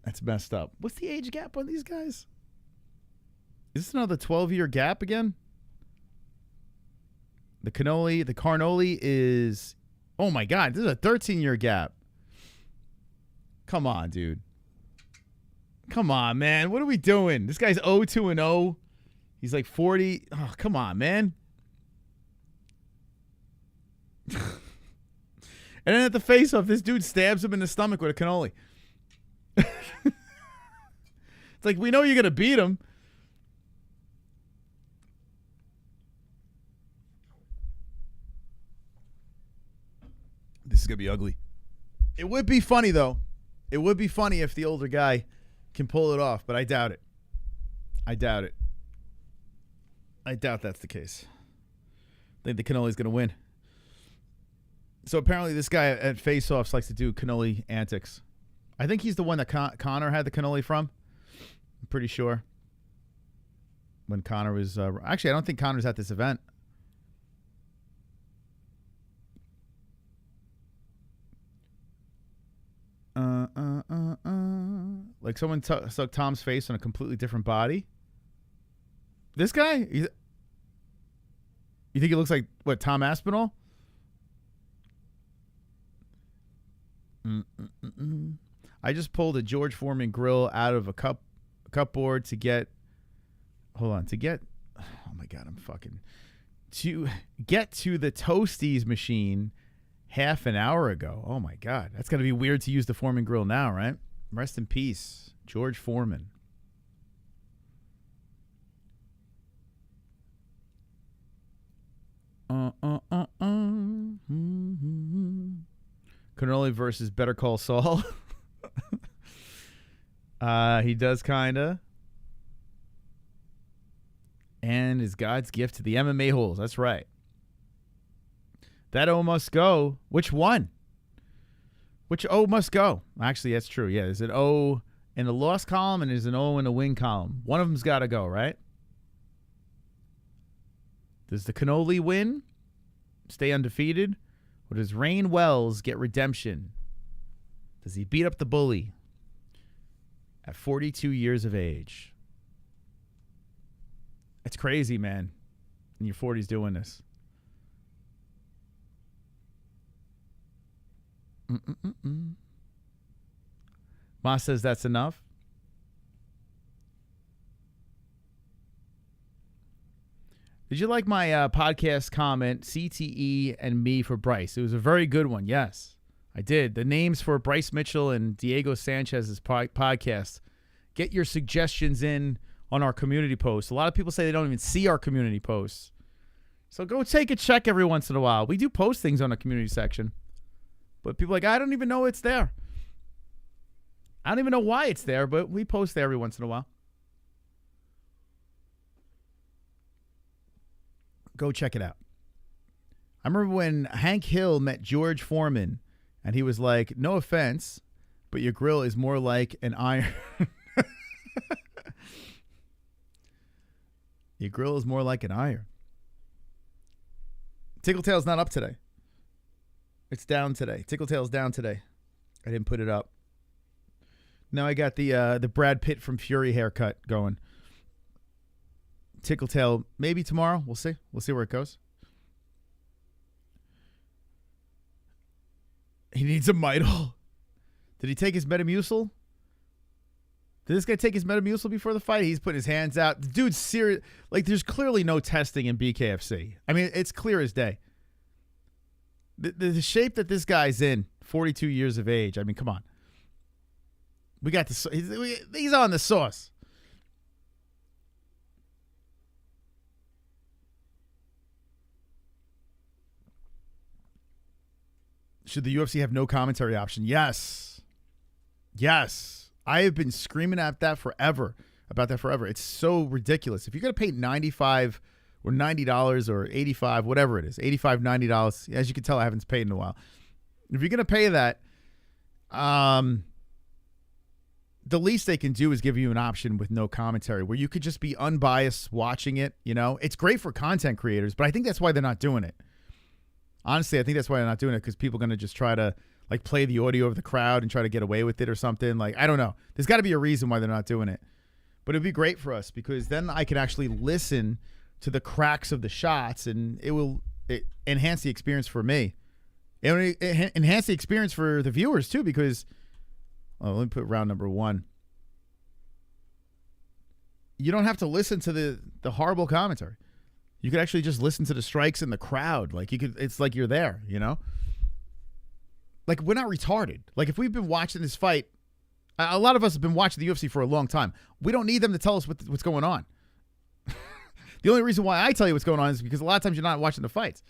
That's messed up. What's the age gap on these guys? Is this another 12-year gap again? The Carnoli is... Oh, my God. This is a 13-year gap. Come on, dude. Come on, man. What are we doing? This guy's 0-2-0. He's like 40. Oh, come on, man. And then at the face-off, this dude stabs him in the stomach with a cannoli. It's like, we know you're going to beat him. This is going to be ugly. It would be funny, though. It would be funny if the older guy can pull it off, but I doubt it. I doubt it. I doubt that's the case. I think the cannoli's going to win. So apparently this guy at face-offs likes to do cannoli antics. I think he's the one that Connor had the cannoli from. I'm pretty sure. When Connor was... actually, I don't think Connor's at this event. Like someone sucked Tom's face on a completely different body. This guy? You think he looks like, what, Tom Aspinall? I just pulled a George Foreman grill out of a cupboard to get... Hold on. To get... Oh, my God. To get to the Toasties machine half an hour ago. Oh, my God. That's going to be weird to use the Foreman grill now, right? Rest in peace, George Foreman. Cannoli versus Better Call Saul. He does kinda. And is God's gift to the MMA-Holes. That's right. That O must go. Which one? Which O must go? Actually, that's true. Yeah, there's an O in the loss column and there's an O in the win column. One of them's got to go, right? Does the Cannoli win? Stay undefeated? Or does Rayne Wells get redemption? Does he beat up the bully at 42 years of age? It's crazy, man. In your 40s doing this. Ma says that's enough. Did you like my podcast comment, CTE and me for Bryce? It was a very good one. Yes, I did. The names for Bryce Mitchell and Diego Sanchez's podcast. Get your suggestions in on our community posts. A lot of people say they don't even see our community posts. So go take a check every once in a while. We do post things on the community section. But people are like, I don't even know it's there. I don't even know why it's there, but we post there every once in a while. Go check it out. I remember when Hank Hill met George Foreman, and he was like, no offense, but your grill is more like an iron. Your grill is more like an iron. Tickletail's not up today. It's down today. Tickletail's down today. I didn't put it up. Now I got the Brad Pitt from Fury haircut going. Tickletail maybe tomorrow. We'll see. We'll see where it goes. He needs a Midol. Did he take his Metamucil? Did this guy take his Metamucil before the fight? He's putting his hands out. The dude's serious. Like, there's clearly no testing in BKFC. I mean, it's clear as day. The shape that this guy's in, 42 years of age. I mean, come on. We got the he's on the sauce. Should the UFC have no commentary option? Yes. Yes. I have been screaming about that forever. It's so ridiculous. If you're going to pay $95 or $90 or $85, whatever it is, $85, $90, as you can tell, I haven't paid in a while. If you're going to pay that, the least they can do is give you an option with no commentary where you could just be unbiased watching it. You know, it's great for content creators, but I think that's why they're not doing it. Honestly, I think that's why they're not doing it, because people are going to just try to like play the audio of the crowd and try to get away with it or something. Like, I don't know. There's got to be a reason why they're not doing it. But it'd be great for us, because then I can actually listen to the cracks of the shots, and it enhance the experience for me. It will enhance the experience for the viewers too, because let me put round number 1. You don't have to listen to the horrible commentary. You could actually just listen to the strikes in the crowd. Like, it's like you're there, you know? Like, we're not retarded. Like, if we've been watching this fight, a lot of us have been watching the UFC for a long time. We don't need them to tell us what's going on. The only reason why I tell you what's going on is because a lot of times you're not watching the fights.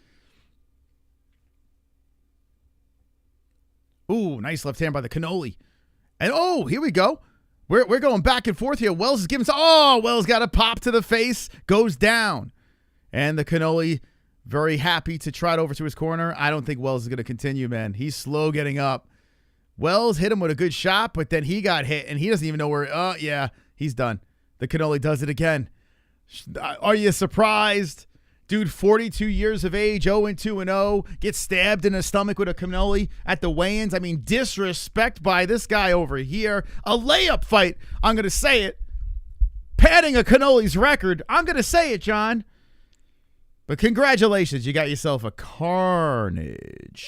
Ooh, nice left hand by the cannoli. And here we go. We're going back and forth here. Wells is giving Wells got a pop to the face, goes down. And the cannoli very happy to trot over to his corner. I don't think Wells is going to continue, man. He's slow getting up. Wells hit him with a good shot, but then he got hit, and he doesn't even know where. Oh, yeah, he's done. The cannoli does it again. Are you surprised? Dude, 42 years of age, 0-2-0, gets stabbed in the stomach with a cannoli at the weigh-ins. I mean, disrespect by this guy over here. A layup fight, I'm going to say it. Padding a cannoli's record. I'm going to say it, John. But congratulations, you got yourself a carnage.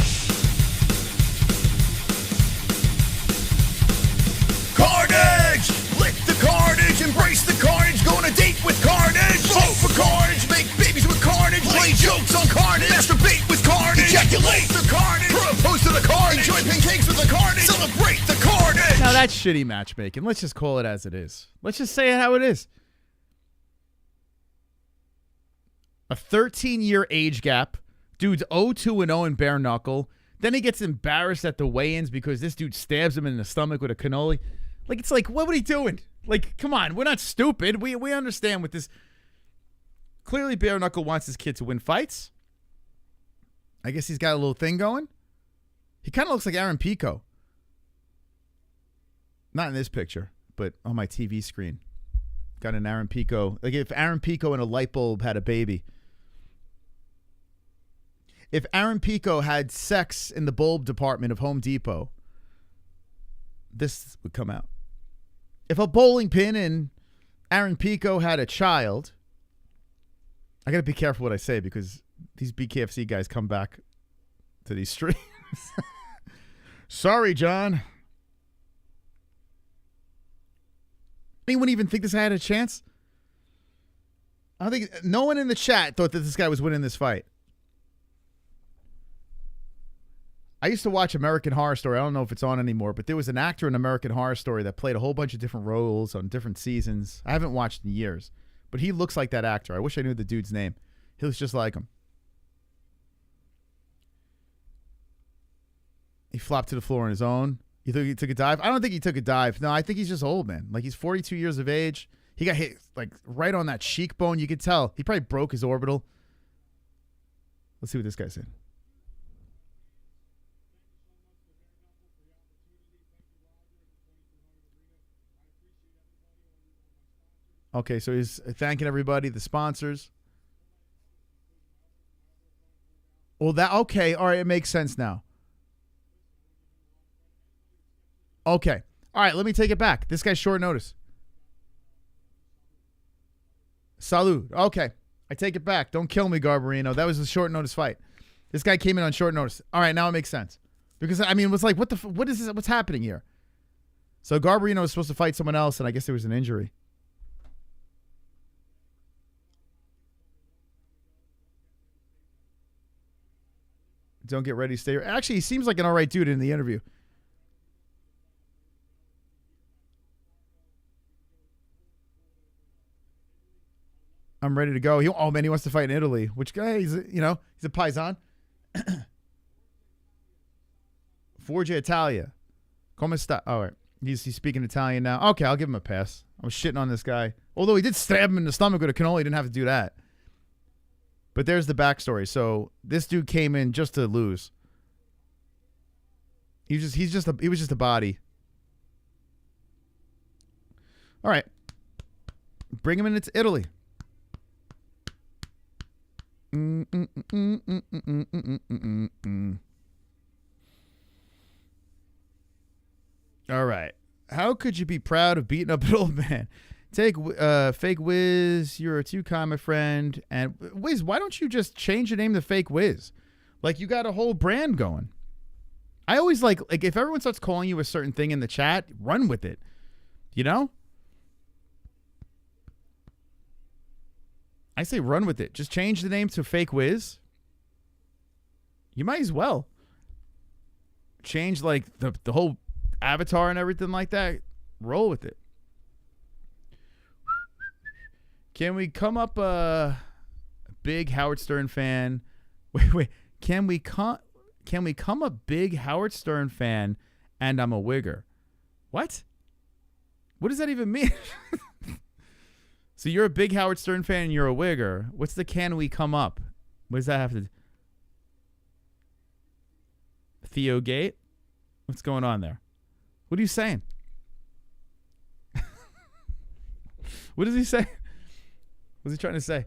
Carnage! Lick the carnage, embrace the carnage, go on a date with carnage. Vote for carnage, make babies with carnage, lay jokes on carnage, masturbate with carnage, ejaculate the carnage, propose to the carnage, enjoy pancakes with the carnage, celebrate the carnage. Now that's shitty matchmaking. Let's just call it as it is. Let's just say it how it is. A 13-year age gap. Dude's 0-2-0 in bare knuckle. Then he gets embarrassed at the weigh-ins because this dude stabs him in the stomach with a cannoli. Like, it's like, what are he doing? Like, come on, we're not stupid. We understand with this. Clearly, bare knuckle wants his kid to win fights. I guess he's got a little thing going. He kind of looks like Aaron Pico. Not in this picture, but on my TV screen. Got an Aaron Pico. Like, if Aaron Pico and a light bulb had a baby. If Aaron Pico had sex in the bulb department of Home Depot, this would come out. If a bowling pin and Aaron Pico had a child, I got to be careful what I say because these BKFC guys come back to these streams. Sorry, John. Anyone even think this guy had a chance? I don't think no one in the chat thought that this guy was winning this fight. I used to watch American Horror Story. I don't know if it's on anymore, but there was an actor in American Horror Story that played a whole bunch of different roles on different seasons. I haven't watched in years, but he looks like that actor. I wish I knew the dude's name. He looks just like him. He flopped to the floor on his own. You think he took a dive? I don't think he took a dive. No, I think he's just old, man. Like, he's 42 years of age. He got hit, like, right on that cheekbone. You could tell. He probably broke his orbital. Let's see what this guy said. Okay, so he's thanking everybody, the sponsors. Well, okay. All right, it makes sense now. Okay. All right, let me take it back. This guy's short notice. Salud. Okay. I take it back. Don't kill me, Garbarino. That was a short notice fight. This guy came in on short notice. All right, now it makes sense. Because, I mean, it was like, what is this? What's happening here? So Garbarino was supposed to fight someone else, and I guess there was an injury. Don't get ready to stay. Actually, he seems like an all right dude in the interview. I'm ready to go. He wants to fight in Italy. Which guy? He's a paisan. Forgia Italia. Come sta? All right. He's speaking Italian now. Okay, I'll give him a pass. I'm shitting on this guy. Although he did stab him in the stomach with a cannoli, he didn't have to do that. But there's the backstory. So this dude came in just to lose. He was just a body. All right. Bring him into Italy. All right. How could you be proud of beating up an old man? Take Fake Wiz. You're a 2-con, my friend. And Wiz, why don't you just change your name to Fake Wiz? Like, you got a whole brand going. I always like if everyone starts calling you a certain thing in the chat, run with it. You know? I say run with it. Just change the name to Fake Wiz. You might as well. Change, like, the whole avatar and everything like that. Roll with it. Can we come up a big Howard Stern fan? Wait. Can we come a big Howard Stern fan and I'm a wigger? What? What does that even mean? So you're a big Howard Stern fan and you're a wigger. What's the can we come up? What does that have to do? Theo Gate? What's going on there? What are you saying? What is he saying? What's he trying to say?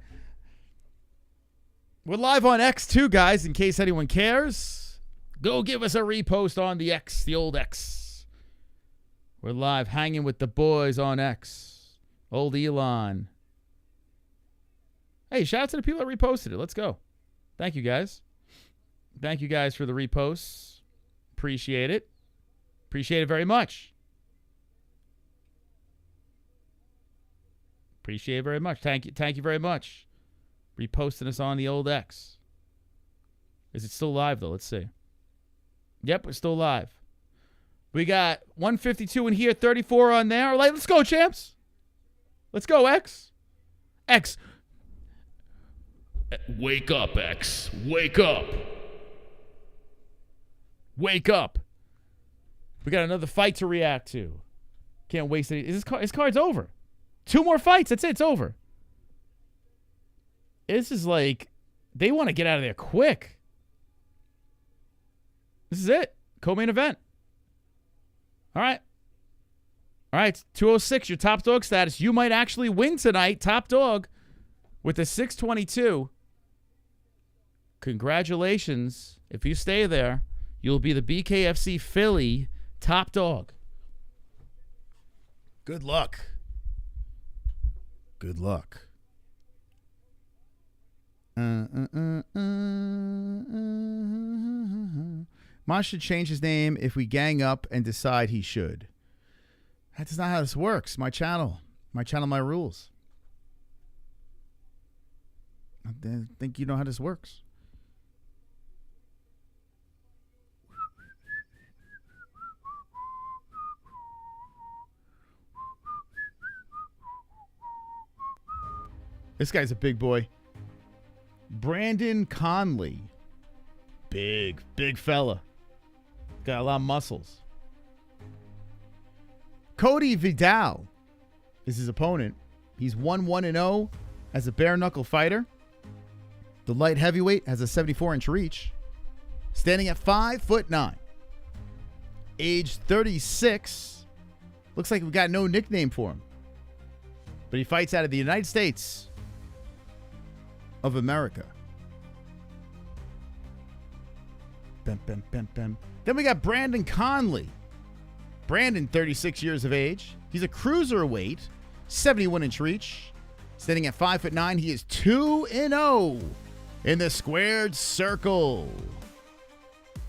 We're live on X too, guys, in case anyone cares. Go give us a repost on the X, the old X. We're live hanging with the boys on X. Old Elon. Hey, shout out to the people that reposted it. Let's go. Thank you, guys. Thank you, guys, for the reposts. Appreciate it. Appreciate it very much. Appreciate it very much. Thank you very much. Reposting us on the old X. Is it still live, though? Let's see. Yep, we're still live. We got 152 in here, 34 on there. All right, let's go, champs. Let's go, X. X. Wake up, X. Wake up. Wake up. We got another fight to react to. Can't waste it. His card's over. 2 more fights. That's it. It's over. This is like, they want to get out of there quick. This is it. Co-main event. All right. All right, 206, your top dog status. You might actually win tonight, top dog, with a 622. Congratulations. If you stay there, you'll be the BKFC Philly top dog. Good luck. Good luck. Mosh should change his name if we gang up and decide he should. That's not how this works. My channel, my rules. I think you know how this works. This guy's a big boy. Brandon Conley. Big fella. Got a lot of muscles. Cody Vidal is his opponent. He's 1-1-0 as a bare-knuckle fighter. The light heavyweight has a 74-inch reach. Standing at 5'9". Age 36. Looks like we got no nickname for him. But he fights out of the United States of America. Then we got Brandon Conley. Brandon, 36 years of age. He's a cruiserweight, 71-inch reach. Standing at 5'9", he is 2-0 in the squared circle.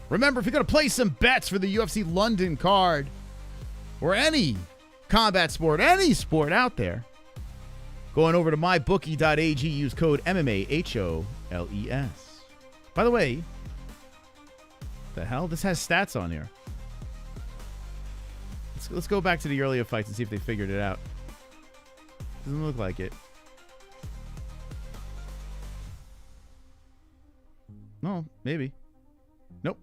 Remember, if you're going to play some bets for the UFC London card or any combat sport, any sport out there, going over to mybookie.ag, use code MMA-HOLES. By the way, The hell? This has stats on here. Let's go back to the earlier fights and see if they figured it out. Doesn't look like it. No, maybe. Nope.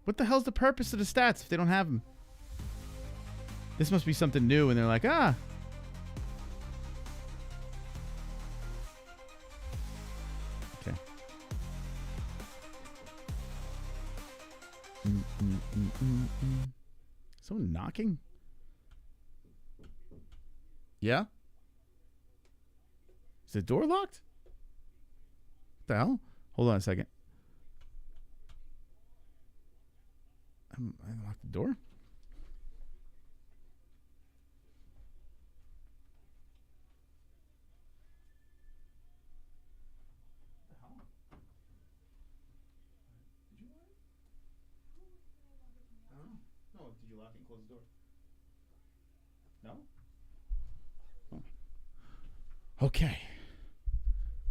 What the hell's the purpose of the stats if they don't have them? This must be something new, and they're like, ah. Okay. Someone knocking? Yeah? Is the door locked? What the hell? Hold on a second. I unlocked the door? Did you lock and close the door? No? Oh. Okay.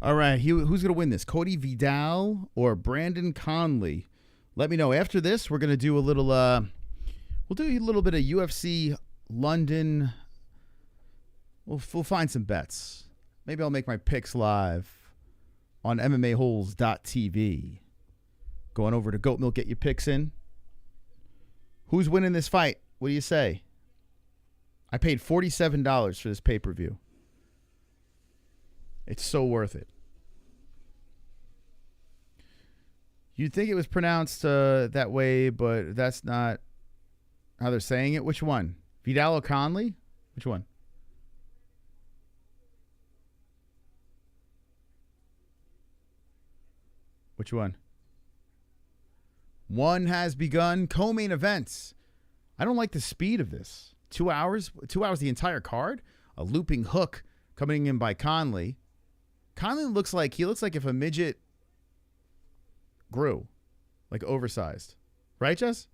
All right. Who's going to win this? Cody Vidal or Brandon Conley? Let me know. After this, we're going to do a little, we'll do a little bit of UFC London. We'll find some bets. Maybe I'll make my picks live on MMA-Holes.tv. Going over to Goat Milk, get your picks in. Who's winning this fight? What do you say? I paid $47 for this pay-per-view. It's so worth it. You'd think it was pronounced that way, but that's not how they're saying it. Which one? Vidal or Conley? Which one? Which one? One has begun. Co-main events. I don't like the speed of this. 2 hours? 2 hours the entire card? A looping hook coming in by Conley. Conley looks like if a midget grew. Like oversized. Right, Jess?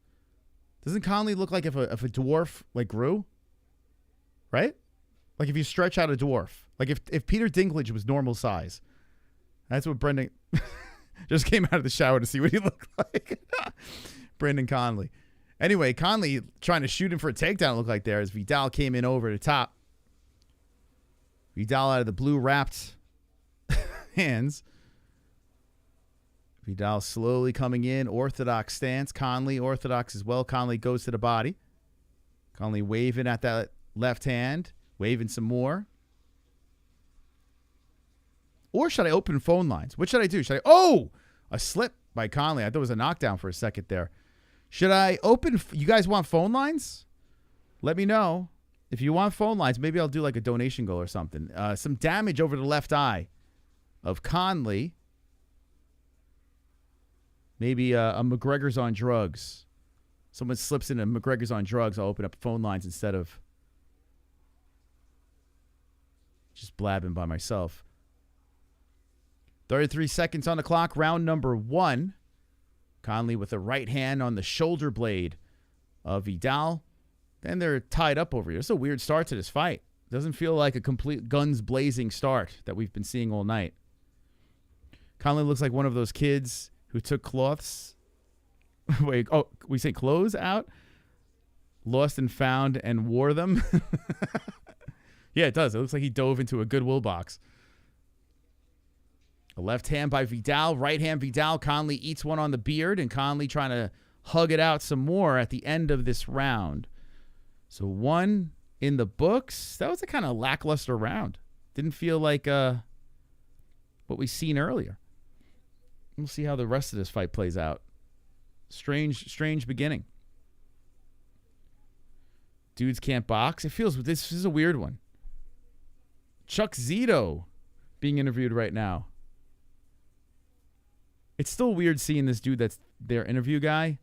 Doesn't Conley look like if a dwarf like grew? Right? Like if you stretch out a dwarf. Like if Peter Dinklage was normal size. That's what Brendan just came out of the shower to see what he looked like. Brendan Conley. Anyway, Conley trying to shoot him for a takedown, it looked like there, as Vidal came in over the top. Vidal out of the blue wrapped hands. Vidal slowly coming in. Orthodox stance. Conley orthodox as well. Conley goes to the body. Conley waving at that left hand. Waving some more. Or should I open phone lines? What should I do? A slip by Conley. I thought it was a knockdown for a second there. Should I open? You guys want phone lines? Let me know. If you want phone lines, maybe I'll do like a donation goal or something. Some damage over the left eye of Conley. Maybe a McGregor's on drugs. Someone slips in a McGregor's on drugs. I'll open up phone lines instead of just blabbing by myself. 33 seconds on the clock. Round number 1. Conley with a right hand on the shoulder blade of Vidal. Then they're tied up over here. It's a weird start to this fight. Doesn't feel like a complete guns blazing start that we've been seeing all night. Conley looks like one of those kids who took cloths. Wait, we say clothes out? Lost and found and wore them? Yeah, it does. It looks like he dove into a Goodwill box. A left hand by Vidal. Right hand Vidal. Conley eats one on the beard. And Conley trying to hug it out some more at the end of this round. So 1 in the books. That was a kind of lackluster round. Didn't feel like what we seen earlier. We'll see how the rest of this fight plays out. Strange beginning. Dudes can't box. This is a weird one. Chuck Zito being interviewed right now. It's still weird seeing this dude that's their interview guy.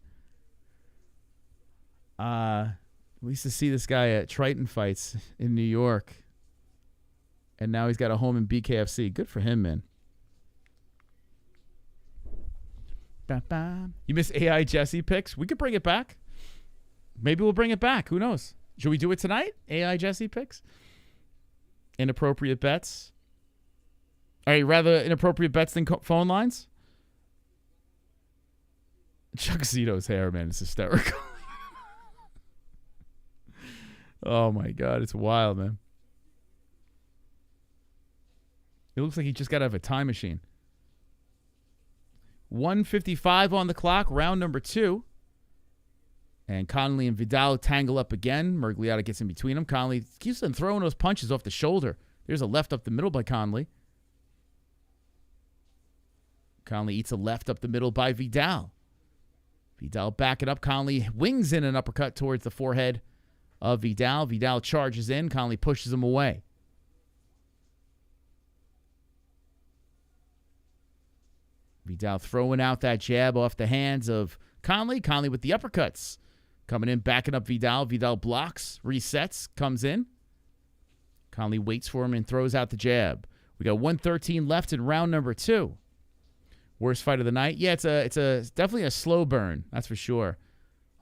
We used to see this guy at Triton fights in New York. And now he's got a home in BKFC. Good for him, man. You miss AI Jesse picks? We could bring it back. Maybe we'll bring it back. Who knows? Should we do it tonight? AI Jesse picks? Inappropriate bets? All right, rather inappropriate bets than phone lines? Chuck Zito's hair, man, is hysterical. Oh, my God. It's wild, man. It looks like he just got out of a time machine. 1:55 on the clock, round number 2. And Conley and Vidal tangle up again. Miragliotta gets in between them. Conley keeps on throwing those punches off the shoulder. There's a left up the middle by Conley. Conley eats a left up the middle by Vidal. Vidal backing up. Conley wings in an uppercut towards the forehead of Vidal. Vidal charges in. Conley pushes him away. Vidal throwing out that jab off the hands of Conley. Conley with the uppercuts. Coming in, backing up Vidal. Vidal blocks, resets, comes in. Conley waits for him and throws out the jab. We got 1:13 left in round number 2. Worst fight of the night. Yeah, it's definitely a slow burn. That's for sure.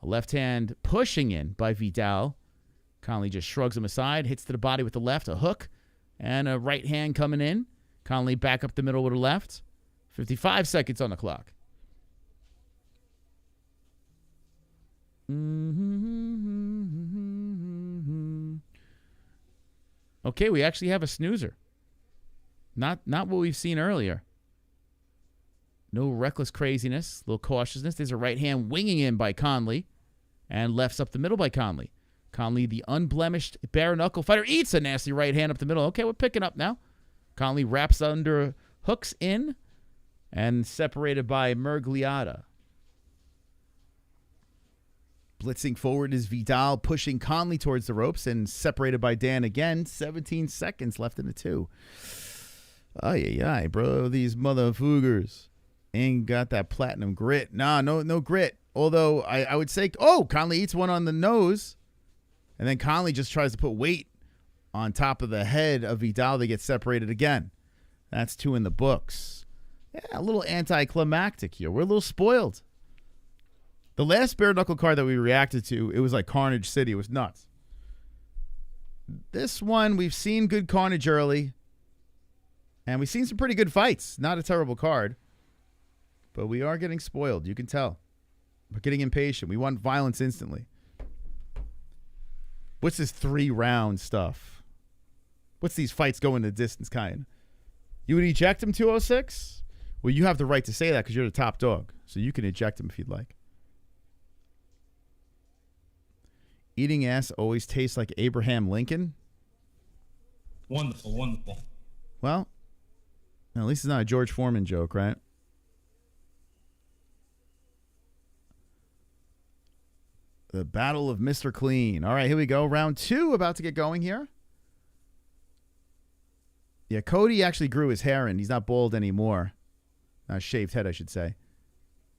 A left hand pushing in by Vidal. Conley just shrugs him aside, hits to the body with the left, a hook, and a right hand coming in. Conley back up the middle with a left. 55 seconds on the clock. Okay, we actually have a snoozer. Not what we've seen earlier. No reckless craziness, little cautiousness. There's a right hand winging in by Conley, and lefts up the middle by Conley. Conley, the unblemished bare-knuckle fighter, eats a nasty right hand up the middle. Okay, we're picking up now. Conley wraps under, hooks in, and separated by Miragliotta. Blitzing forward is Vidal, pushing Conley towards the ropes, and separated by Dan again. 17 seconds left in the 2. Ay, bro, these motherfuckers ain't got that platinum grit. Nah, no grit. Although I would say, Conley eats one on the nose, and then Conley just tries to put weight on top of the head of Vidal. They get separated again. That's 2 in the books. Yeah, a little anticlimactic here. We're a little spoiled. The last bare-knuckle card that we reacted to, it was like Carnage City. It was nuts. This one, we've seen good carnage early, and we've seen some pretty good fights. Not a terrible card, but we are getting spoiled. You can tell. We're getting impatient. We want violence instantly. What's this 3-round stuff? What's these fights going the distance kind? You would eject him 206? Well, you have the right to say that because you're the top dog. So you can eject him if you'd like. Eating ass always tastes like Abraham Lincoln. Wonderful, wonderful. Well, at least it's not a George Foreman joke, right? The Battle of Mr. Clean. All right, here we go. Round 2 about to get going here. Yeah, Cody actually grew his hair in. He's not bald anymore. Not shaved head, I should say.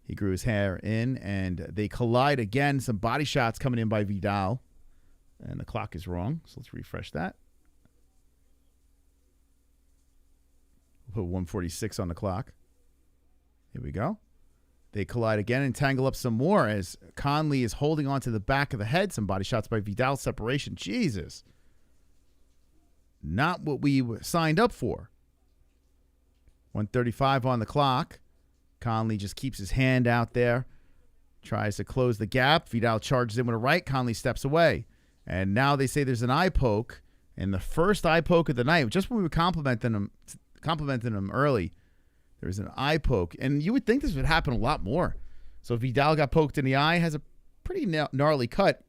He grew his hair in, and they collide again. Some body shots coming in by Vidal. And the clock is wrong, so let's refresh that. We'll put 1:46 on the clock. Here we go. They collide again and tangle up some more as Conley is holding onto the back of the head. Some body shots by Vidal. Separation. Jesus. Not what we signed up for. 1:35 on the clock. Conley just keeps his hand out there. Tries to close the gap. Vidal charges in with a right. Conley steps away. And now they say there's an eye poke. And the first eye poke of the night, just when we were complimenting him early, there was an eye poke. And you would think this would happen a lot more. So Vidal got poked in the eye, has a pretty gnarly cut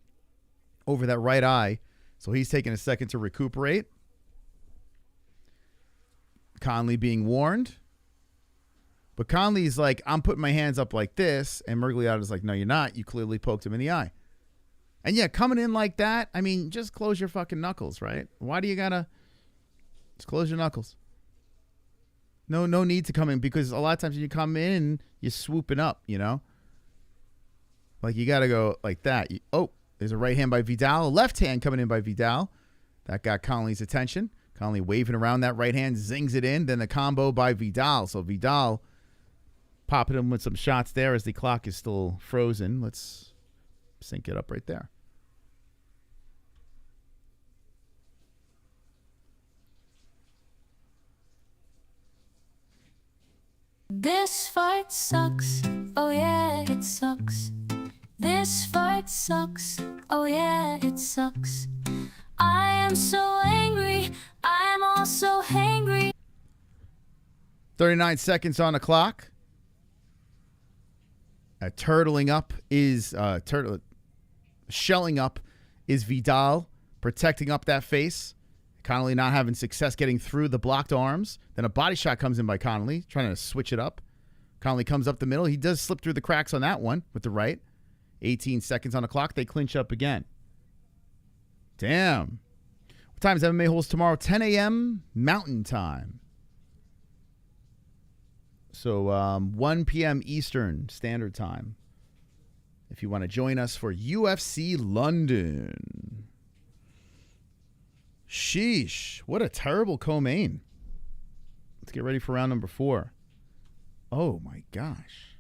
over that right eye. So he's taking a second to recuperate. Conley being warned. But Conley's like, I'm putting my hands up like this. And Miragliotta's like, no, you're not. You clearly poked him in the eye. And yeah, coming in like that, I mean, just close your fucking knuckles, right? Why do you gotta just close your knuckles? No need to come in, because a lot of times when you come in, you're swooping up, you know? Like, you gotta go like that. There's a right hand by Vidal. A left hand coming in by Vidal. That got Conley's attention. Conley waving around that right hand, zings it in. Then the combo by Vidal. So Vidal popping him with some shots there as the clock is still frozen. Let's sync it up right there. This fight sucks. Oh yeah, it sucks. sucks. Oh yeah, it sucks. I am so angry. I am also hangry. 39 seconds on the clock. Turtling up is shelling up is Vidal, protecting up that face. Conley not having success getting through the blocked arms. Then a body shot comes in by Conley, trying to switch it up. Conley comes up the middle. He does slip through the cracks on that one with the right. 18 seconds on the clock. They clinch up again. Damn. What time is MMA-Holes tomorrow? 10 a.m. Mountain Time. So 1 p.m. Eastern Standard Time. If you want to join us for UFC London. Sheesh. What a terrible co-main. Let's get ready for round number 4. Oh, my gosh.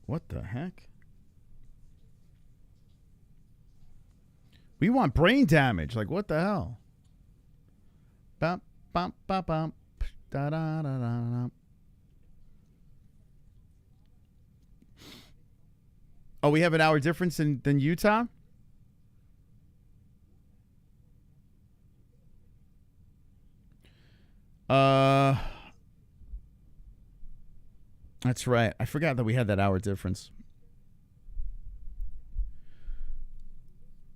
What the heck? We want brain damage. Like, what the hell? Bump, bump, bump, bump. Da, da, da, da, da. Oh, we have an hour difference than Utah? That's right. I forgot that we had that hour difference.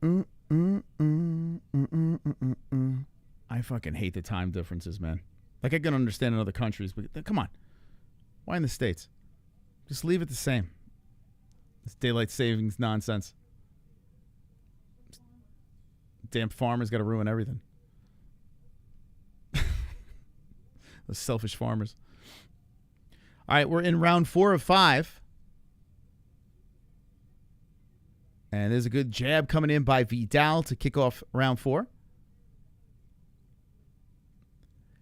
I fucking hate the time differences, man. Like, I can understand in other countries, but come on. Why in the States? Just leave it the same. This daylight savings nonsense. Damn farmers got to ruin everything. Those selfish farmers. All right, we're in round 4 of 5. And there's a good jab coming in by Vidal to kick off round 4.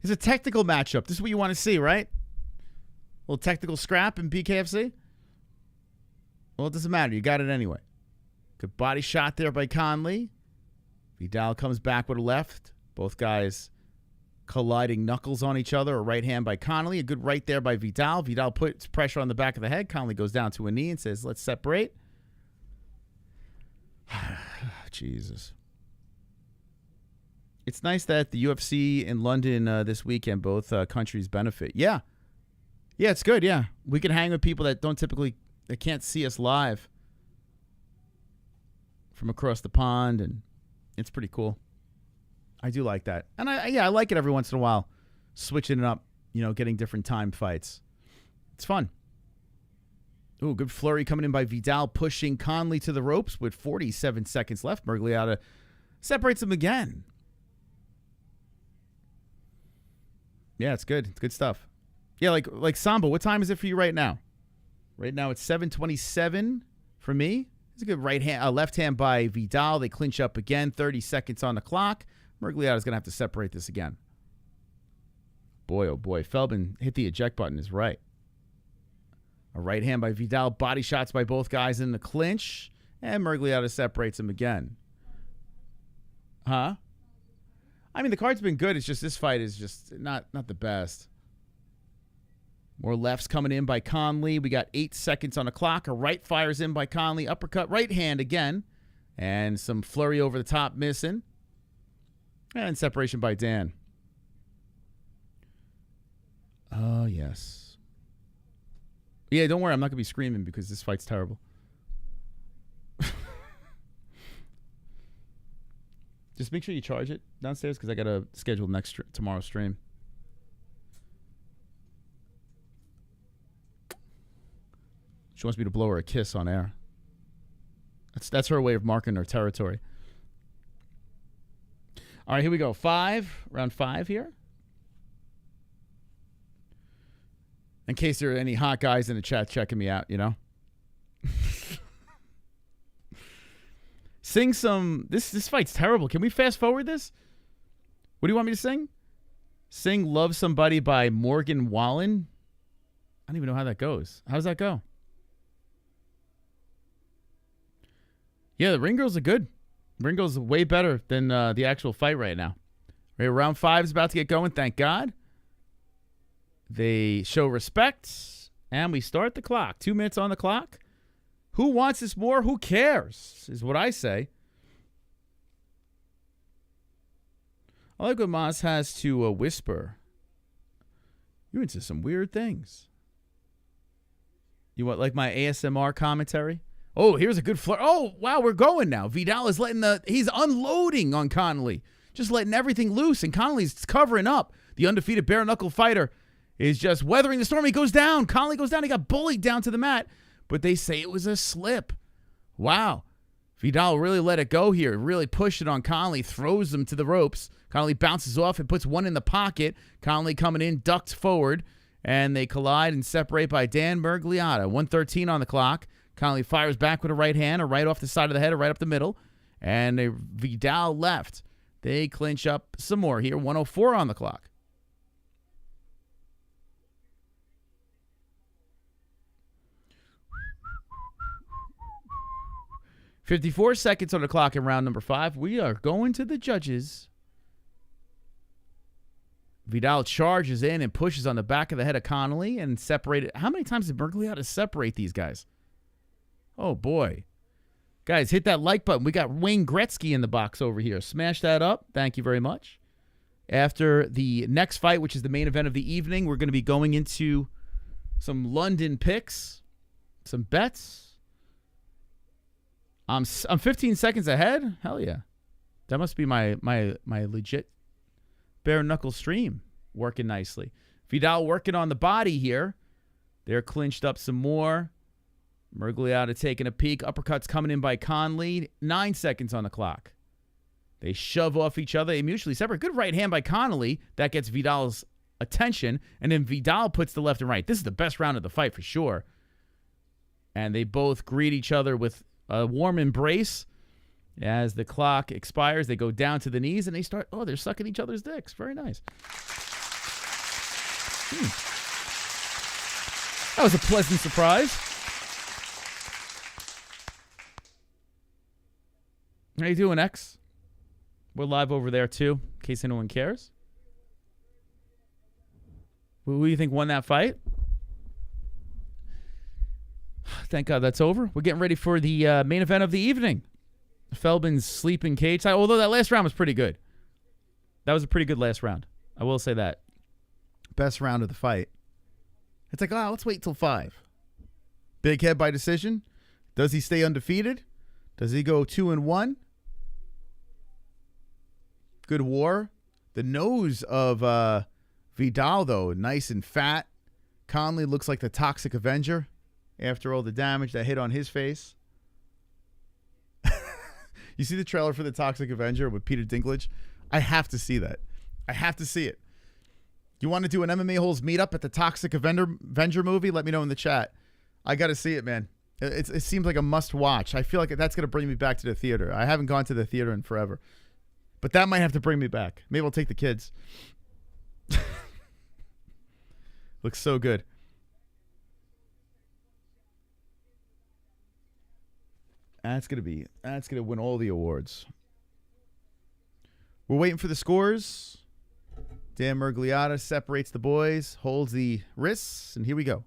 It's a technical matchup. This is what you want to see, right? A little technical scrap in BKFC. Well, it doesn't matter. You got it anyway. Good body shot there by Conley. Vidal comes back with a left. Both guys colliding knuckles on each other. A right hand by Conley. A good right there by Vidal. Vidal puts pressure on the back of the head. Conley goes down to a knee and says, let's separate. Jesus. It's nice that the UFC in London this weekend, both countries benefit. Yeah. Yeah, it's good, yeah. We can hang with people that that can't see us live from across the pond, and it's pretty cool. I do like that. And I like it every once in a while, switching it up, getting different time fights. It's fun. Ooh, good flurry coming in by Vidal, pushing Conley to the ropes with 47 seconds left. Mergliata separates him again. Yeah, it's good. It's good stuff. Yeah, like Samba, what time is it for you right now? Right now it's 7:27 for me. It's a good left hand by Vidal. They clinch up again. 30 seconds on the clock. Mergliata's going to have to separate this again. Boy, oh boy. Feldman hit the eject button is right. A right hand by Vidal. Body shots by both guys in the clinch. And Mergliata separates him again. Huh? I mean, the card's been good. It's just this fight is just not the best. More lefts coming in by Conley. We got 8 seconds on the clock. A right fires in by Conley. Uppercut, right hand again. And some flurry over the top missing. And separation by Dan. Oh, yes. Yeah, don't worry. I'm not going to be screaming because this fight's terrible. Just make sure you charge it downstairs because I got to schedule tomorrow's stream. She wants me to blow her a kiss on air. That's her way of marking her territory. All right, here we go. Round 5 here. In case there are any hot guys in the chat checking me out, Sing some. This fight's terrible. Can we fast forward this? What do you want me to sing? Sing Love Somebody by Morgan Wallen. I don't even know how that goes. How does that go? Yeah, the ring girls are good. Ring girls are way better than the actual fight right now. Right, round 5 is about to get going, thank God. They show respect, and we start the clock. 2 minutes on the clock. Who wants this more? Who cares? Is what I say. I like what Moss has to whisper. You're into some weird things. You want like my ASMR commentary? Oh, here's a good flirt. Oh, wow, we're going now. Vidal is he's unloading on Conley. Just letting everything loose, and Conley's covering up. The undefeated bare-knuckle fighter is just weathering the storm. He goes down. Conley goes down. He got bullied down to the mat, but they say it was a slip. Wow. Vidal really let it go here. Really pushed it on Conley. Throws him to the ropes. Conley bounces off and puts one in the pocket. Conley coming in, ducked forward, and they collide and separate by Dan Mergliata. 1:13 on the clock. Conley fires back with a right hand, or right off the side of the head, or right up the middle. And Vidal left. They clinch up some more here. 1:04 on the clock. 54 seconds on the clock in round number 5. We are going to the judges. Vidal charges in and pushes on the back of the head of Conley and separated. How many times did Mergliata separate these guys? Oh, boy. Guys, hit that like button. We got Wayne Gretzky in the box over here. Smash that up. Thank you very much. After the next fight, which is the main event of the evening, we're going to be going into some London picks, some bets. I'm 15 seconds ahead. Hell yeah. That must be my legit bare knuckle stream working nicely. Vidal working on the body here. They're clinched up some more. Mergliata taking a peek. Uppercuts coming in by Conley. 9 seconds on the clock. They shove off each other. They mutually separate. Good right hand by Conley. That gets Vidal's attention. And then Vidal puts the left and right. This is the best round of the fight for sure. And they both greet each other with a warm embrace. As the clock expires, they go down to the knees and they start, they're sucking each other's dicks. Very nice. That was a pleasant surprise. How you doing, X? We're live over there, too, in case anyone cares. Who do you think won that fight? Thank God that's over. We're getting ready for the main event of the evening. Feldman's sleeping cage. Although that last round was pretty good. That was a pretty good last round. I will say that. Best round of the fight. It's like, let's wait till 5. Big head by decision. Does he stay undefeated? Does he go 2-1? Good war. The nose of Vidal, though, nice and fat. Conley looks like the Toxic Avenger after all the damage that hit on his face. You see the trailer for the Toxic Avenger with Peter Dinklage? I have to see that. I have to see it. You want to do an MMA-Holes meetup at the Toxic Avenger movie? Let me know in the chat. I got to see it, man. It seems like a must-watch. I feel like that's going to bring me back to the theater. I haven't gone to the theater in forever. But that might have to bring me back. Maybe I'll take the kids. Looks so good. That's gonna win all the awards. We're waiting for the scores. Dan Mergliata separates the boys, holds the wrists, and here we go.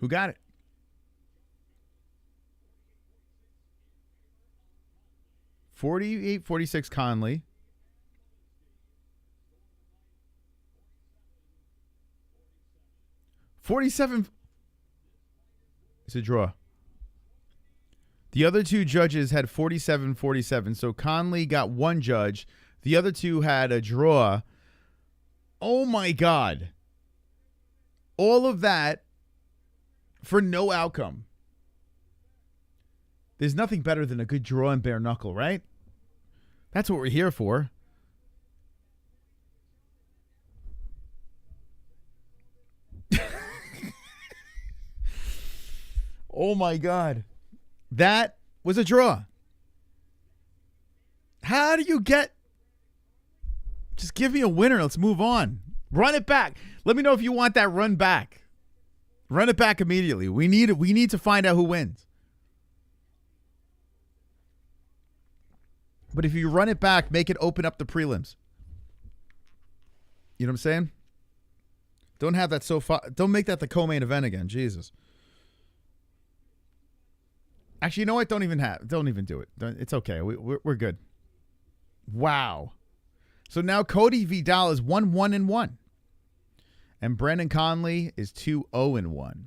Who got it? .48-46 Conley. 47. It's a draw. The other two judges had 47-47. So Conley got one judge. The other two had a draw. Oh, my God. All of that for no outcome. There's nothing better than a good draw in bare knuckle, right? That's what we're here for. Oh, my God. That was a draw. How do you get... Just give me a winner. Let's move on. Run it back. Let me know if you want that run back. Run it back immediately. We need to find out who wins. But if you run it back, make it open up the prelims. You know what I'm saying? Don't have that so far. Don't make that the co-main event again. Jesus. Actually, you know what? Don't even do it. It's okay. We're good. Wow. So now Cody Vidal is 1-1-1. And Brendan Conley is 2-0-1.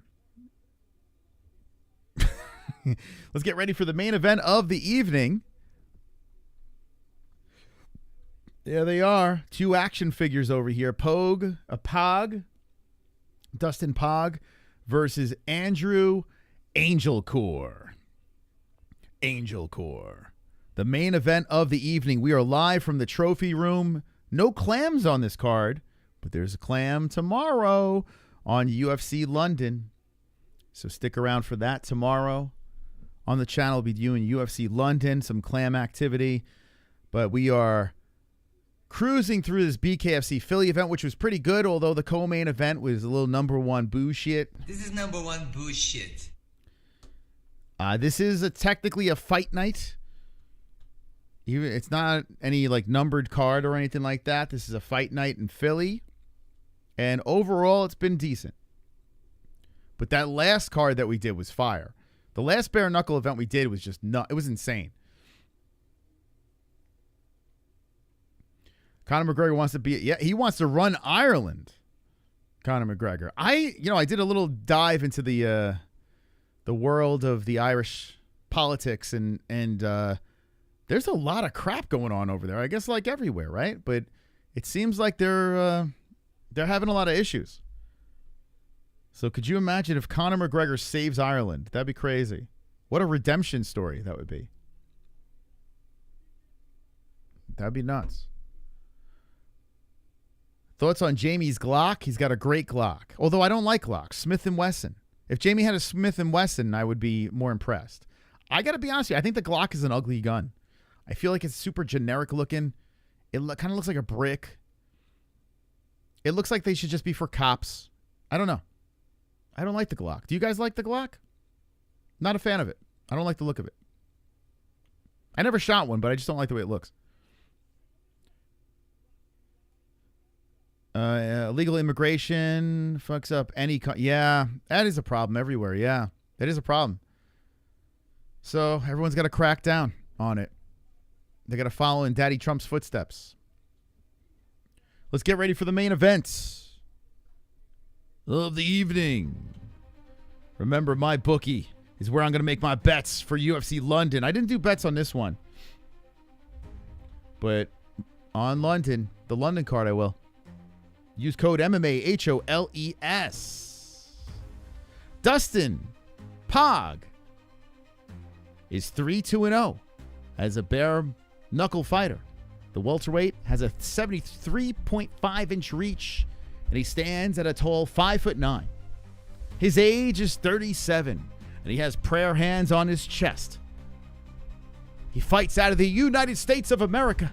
Let's get ready for the main event of the evening. There they are. 2 action figures over here. Pague, Dustin Pague versus Andrew Angelcor. The main event of the evening. We are live from the trophy room. No clams on this card, but there's a clam tomorrow on UFC London. So stick around for that tomorrow. On the channel, we'll be doing UFC London, some clam activity. But we are cruising through this BKFC Philly event, which was pretty good, although the co-main event was a little number one bullshit. This is number one bullshit. This is technically a fight night. It's not any like numbered card or anything like that. This is a fight night in Philly. And overall, it's been decent. But that last card that we did was fire. The last bare-knuckle event we did was just it was insane. Conor McGregor wants to he wants to run Ireland. Conor McGregor. I did a little dive into the world of the Irish politics and there's a lot of crap going on over there. I guess like everywhere, right? But it seems like they're having a lot of issues. So could you imagine if Conor McGregor saves Ireland? That'd be crazy. What a redemption story that would be. That'd be nuts. Thoughts on Jamie's Glock? He's got a great Glock. Although I don't like Glocks. Smith & Wesson. If Jamie had a Smith & Wesson, I would be more impressed. I got to be honest with you. I think the Glock is an ugly gun. I feel like it's super generic looking. It kind of looks like a brick. It looks like they should just be for cops. I don't know. I don't like the Glock. Do you guys like the Glock? Not a fan of it. I don't like the look of it. I never shot one, but I just don't like the way it looks. Illegal immigration fucks up any... yeah, that is a problem everywhere. Yeah, that is a problem. So everyone's got to crack down on it. They got to follow in Daddy Trump's footsteps. Let's get ready for the main event of the evening. Remember, my bookie is where I'm going to make my bets for UFC London. I didn't do bets on this one. But on London, the London card I will. Use code MMA-HOLES. Dustin Pague is 3-2-0 as a bare-knuckle fighter. The welterweight has a 73.5-inch reach, and he stands at a tall 5'9". His age is 37, and he has prayer hands on his chest. He fights out of the United States of America,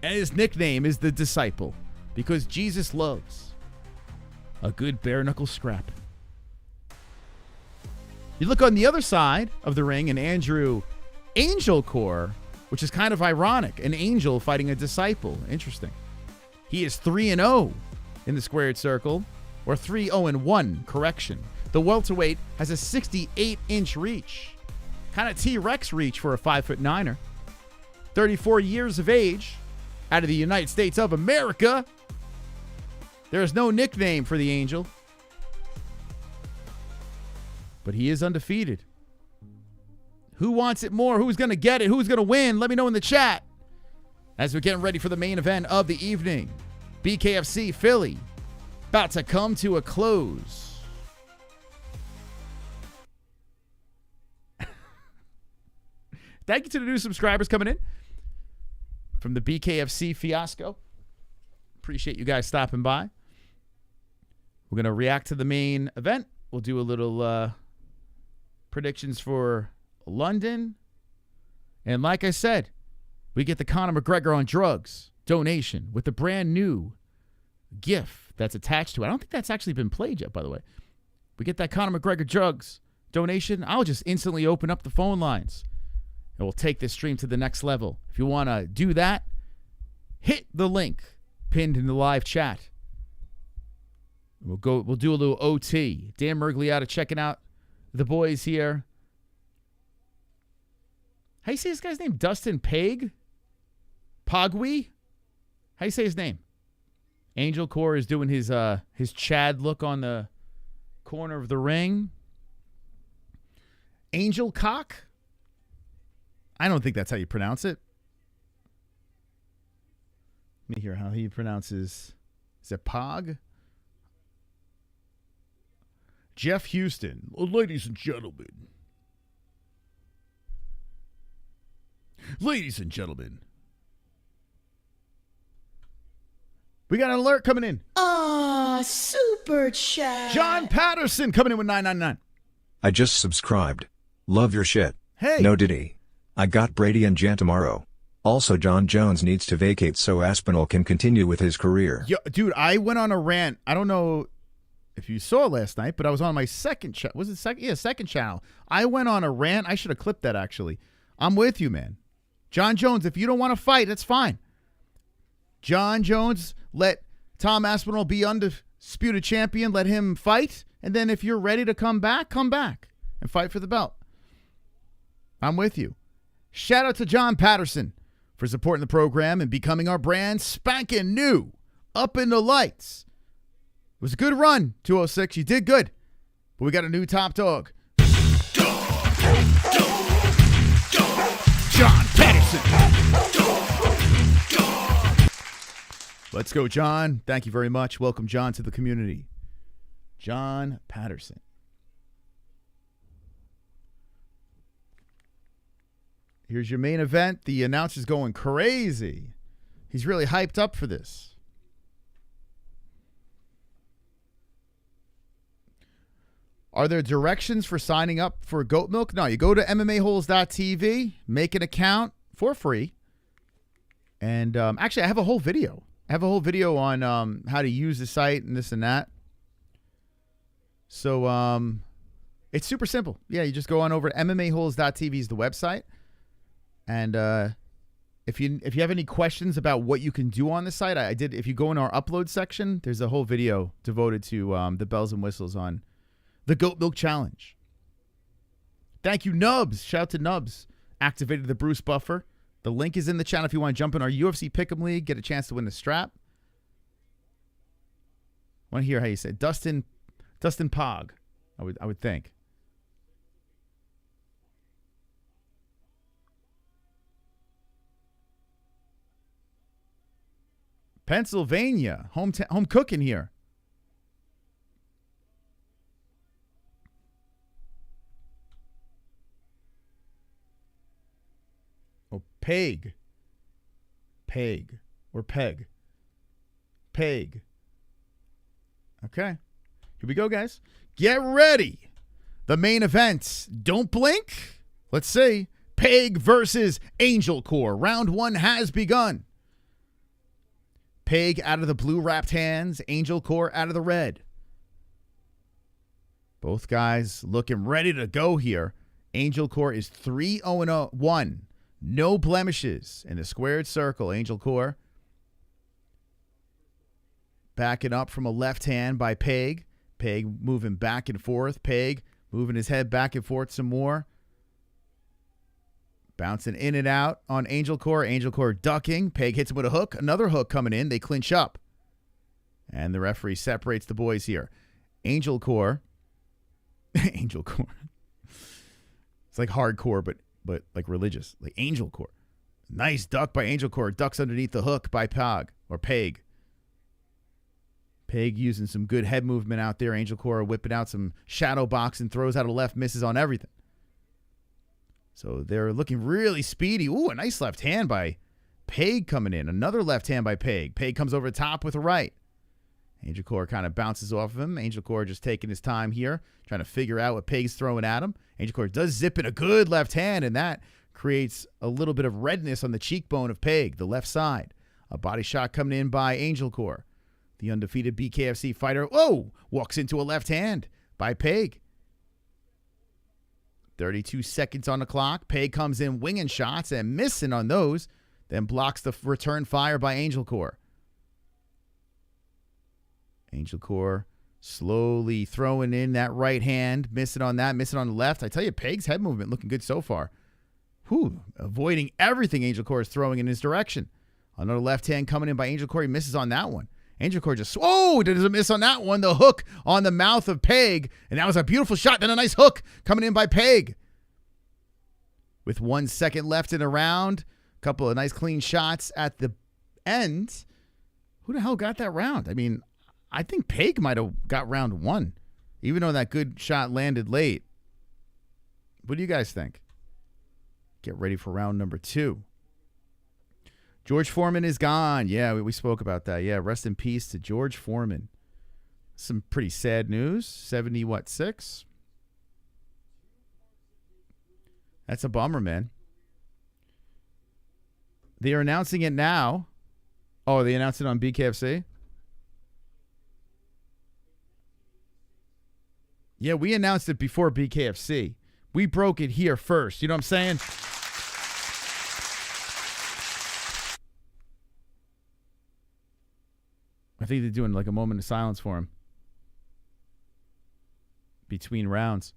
and his nickname is the Disciple, because Jesus loves a good bare-knuckle scrap. You look on the other side of the ring, and Andrew Angelcor, which is kind of ironic, an angel fighting a disciple. Interesting. He is 3-0 in the squared circle, or 3-0-1, correction. The welterweight has a 68-inch reach. Kind of T-Rex reach for a 5'9". 34 years of age, out of the United States of America. There is no nickname for the Angel, but he is undefeated. Who wants it more? Who's going to get it? Who's going to win? Let me know in the chat as we're getting ready for the main event of the evening. BKFC Philly about to come to a close. Thank you to the new subscribers coming in from the BKFC fiasco. Appreciate you guys stopping by. We're going to react to the main event. We'll do a little predictions for London. And like I said, we get the Conor McGregor on drugs donation with a brand new GIF that's attached to it. I don't think that's actually been played yet, by the way. We get that Conor McGregor drugs donation. I'll just instantly open up the phone lines. and we'll take this stream to the next level. If you want to do that, hit the link pinned in the live chat. We'll do a little OT. Dan Mergliotta checking out the boys here. How you say this guy's name? Dustin Pague? Pagwe? How you say his name? Angelcor is doing his Chad look on the corner of the ring. Angelcock? I don't think that's how you pronounce it. Let me hear how he pronounces. Is it Pog? Jeff Houston. Ladies and gentlemen. Ladies and gentlemen. We got an alert coming in. Super chat. John Patterson coming in with $9.99. I just subscribed. Love your shit. Hey. No diddy. I got Brady and Jan tomorrow. Also, John Jones needs to vacate so Aspinall can continue with his career. Yo, dude, I went on a rant. I don't know if you saw last night, but I was on my second channel. Was it second? Yeah, second channel. I went on a rant. I should have clipped that, actually. I'm with you, man. John Jones, if you don't want to fight, that's fine. John Jones, let Tom Aspinall be undisputed champion. Let him fight. And then if you're ready to come back and fight for the belt. I'm with you. Shout out to John Patterson for supporting the program and becoming our brand spanking new. Up in the lights. It was a good run, 206. You did good. But we got a new top dog. John Patterson. Let's go, John. Thank you very much. Welcome, John, to the community. John Patterson. Here's your main event. The announcer's going crazy. He's really hyped up for this. Are there directions for signing up for goat milk? No, you go to MMA-Holes.tv, make an account for free. And actually, I have a whole video. I have a whole video on how to use the site and this and that. So it's super simple. Yeah, you just go on over to MMA-Holes.tv is the website. And if you have any questions about what you can do on the site, I did. If you go in our upload section, there's a whole video devoted to the bells and whistles on the Goat Milk Challenge. Thank you, Nubs. Shout out to Nubs. Activated the Bruce Buffer. The link is in the chat if you want to jump in our UFC Pick'em League, get a chance to win the strap. I want to hear how you say it. Dustin Pague, I would think. Pennsylvania, home cooking here. Oh, Pague or Peg. Pague. Okay. Here we go, guys. Get ready. The main event. Don't blink. Let's see. Pague versus Angelcor. Round 1 has begun. Pague out of the blue wrapped hands. Angelcor out of the red. Both guys looking ready to go here. Angelcor is 3-0-1. No blemishes in the squared circle. Angelcor backing up from a left hand by Pague. Pague moving back and forth. Pague moving his head back and forth some more. Bouncing in and out on Angelcor. Angelcor ducking. Pague hits him with a hook. Another hook coming in. They clinch up. And the referee separates the boys here. Angelcor. Angelcor. It's like hardcore, but like religious. Like Angelcor. Nice duck by Angelcor. Ducks underneath the hook by Pague. Pague using some good head movement out there. Angelcor whipping out some shadow boxing. Throws out a left. Misses on everything. So they're looking really speedy. Ooh, a nice left hand by Pague coming in. Another left hand by Pague. Pague comes over the top with a right. Angelcor kind of bounces off of him. Angelcor just taking his time here, trying to figure out what Pague's throwing at him. Angelcor does zip in a good left hand, and that creates a little bit of redness on the cheekbone of Pague, the left side. A body shot coming in by Angelcor. The undefeated BKFC fighter, walks into a left hand by Pague. 32 seconds on the clock. Pague comes in winging shots and missing on those, then blocks the return fire by Angelcor. Angelcor slowly throwing in that right hand, missing on that, missing on the left. I tell you, Pague's head movement looking good so far. Avoiding everything Angelcor is throwing in his direction. Another left hand coming in by Angelcor. He misses on that one. Angelcor just, does a miss on that one. The hook on the mouth of Pague. And that was a beautiful shot. Then a nice hook coming in by Pague. With 1 second left in the round. A couple of nice clean shots at the end. Who the hell got that round? I mean, I think Pague might have got round 1. Even though that good shot landed late. What do you guys think? Get ready for round number 2. George Foreman is gone. Yeah, we spoke about that. Yeah, rest in peace to George Foreman. Some pretty sad news. 6? That's a bummer, man. They are announcing it now. Oh, they announced it on BKFC? Yeah, we announced it before BKFC. We broke it here first. You know what I'm saying? I think they're doing like a moment of silence for him between rounds.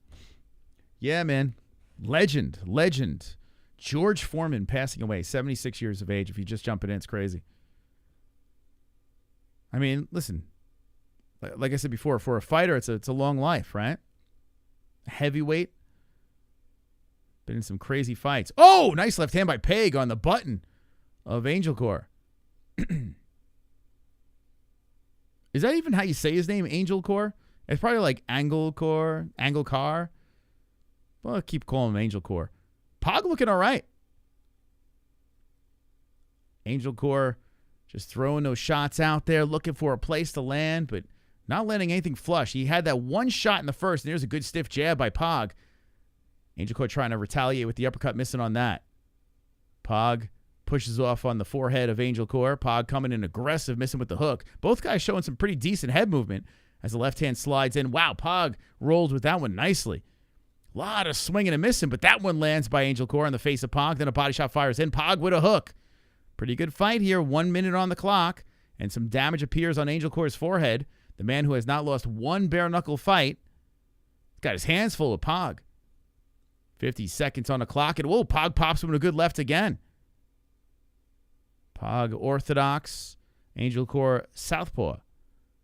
Yeah, man. Legend. George Foreman passing away, 76 years of age. If you just jump it in, it's crazy. I mean, listen, like I said before, for a fighter, it's a long life, right? Heavyweight. Been in some crazy fights. Oh, nice left hand by Pague on the button of Angelcor. Is that even how you say his name, Angelcor? It's probably like Angelcor. Well, I'll keep calling him Angelcor. Pog looking all right. Angelcor just throwing those shots out there, looking for a place to land, but not letting anything flush. He had that one shot in the first, and there's a good stiff jab by Pog. Angelcor trying to retaliate with the uppercut, missing on that. Pog pushes off on the forehead of Angelcor. Pog coming in aggressive, missing with the hook. Both guys showing some pretty decent head movement as the left hand slides in. Wow, Pog rolled with that one nicely. A lot of swinging and missing, but that one lands by Angelcor on the face of Pog. Then a body shot fires in. Pog with a hook. Pretty good fight here. 1 minute on the clock, and some damage appears on Angelcor's forehead. The man who has not lost one bare-knuckle fight. He's got his hands full of Pog. 50 seconds on the clock, and Pog pops him with a good left again. Pog orthodox, Angelcor southpaw.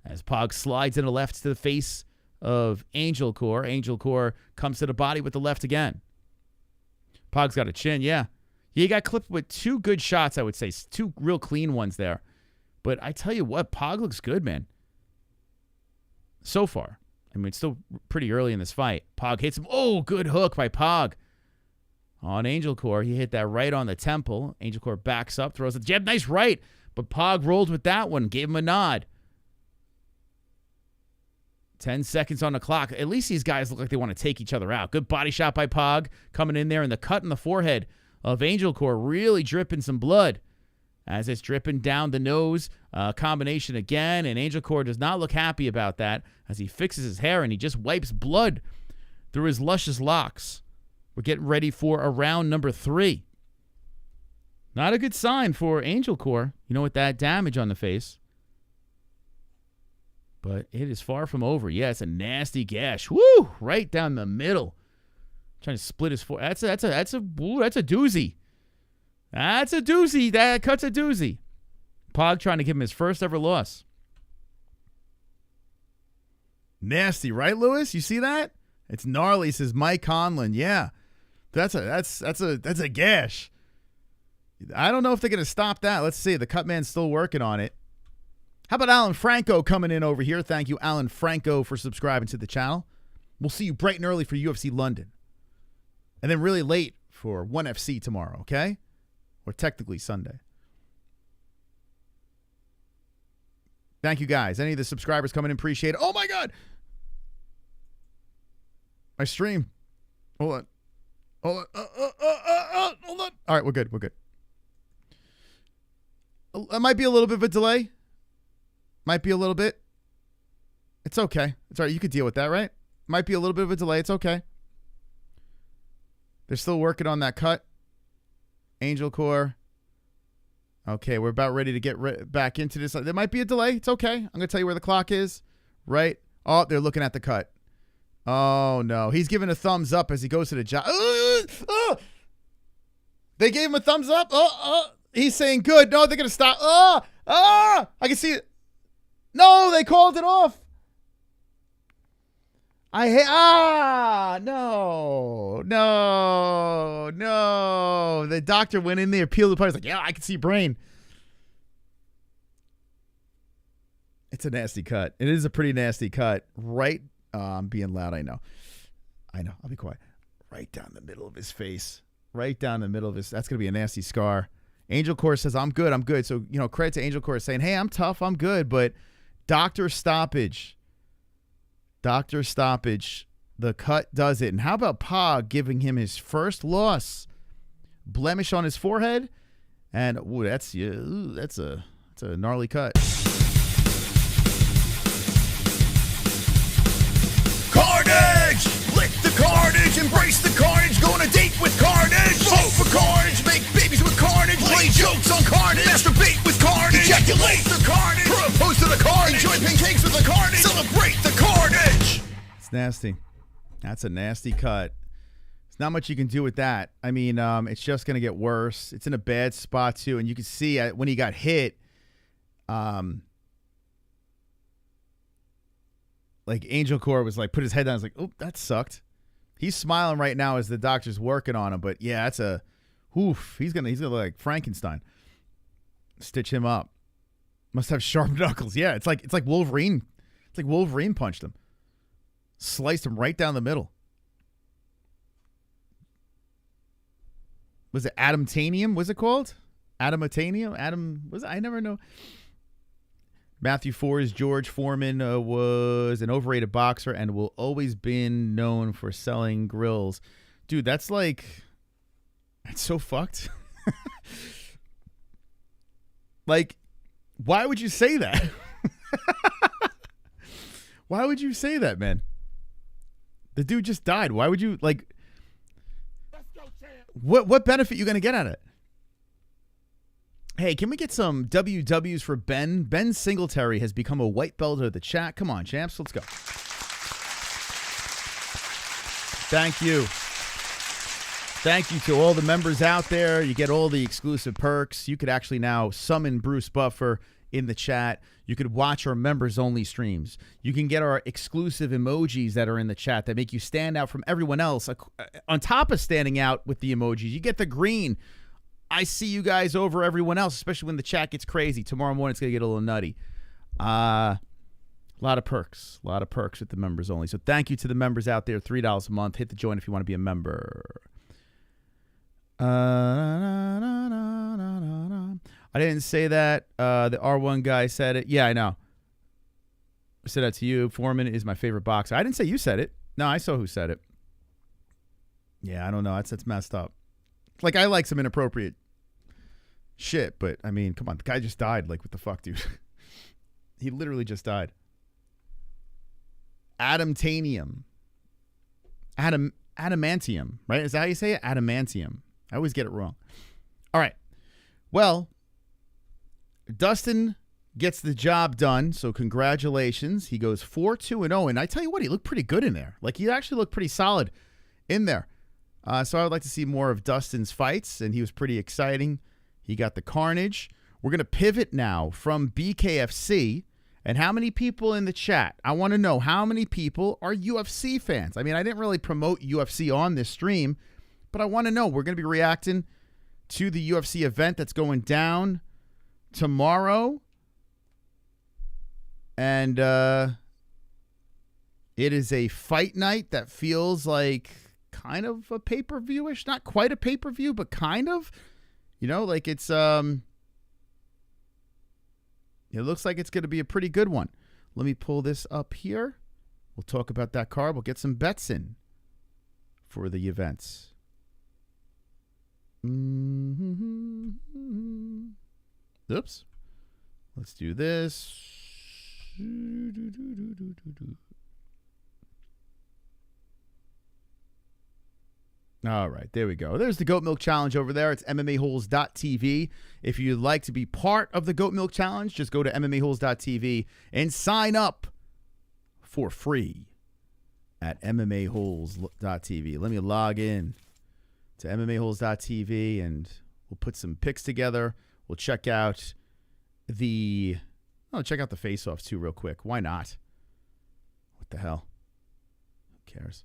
As Pog slides in the left to the face of Angelcor. Angelcor comes to the body with the left again. Pog's got a chin, yeah. He got clipped with 2 good shots, I would say. 2 real clean ones there. But I tell you what, Pog looks good, man. So far. I mean, it's still pretty early in this fight. Pog hits him. Oh, good hook by Pog. On Angelcor, he hit that right on the temple. Angelcor backs up, throws a jab. Nice right. But Pog rolled with that one. Gave him a nod. 10 seconds on the clock. At least these guys look like they want to take each other out. Good body shot by Pog. Coming in there, and the cut in the forehead of Angelcor really dripping some blood. As it's dripping down the nose, combination again, and Angelcor does not look happy about that as he fixes his hair and he just wipes blood through his luscious locks. We're getting ready for a round number 3. Not a good sign for Angelcor, with that damage on the face. But it is far from over. Yeah, it's a nasty gash. Woo! Right down the middle. Trying to split his forehead. That's a doozy. That's a doozy. That cut's a doozy. Pog trying to give him his first ever loss. Nasty, right, Lewis? You see that? It's gnarly, says Mike Conlon. Yeah. That's a gash. I don't know if they're gonna stop that. Let's see. The cut man's still working on it. How about Alan Franco coming in over here? Thank you, Alan Franco, for subscribing to the channel. We'll see you bright and early for UFC London. And then really late for 1FC tomorrow, okay? Or technically Sunday. Thank you, guys. Any of the subscribers coming in, appreciate it. Oh, my God. My stream. Hold on. Hold on. All right, we're good. It might be a little bit of a delay. Might be a little bit. It's okay. It's all right. You could deal with that, right? Might be a little bit of a delay. It's okay. They're still working on that cut. Angelcor. Okay, we're about ready to get back into this. There might be a delay. It's okay. I'm going to tell you where the clock is. Right? Oh, they're looking at the cut. Oh, no. He's giving a thumbs up as he goes to the job. They gave him a thumbs up. He's saying good. No, they're going to stop. I can see it. No, they called it off. No. The doctor went in there, peeled apart. He's like, yeah, I can see brain. It's a nasty cut. It is a pretty nasty cut. Right. I'm being loud. I know. I'll be quiet. Right down the middle of his face. Right down the middle of his. That's going to be a nasty scar. Angelcor says, I'm good. So, credit to Angelcor saying, hey, I'm tough. I'm good. But doctor stoppage. The cut does it. And how about Pague giving him his first loss? Blemish on his forehead. And that's a gnarly cut. Carnage! Lick the carnage, embrace the carnage, go on a date with carnage. Vote for carnage, make babies with carnage, play jokes on carnage, masturbate with carnage, ejaculate the carnage, propose to the carnage, enjoy pancakes with the carnage, celebrate the carnage. It's nasty. That's a nasty cut. There's not much you can do with that. I mean, it's just going to get worse. It's in a bad spot, too. And you can see when he got hit, like Angelcor was like, put his head down. I was like, oh, that sucked. He's smiling right now as the doctor's working on him. But, yeah, that's a oof. He's gonna look like Frankenstein. Stitch him up. Must have sharp knuckles. Yeah, it's like Wolverine. It's like Wolverine punched him. Sliced him right down the middle. Was it adamantium? Was it called? Adamantium? Was it? I never know. Matthew Ford's George Foreman was an overrated boxer and will always been known for selling grills. Dude, that's so fucked. Like, why would you say that? Why would you say that, man? The dude just died. Why would you, let's go, champ. What benefit you going to get out of it? Hey, can we get some WWs for Ben? Ben Singletary has become a white belt of the chat. Come on, champs. Let's go. Thank you. Thank you to all the members out there. You get all the exclusive perks. You could actually now summon Bruce Buffer in the chat. You could watch our members-only streams. You can get our exclusive emojis that are in the chat that make you stand out from everyone else. On top of standing out with the emojis, you get the green. I see you guys over everyone else, especially when the chat gets crazy. Tomorrow morning, it's going to get a little nutty. A lot of perks. A lot of perks with the members only. So thank you to the members out there. $3 a month. Hit the join if you want to be a member. I didn't say that. The R1 guy said it. Yeah, I know. I said that to you. Foreman is my favorite boxer. I didn't say you said it. No, I saw who said it. Yeah, I don't know. That's messed up. Like, I like some inappropriate shit, but, I mean, come on. The guy just died. Like, what the fuck, dude? He literally just died. Adamantium, right? Is that how you say it? Adamantium. I always get it wrong. All right. Well, Dustin gets the job done, so congratulations. He goes 4-2-0, and I tell you what, he looked pretty good in there. Like, he actually looked pretty solid in there. So I would like to see more of Dustin's fights, and he was pretty exciting. He got the carnage. We're going to pivot now from BKFC. And how many people in the chat? I want to know how many people are UFC fans. I mean, I didn't really promote UFC on this stream, but I want to know. We're going to be reacting to the UFC event that's going down tomorrow. And it is a fight night that feels like kind of a pay-per-view-ish. Not quite a pay-per-view, but kind of. You know, like it's it looks like it's going to be a pretty good one. Let me pull this up here. We'll talk about that card. We'll get some bets in for the events. Oops. Let's do this. All right, there we go. There's the Goat Milk Challenge over there. It's MMA-Holes.tv. If you'd like to be part of the Goat Milk Challenge, just go to MMA-Holes.tv and sign up for free at MMA-Holes.tv. Let me log in to MMA-Holes.tv and we'll put some picks together. We'll check out the face-offs too real quick. Why not? What the hell? Who cares?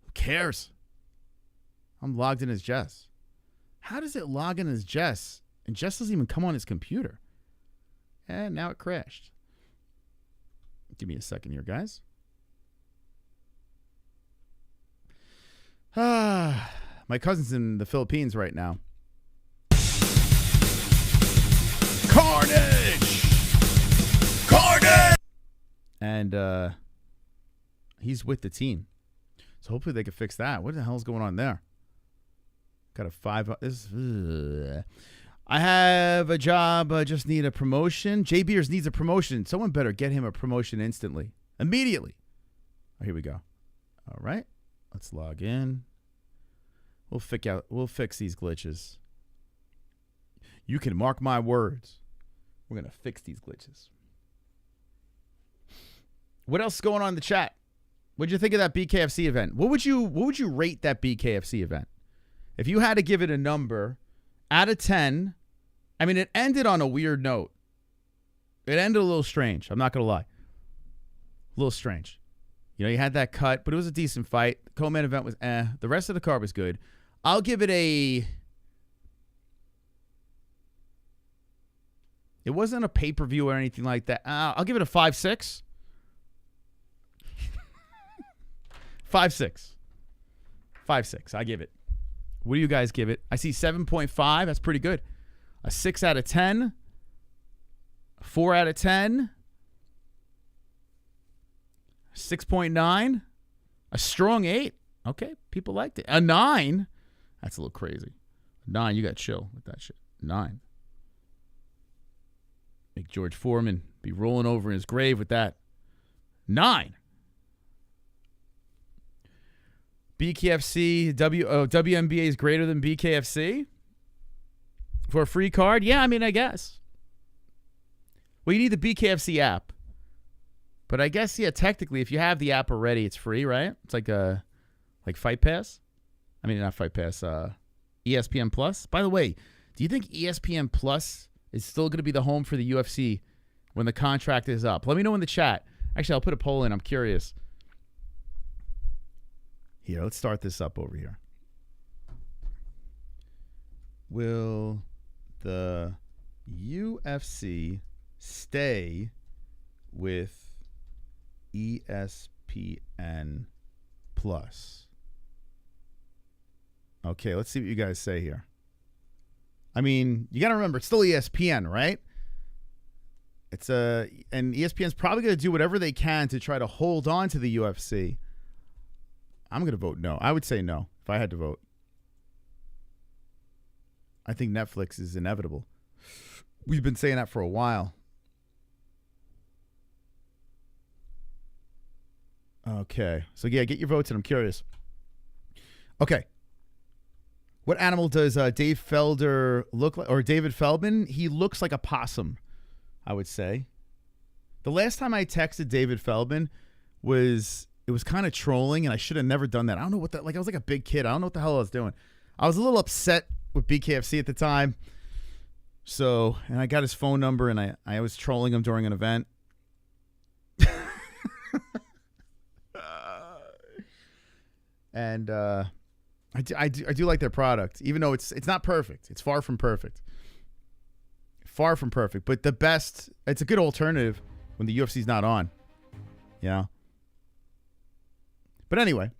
Who cares? I'm logged in as Jess. How does it log in as Jess? And Jess doesn't even come on his computer. And now it crashed. Give me a second here, guys. My cousin's in the Philippines right now. Carnage! Carnage! And he's with the team. So hopefully they can fix that. What the hell's going on there? Got a 5. I have a job. I just need a promotion. J Beers needs a promotion. Someone better get him a promotion instantly. Immediately. Oh, here we go. All right. Let's log in. We'll fix these glitches. You can mark my words. We're going to fix these glitches. What else is going on in the chat? What'd you think of that BKFC event? What would you rate that BKFC event? If you had to give it a number out of 10, I mean, it ended on a weird note. It ended a little strange. I'm not going to lie. A little strange. You know, you had that cut, but it was a decent fight. The co-main event was The rest of the card was good. I'll give it a... It wasn't a pay-per-view or anything like that. I'll give it a 5.6. 5.6. 5.6. I give it. What do you guys give it? I see 7.5. That's pretty good. A 6 out of 10. A 4 out of 10. 6.9. A strong 8. Okay, people liked it. A 9. That's a little crazy. 9, you got to chill with that shit. 9. Make George Foreman be rolling over in his grave with that. 9. BKFC, WNBA is greater than BKFC? For a free card? Yeah, I mean, I guess. Well, you need the BKFC app. But I guess, yeah, technically, if you have the app already, it's free, right? It's like Fight Pass. I mean, not Fight Pass, ESPN Plus. By the way, do you think ESPN Plus is still going to be the home for the UFC when the contract is up? Let me know in the chat. Actually, I'll put a poll in. I'm curious. Here, let's start this up over here. Will the UFC stay with ESPN Plus? Okay, let's see what you guys say here. I mean, you got to remember, it's still ESPN, right? And ESPN's probably going to do whatever they can to try to hold on to the UFC. I'm going to vote no. I would say no if I had to vote. I think Netflix is inevitable. We've been saying that for a while. Okay. So, yeah, get your votes, and I'm curious. Okay. What animal does Dave Felder look like? Or David Feldman? He looks like a possum, I would say. The last time I texted David Feldman was... It was kind of trolling, and I should have never done that. I don't know what that... Like, I was like a big kid. I don't know what the hell I was doing. I was a little upset with BKFC at the time. So, and I got his phone number, and I was trolling him during an event. And I do like their product, even though it's not perfect. It's far from perfect. Far from perfect. But the best... It's a good alternative when the UFC's not on. You know? But anyway,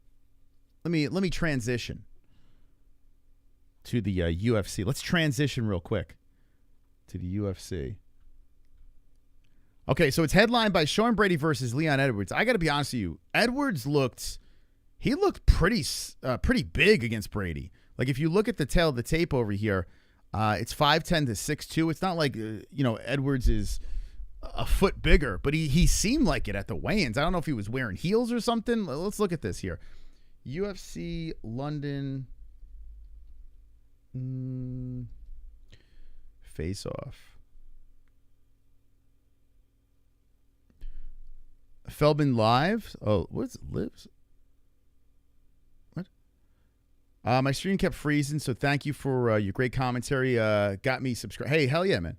let me transition to the UFC. Let's transition real quick to the UFC. Okay, so it's headlined by Sean Brady versus Leon Edwards. I got to be honest with you. Edwards looked pretty big against Brady. Like, if you look at the tail of the tape over here, it's 5'10 to 6'2". It's not like, Edwards is a foot bigger, but he seemed like it at the weigh-ins. I don't know if he was wearing heels or something. Let's look at this here. UFC London face-off. Feldman live? Oh, what's lives? What? My stream kept freezing, so thank you for your great commentary. Got me subscribed. Hey, hell yeah, man.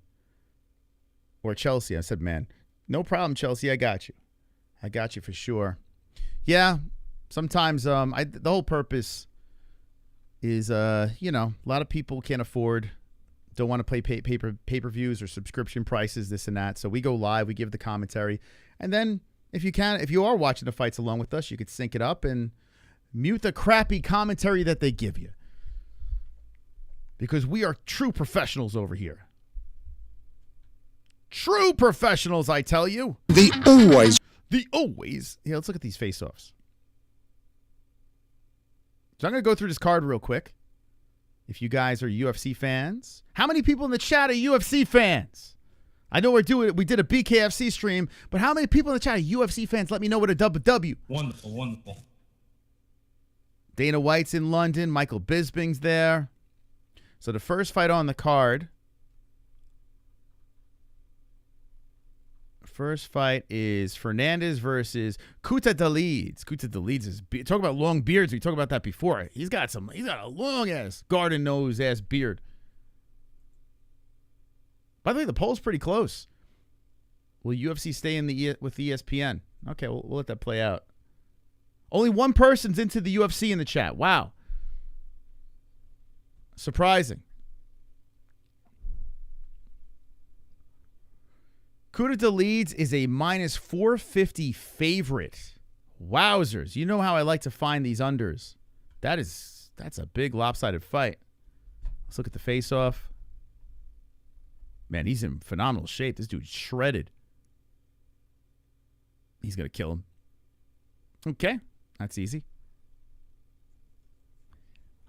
Or Chelsea. I said, man. No problem, Chelsea. I got you. I got you for sure. Yeah, sometimes the whole purpose is, a lot of people can't afford, don't want to pay pay-per-views or subscription prices, this and that. So we go live, we give the commentary. And then if you are watching the fights along with us, you could sync it up and mute the crappy commentary that they give you. Because we are true professionals over here. True professionals, I tell you. The always. Yeah, let's look at these face-offs. So I'm going to go through this card real quick. If you guys are UFC fans. How many people in the chat are UFC fans? I know we did a BKFC stream, but how many people in the chat are UFC fans? Let me know what a WW. Wonderful, wonderful. Dana White's in London. Michael Bisping's there. So the first fight on the card. First fight is Hernandez versus Kuta Dalides. Kuta Dalides is talk about long beards. We talked about that before. He's got a long ass garden nose ass beard. By the way, the poll's pretty close. Will UFC stay with ESPN? Okay, we'll let that play out. Only one person's into the UFC in the chat. Wow. Surprising. Kuta Dalides is a minus 450 favorite. Wowzers. You know how I like to find these unders. That's a big lopsided fight. Let's look at the face-off. Man, he's in phenomenal shape. This dude's shredded. He's going to kill him. Okay. That's easy.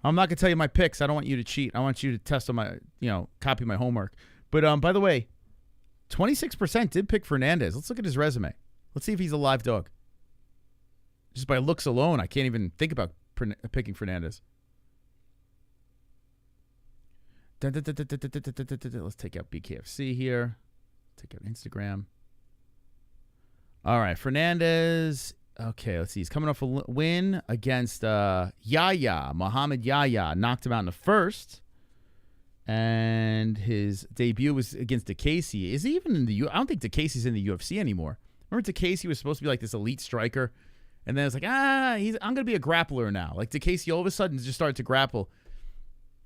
I'm not going to tell you my picks. I don't want you to cheat. I want you to test on my, copy my homework. But by the way, 26% did pick Hernandez. Let's look at his resume. Let's see if he's a live dog. Just by looks alone, I can't even think about picking Hernandez. Let's take out BKFC here. Take out Instagram. All right, Hernandez. Okay, let's see. He's coming off a win against Muhammad Yahya. Knocked him out in the first. And his debut was against DeCasey. Is he even in the I don't think DeCasey's in the UFC anymore. Remember DeCasey was supposed to be like this elite striker? And then it's like, I'm going to be a grappler now. Like DeCasey all of a sudden just started to grapple.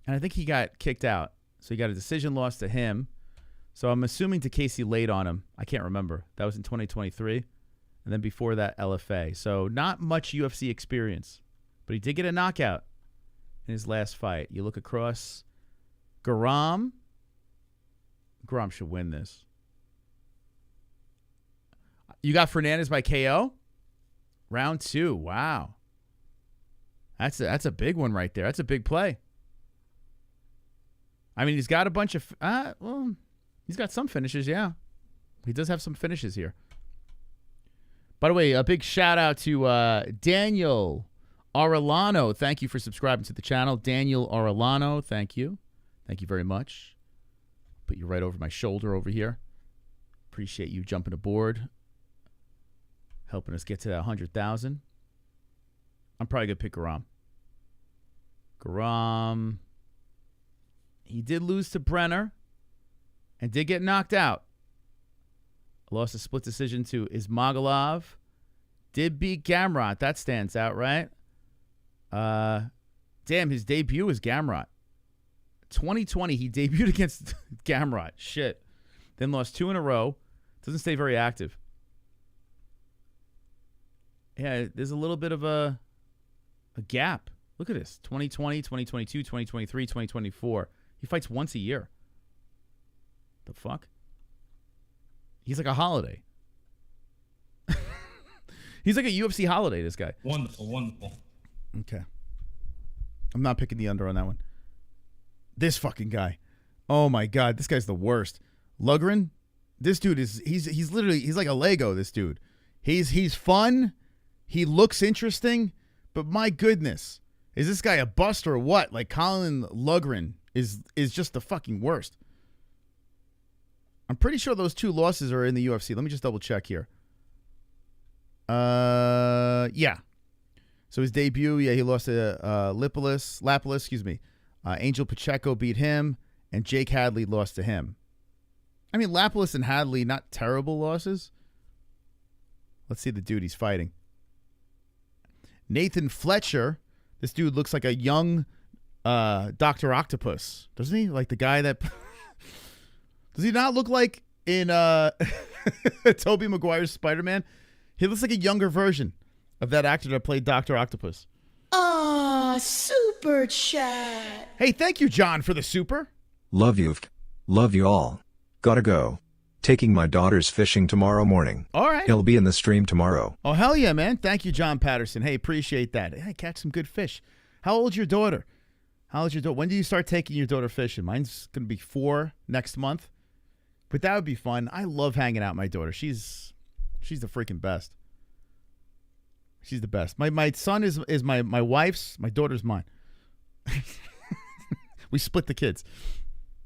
And I think he got kicked out. So he got a decision loss to him. So I'm assuming DeCasey laid on him. I can't remember. That was in 2023. And then before that, LFA. So not much UFC experience. But he did get a knockout in his last fight. You look across. Garam should win this. You got Hernandez by KO? Round 2. Wow. That's a big one right there. That's a big play. I mean, he's got a bunch of... he's got some finishes, yeah. He does have some finishes here. By the way, a big shout-out to Daniel Arellano. Thank you for subscribing to the channel. Daniel Arellano, thank you. Thank you very much. Put you right over my shoulder over here. Appreciate you jumping aboard. Helping us get to that 100,000. I'm probably going to pick Garam. Garam. He did lose to Brenner. And did get knocked out. Lost a split decision to Ismagulov. Did beat Gamrot. That stands out, right? Damn, his debut was Gamrot. 2020, he debuted against Gamrot. Shit. Then lost 2 in a row. Doesn't stay very active. Yeah, there's a little bit of a gap. Look at this. 2020, 2022, 2023, 2024. He fights once a year. The fuck? He's like a holiday. He's like a UFC holiday, this guy. Wonderful, wonderful. Okay. I'm not picking the under on that one. This fucking guy. Oh my God, this guy's the worst. Lugren, this dude is he's literally like a Lego, this dude. He's fun. He looks interesting, But my goodness, is this guy a bust or what? Like Colin Lundgren is just the fucking worst. I'm pretty sure those 2 losses are in the UFC. Let me just double check here. Yeah. So his debut, he lost to Lapilus, excuse me. Angel Pacheco beat him, and Jake Hadley lost to him. I mean, Lapilus and Hadley, not terrible losses. Let's see the dude he's fighting. Nathan Fletcher. This dude looks like a young Dr. Octopus, doesn't he? Like the guy that... Does he not look like in Tobey Maguire's Spider-Man? He looks like a younger version of that actor that played Dr. Octopus. Aw, super chat. Hey, thank you, John, for the super. Love you. Love you all. Gotta go. Taking my daughters fishing tomorrow morning. All right. He'll be in the stream tomorrow. Oh, hell yeah, man. Thank you, John Patterson. Hey, appreciate that. Hey, catch some good fish. How old's your daughter? How old's your daughter? When do you start taking your daughter fishing? Mine's going to be 4 next month. But that would be fun. I love hanging out with my daughter. She's the freaking best. She's the best. My son is my wife's. My daughter's mine. We split the kids.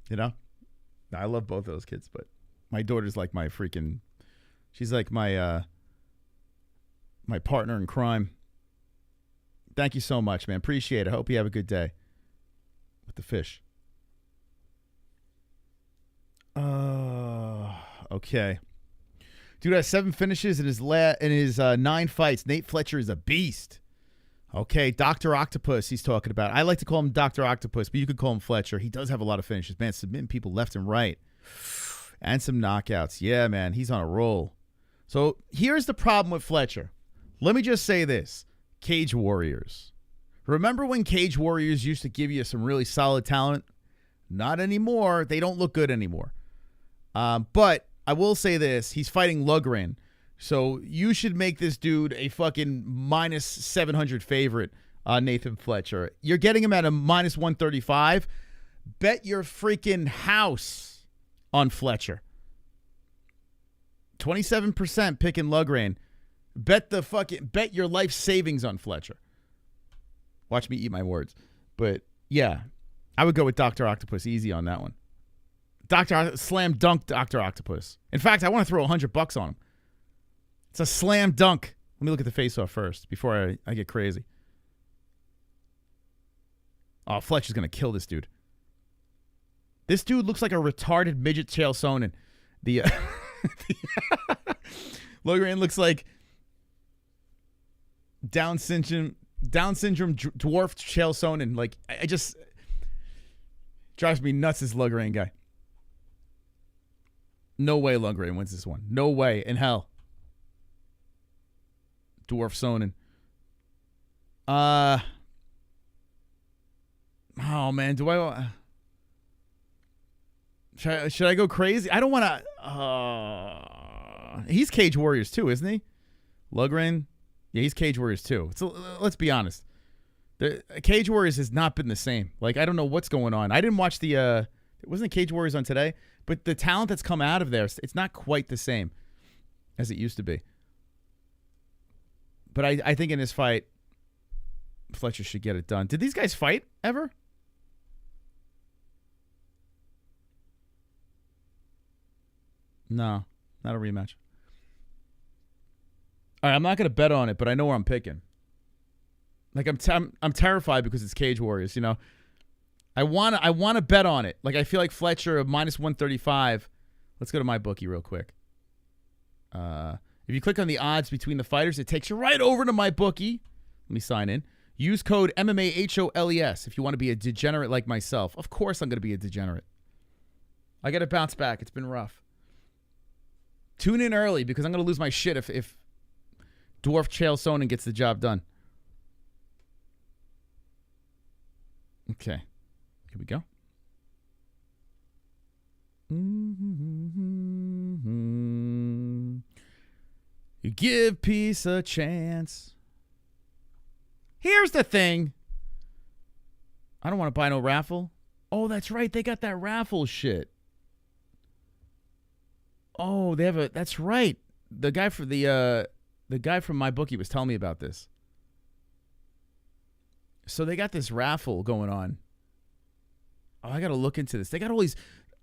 You know? I love both of those kids, but my daughter's like my freaking... She's like my my partner in crime. Thank you so much, man. Appreciate it. I hope you have a good day with the fish. Okay. Dude has 7 finishes in his 9 fights. Nate Fletcher is a beast. Okay, Dr. Octopus he's talking about. I like to call him Dr. Octopus, but you could call him Fletcher. He does have a lot of finishes. Man, submitting people left and right. And some knockouts. Yeah, man, he's on a roll. So here's the problem with Fletcher. Let me just say this. Cage Warriors. Remember when Cage Warriors used to give you some really solid talent? Not anymore. They don't look good anymore. But I will say this. He's fighting Lundgren. So you should make this dude a fucking minus 700 favorite, Nathan Fletcher. You're getting him at a minus 135. Bet your freaking house on Fletcher. 27% picking Lundgren. Bet your life savings on Fletcher. Watch me eat my words. But yeah, I would go with Dr. Octopus easy on that one. Slam dunk Dr. Octopus. In fact, I want to throw $100 on him. It's a slam dunk. Let me look at the face-off first before I get crazy. Oh, Fletcher's going to kill this dude. This dude looks like a retarded midget Chael Sonnen. Lundgren looks like Down syndrome dwarfed Chael Sonnen. Like, I just... drives me nuts, this Lundgren guy. No way Lundgren wins this one. No way in hell. Dwarf Sonnen. Oh man, do I? Should I go crazy? I don't want to. He's Cage Warriors too, isn't he? Lundgren. Yeah, he's Cage Warriors too. So let's be honest. The Cage Warriors has not been the same. Like, I don't know what's going on. I didn't watch the. It wasn't Cage Warriors on today, but the talent that's come out of there, it's not quite the same as it used to be. But I think in this fight, Fletcher should get it done. Did these guys fight ever? No, not a rematch. All right, I'm not going to bet on it, but I know where I'm picking. Like, I'm terrified because it's Cage Warriors, you know. I want to bet on it. Like, I feel like Fletcher minus 135. Let's go to my bookie real quick. If you click on the odds between the fighters, it takes you right over to my bookie. Let me sign in. Use code MMA-HOLES if you want to be a degenerate like myself. Of course I'm going to be a degenerate. I got to bounce back. It's been rough. Tune in early because I'm going to lose my shit if Dwarf Chael Sonnen gets the job done. Okay. Here we go. You give peace a chance. Here's the thing. I don't want to buy no raffle. Oh, that's right. They got that raffle shit. Oh, they have a. That's right. The guy for the guy from my bookie was telling me about this. So they got this raffle going on. Oh, I got to look into this. They got all these.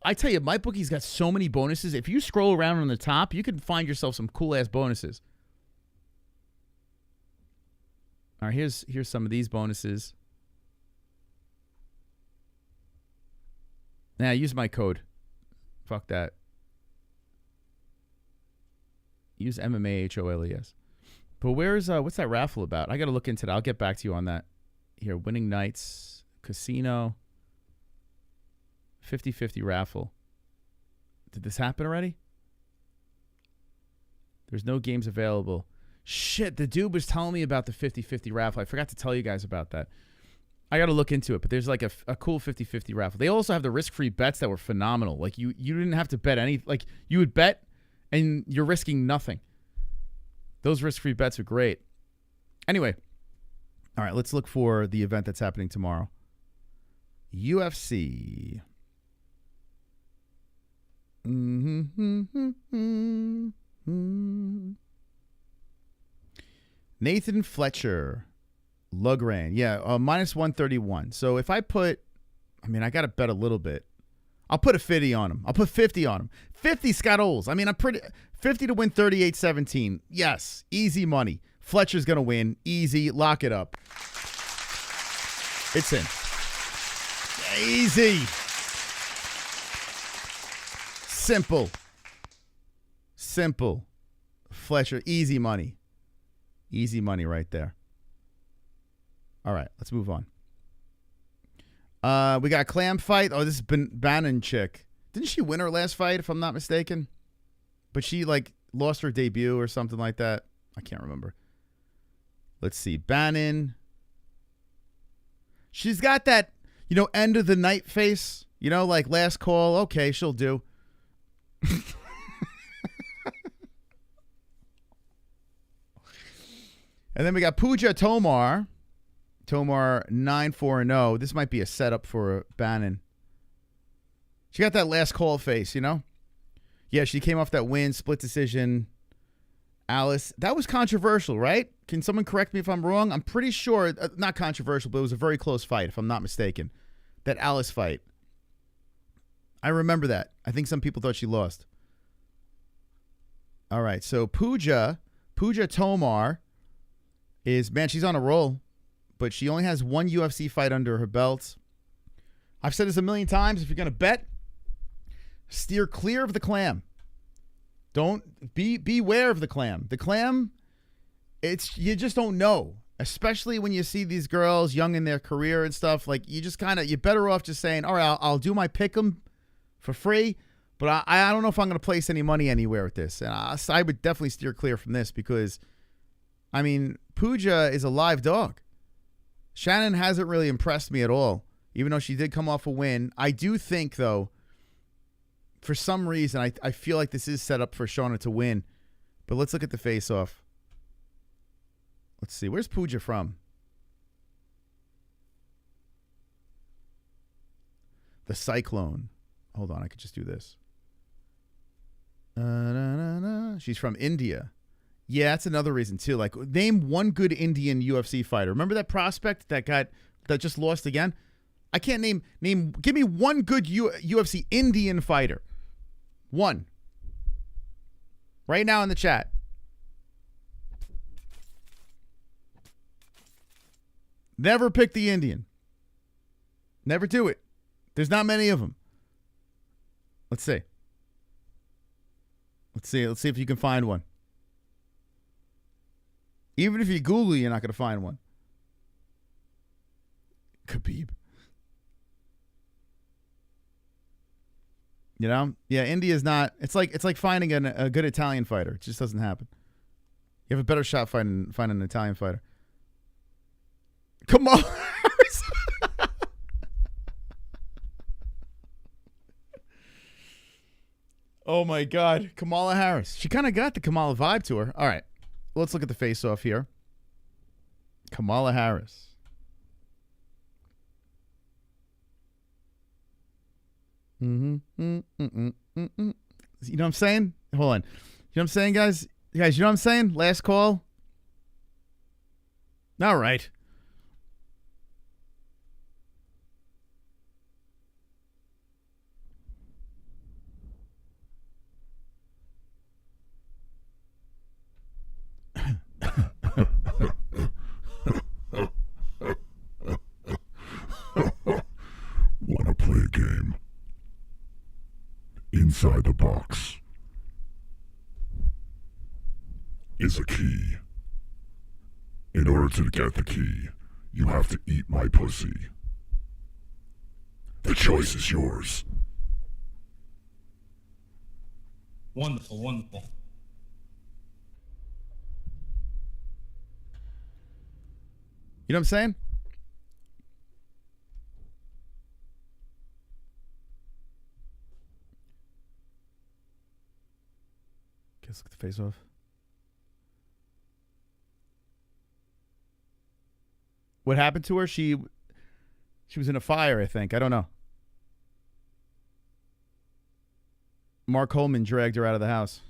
I tell you, my bookie's got so many bonuses. If you scroll around on the top, you can find yourself some cool-ass bonuses. All right, here's some of these bonuses. Nah, use my code. Fuck that. Use MMA-Holes. But where's what's that raffle about? I got to look into that. I'll get back to you on that. Here, winning nights, casino, 50-50 raffle. Did this happen already? There's no games available. Shit, the dude was telling me about the 50-50 raffle. I forgot to tell you guys about that. I got to look into it, but there's like a cool 50-50 raffle. They also have the risk-free bets that were phenomenal. Like you didn't have to bet any. Like you would bet and you're risking nothing. Those risk-free bets are great. Anyway, all right, let's look for the event that's happening tomorrow. UFC. Nathan Fletcher. Lugran. Yeah, minus 131. So if I put, I got to bet a little bit. I'll put a 50 on him. I'll put 50 on him. 50 Scott Oles. I'm pretty 50 to win 38-17. Yes, easy money. Fletcher's going to win. Easy. Lock it up. It's in. Easy. Simple. Fletcher, easy money. Easy money right there. All right, let's move on. We got a clam fight. Oh, this is Bannon chick. Didn't she win her last fight, if I'm not mistaken? But she, lost her debut or something like that. I can't remember. Let's see. Bannon. She's got that, end of the night face. Like last call. Okay, she'll do. And then we got Pooja Tomar. Tomar 9-4-0. This might be a setup for Bannon. She got that last call face, Yeah, she came off that win, split decision. Alice, that was controversial, right? Can someone correct me if I'm wrong? I'm pretty sure, not controversial, but it was a very close fight, if I'm not mistaken. That Alice fight. I remember that. I think some people thought she lost. All right, so Pooja Tomar is, man, she's on a roll. But she only has one UFC fight under her belt. I've said this a million times. If you're going to bet, steer clear of the clam. Don't beware of the clam. The clam, you just don't know. Especially when you see these girls young in their career and stuff. Like you just you're better off just saying, all right, I'll do my pick'em for free. But I don't know if I'm going to place any money anywhere with this. And I would definitely steer clear from this because, Pooja is a live dog. Shannon hasn't really impressed me at all, even though she did come off a win. I do think, though, for some reason, I feel like this is set up for Shauna to win. But let's look at the face-off. Let's see. Where's Pooja from? The Cyclone. Hold on. I could just do this. She's from India. Yeah, that's another reason too. Like, name one good Indian UFC fighter. Remember that prospect that just lost again? I can't name. Give me one good UFC Indian fighter. One. Right now in the chat. Never pick the Indian. Never do it. There's not many of them. Let's see. Let's see if you can find one. Even if you Google, you're not going to find one. Khabib. Yeah, India's not. It's like finding a good Italian fighter. It just doesn't happen. You have a better shot finding an Italian fighter. Come on. Oh my God, Kamala Harris. She kind of got the Kamala vibe to her. All right. Let's look at the face-off here. Kamala Harris. You know what I'm saying? Hold on. You know what I'm saying, guys? Guys, you know what I'm saying? Last call. All right. Inside the box is a key. In order to get the key, you have to eat my pussy. The choice is yours. Wonderful, wonderful. You know what I'm saying? Let's look at the face off. What happened to her? She was in a fire, I think. I don't know. Mark Holman dragged her out of the house.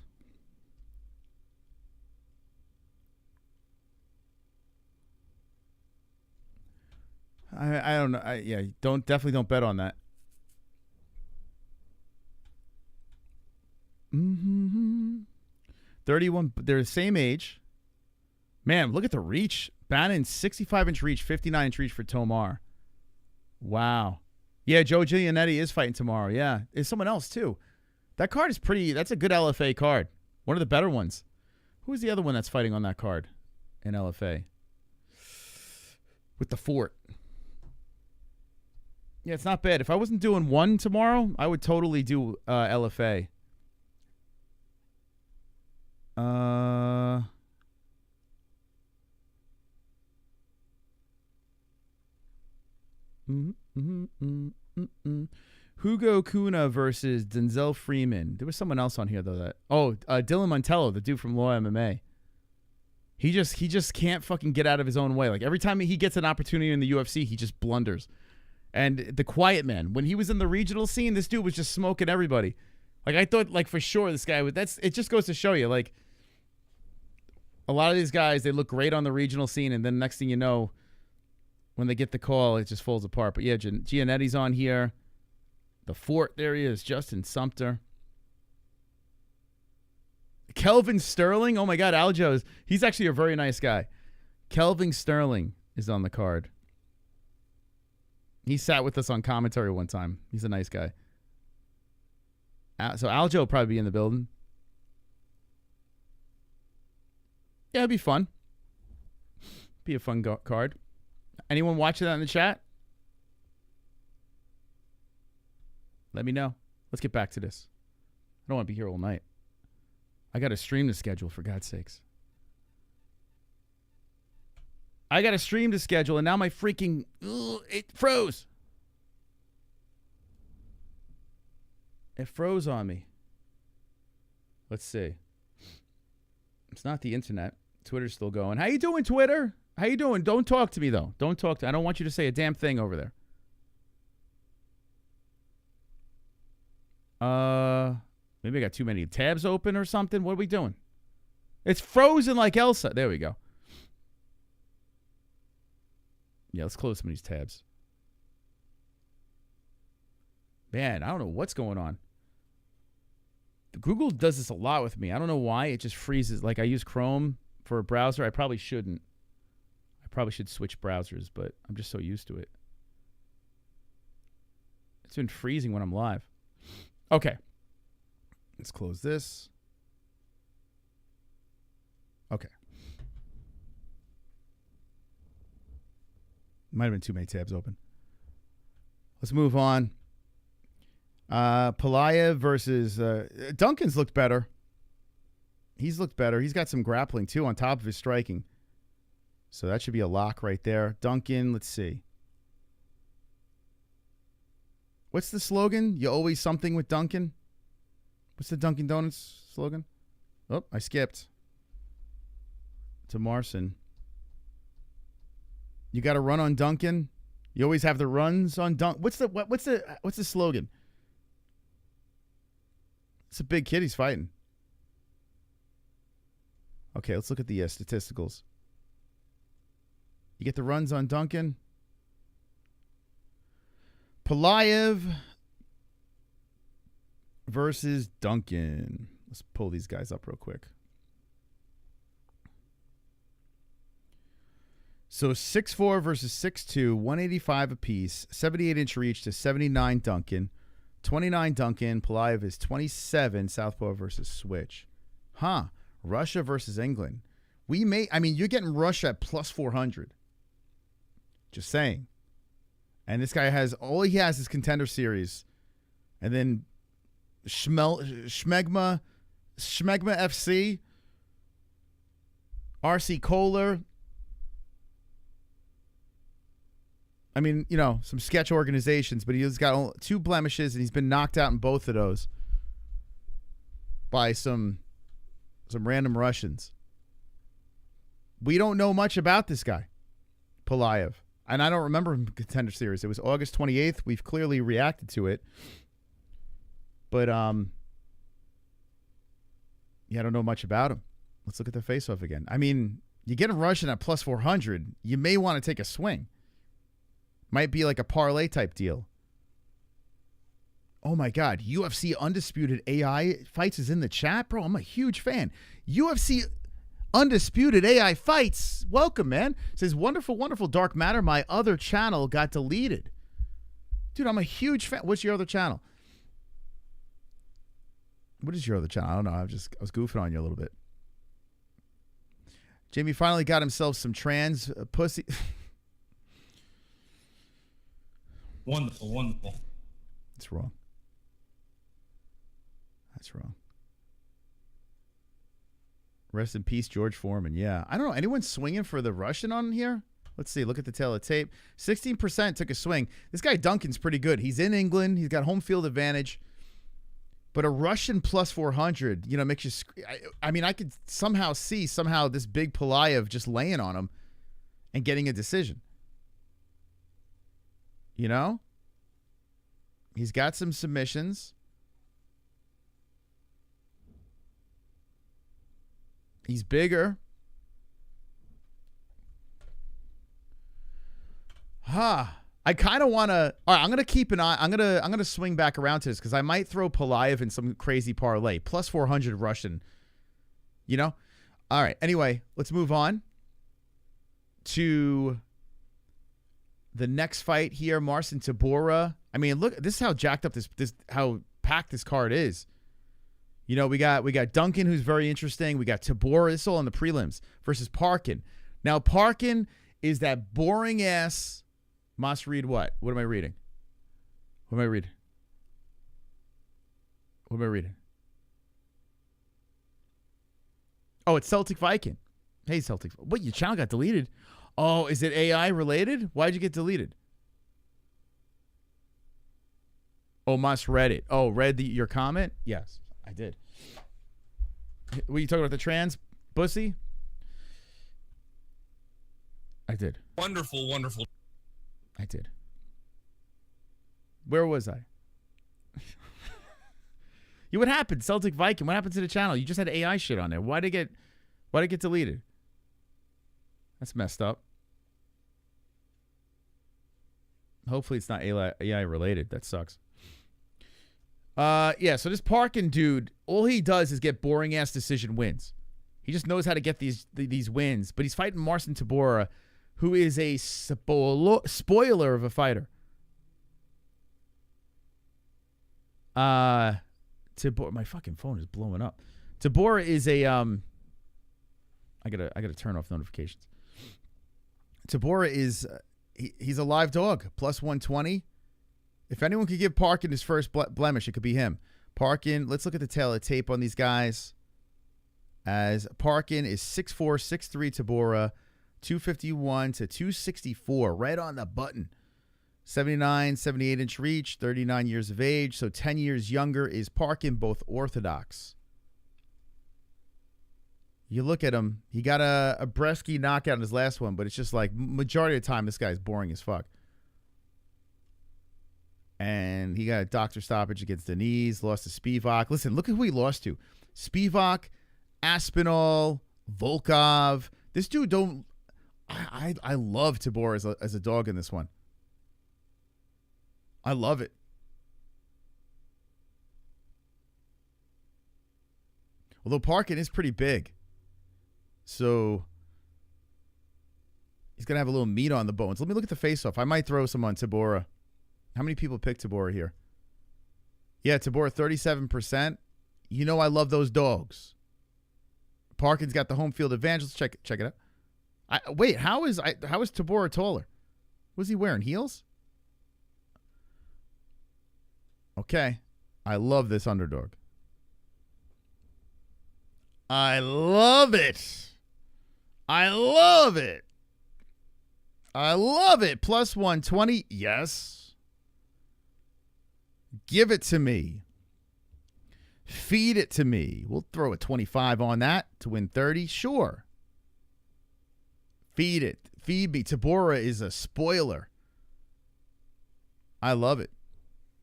I don't know. Definitely don't bet on that. Mm-hmm. 31. They're the same age. Man, look at the reach. Bannon, 65-inch reach, 59-inch reach for Tomar. Wow. Yeah, Joe Giannetti is fighting tomorrow. Yeah. There's someone else, too. That card is pretty. That's a good LFA card. One of the better ones. Who's the other one that's fighting on that card in LFA? With the Fort. Yeah, it's not bad. If I wasn't doing one tomorrow, I would totally do LFA. Hugo Cunha versus Denzel Freeman. There was someone else on here though. Dylan Montello, the dude from Law MMA. He just can't fucking get out of his own way. Like every time he gets an opportunity in the UFC, he just blunders. And the quiet man, when he was in the regional scene, this dude was just smoking everybody. Like I thought, like for sure, this guy would. It just goes to show you, like a lot of these guys, they look great on the regional scene, and then next thing you know, when they get the call, it just falls apart. But yeah, Giannetti's on here. The Fort, there he is, Justin Sumter. Kelvin Sterling, oh my God, Aljo's. He's actually a very nice guy. Kelvin Sterling is on the card. He sat with us on commentary one time. He's a nice guy. So Aljo will probably be in the building. Yeah, it'd be fun. Be a fun card. Anyone watching that in the chat? Let me know. Let's get back to this. I don't want to be here all night. I got to stream the schedule, for God's sakes. I got to stream the schedule, and now my freaking... it froze. It froze on me. Let's see. It's not the internet. Twitter's still going. How you doing, Twitter? How you doing? Don't talk to me, though. Don't talk to... I don't want you to say a damn thing over there. Maybe I got too many tabs open or something. What are we doing? It's frozen like Elsa. There we go. Yeah, let's close some of these tabs. Man, I don't know what's going on. Google does this a lot with me. I don't know why. It just freezes. Like I use Chrome for a browser. I probably shouldn't. I probably should switch browsers, but I'm just so used to it. It's been freezing when I'm live. Okay. Let's close this. Okay. Might have been too many tabs open. Let's move on. Pelayev versus Duncan's looked better. He's looked better. He's got some grappling too on top of his striking. So that should be a lock right there. Duncan, let's see. What's the slogan? You always something with Duncan? What's the Dunkin' Donuts slogan? Oh, I skipped. To Marson. You got to run on Duncan. You always have the runs on Duncan. What's the slogan? It's a big kid he's fighting. Okay, let's look at the statisticals. You get the runs on Duncan. Pelayev versus Duncan. Let's pull these guys up real quick. So 6'4 versus 6'2, 185 apiece, 78-inch reach to 79 Duncan, 29 Duncan. Pulayev is 27. Southpaw versus Switch. Huh. Russia versus England. You're getting Russia at plus 400. Just saying. And this guy all he has is Contender Series. And then Schmegma FC. RC Kohler. I mean, some sketch organizations, but he's got 2 blemishes, and he's been knocked out in both of those by some random Russians. We don't know much about this guy, Pulayev. And I don't remember him in Contender Series. It was August 28th. We've clearly reacted to it. But, I don't know much about him. Let's look at the face-off again. I mean, you get a Russian at plus 400, you may want to take a swing. Might be like a parlay type deal. Oh my God, UFC Undisputed AI Fights is in the chat, bro. I'm a huge fan. UFC Undisputed AI Fights, welcome, man. It says, wonderful, wonderful Dark Matter. My other channel got deleted. Dude, I'm a huge fan. What's your other channel? What is your other channel? I don't know. I was goofing on you a little bit. Jamie finally got himself some trans pussy. Wonderful, wonderful. That's wrong. That's wrong. Rest in peace, George Foreman. Yeah. I don't know. Anyone swinging for the Russian on here? Let's see. Look at the tail of tape. 16% took a swing. This guy Duncan's pretty good. He's in England. He's got home field advantage. But a Russian plus 400, makes you... I could somehow see this big Pulayev just laying on him and getting a decision. He's got some submissions. He's bigger. I kind of want to. All right, I'm gonna keep an eye. I'm gonna swing back around to this because I might throw Pulayev in some crazy parlay plus 400 Russian. All right. Anyway, let's move on to the next fight here. Marcin Tybura. I mean, look. This is how jacked up this how packed this card is. We got Duncan, who's very interesting. We got Tybura. This is all in the prelims versus Parkin. Now Parkin is that boring ass. Must read what? What am I reading? What am I reading? What am I reading? Oh, it's Celtic Viking. Hey, Celtic. What? Your channel got deleted? Oh, is it AI related? Why'd you get deleted? Oh, Moss read it. Oh, read your comment? Yes, I did. Were you talking about the trans pussy? I did. Wonderful, wonderful. I did. Where was I? What happened? Celtic Viking. What happened to the channel? You just had AI shit on there. Why'd it get deleted? That's messed up. Hopefully it's not AI related. That sucks. Yeah, so this Parkin dude, all he does is get boring ass decision wins. He just knows how to get these wins, but he's fighting Marcin Tybura, who is a spoiler of a fighter. Tybura, my fucking phone is blowing up. Tybura is a I gotta turn off notifications. Tybura is he's a live dog, plus 120. If anyone could give Parkin his first blemish, it could be him. Parkin, let's look at the tail of tape on these guys. As Parkin is 6'4", 6'3", Tybura, 251 to 264, right on the button. 79, 78-inch reach, 39 years of age, so 10 years younger is Parkin, both orthodox. You look at him, he got a Bresky knockout in his last one, but it's just like majority of the time this guy's boring as fuck. And he got a doctor stoppage against Denise, lost to Spivak. Listen, look at who he lost to. Spivak, Aspinall, Volkov. This dude don't... I love Tybura as a dog in this one. I love it. Although Parkin is pretty big. So he's going to have a little meat on the bones. Let me look at the face-off. I might throw some on Tybura. How many people picked Tybura here? Yeah, Tabor, 37%. You know I love those dogs. Parkin's got the home field advantage. Let's check it out. Wait, how is Tabor taller? Was he wearing heels? Okay. I love this underdog. I love it. I love it. I love it. Plus 120. Yes. Give it to me. Feed it to me. We'll throw a 25 on that to win 30. Sure. Feed it. Feed me. Tabora is a spoiler. I love it.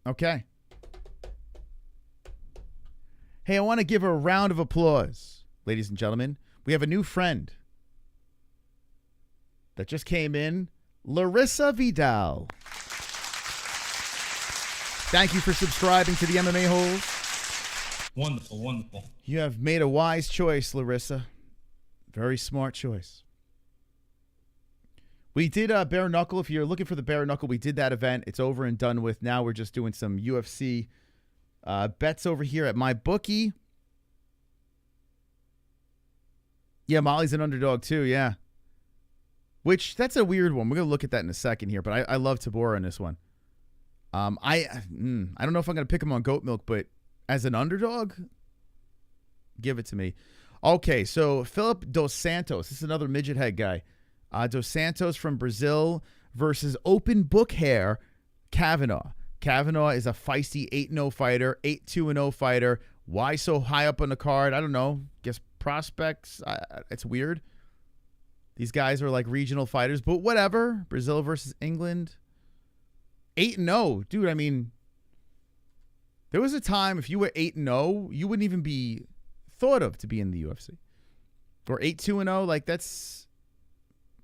Okay. Hey, I want to give a round of applause, ladies and gentlemen. We have a new friend that just came in, Larissa Vidal. Thank you for subscribing to the MMA-Holes. Wonderful, wonderful. You have made a wise choice, Larissa. Very smart choice. We did bare-knuckle. If you're looking for the bare-knuckle, we did that event. It's over and done with. Now we're just doing some UFC bets over here at my bookie. Yeah, Molly's an underdog too, yeah. Which, that's a weird one. We're going to look at that in a second here, but I love Tabora in this one. I don't know if I'm going to pick him on goat milk, but as an underdog, give it to me. Okay, so Philip Dos Santos. This is another midget head guy. Dos Santos from Brazil versus open book hair Kainotto. Kainotto is a feisty 8-0 fighter, 8-2-0 fighter. Why so high up on the card? I don't know. Guess prospects. It's weird. These guys are like regional fighters, but whatever. Brazil versus England. 8-0. Dude, I mean, there was a time if you were 8-0, you wouldn't even be thought of to be in the UFC. Or 8-2-0, like that's...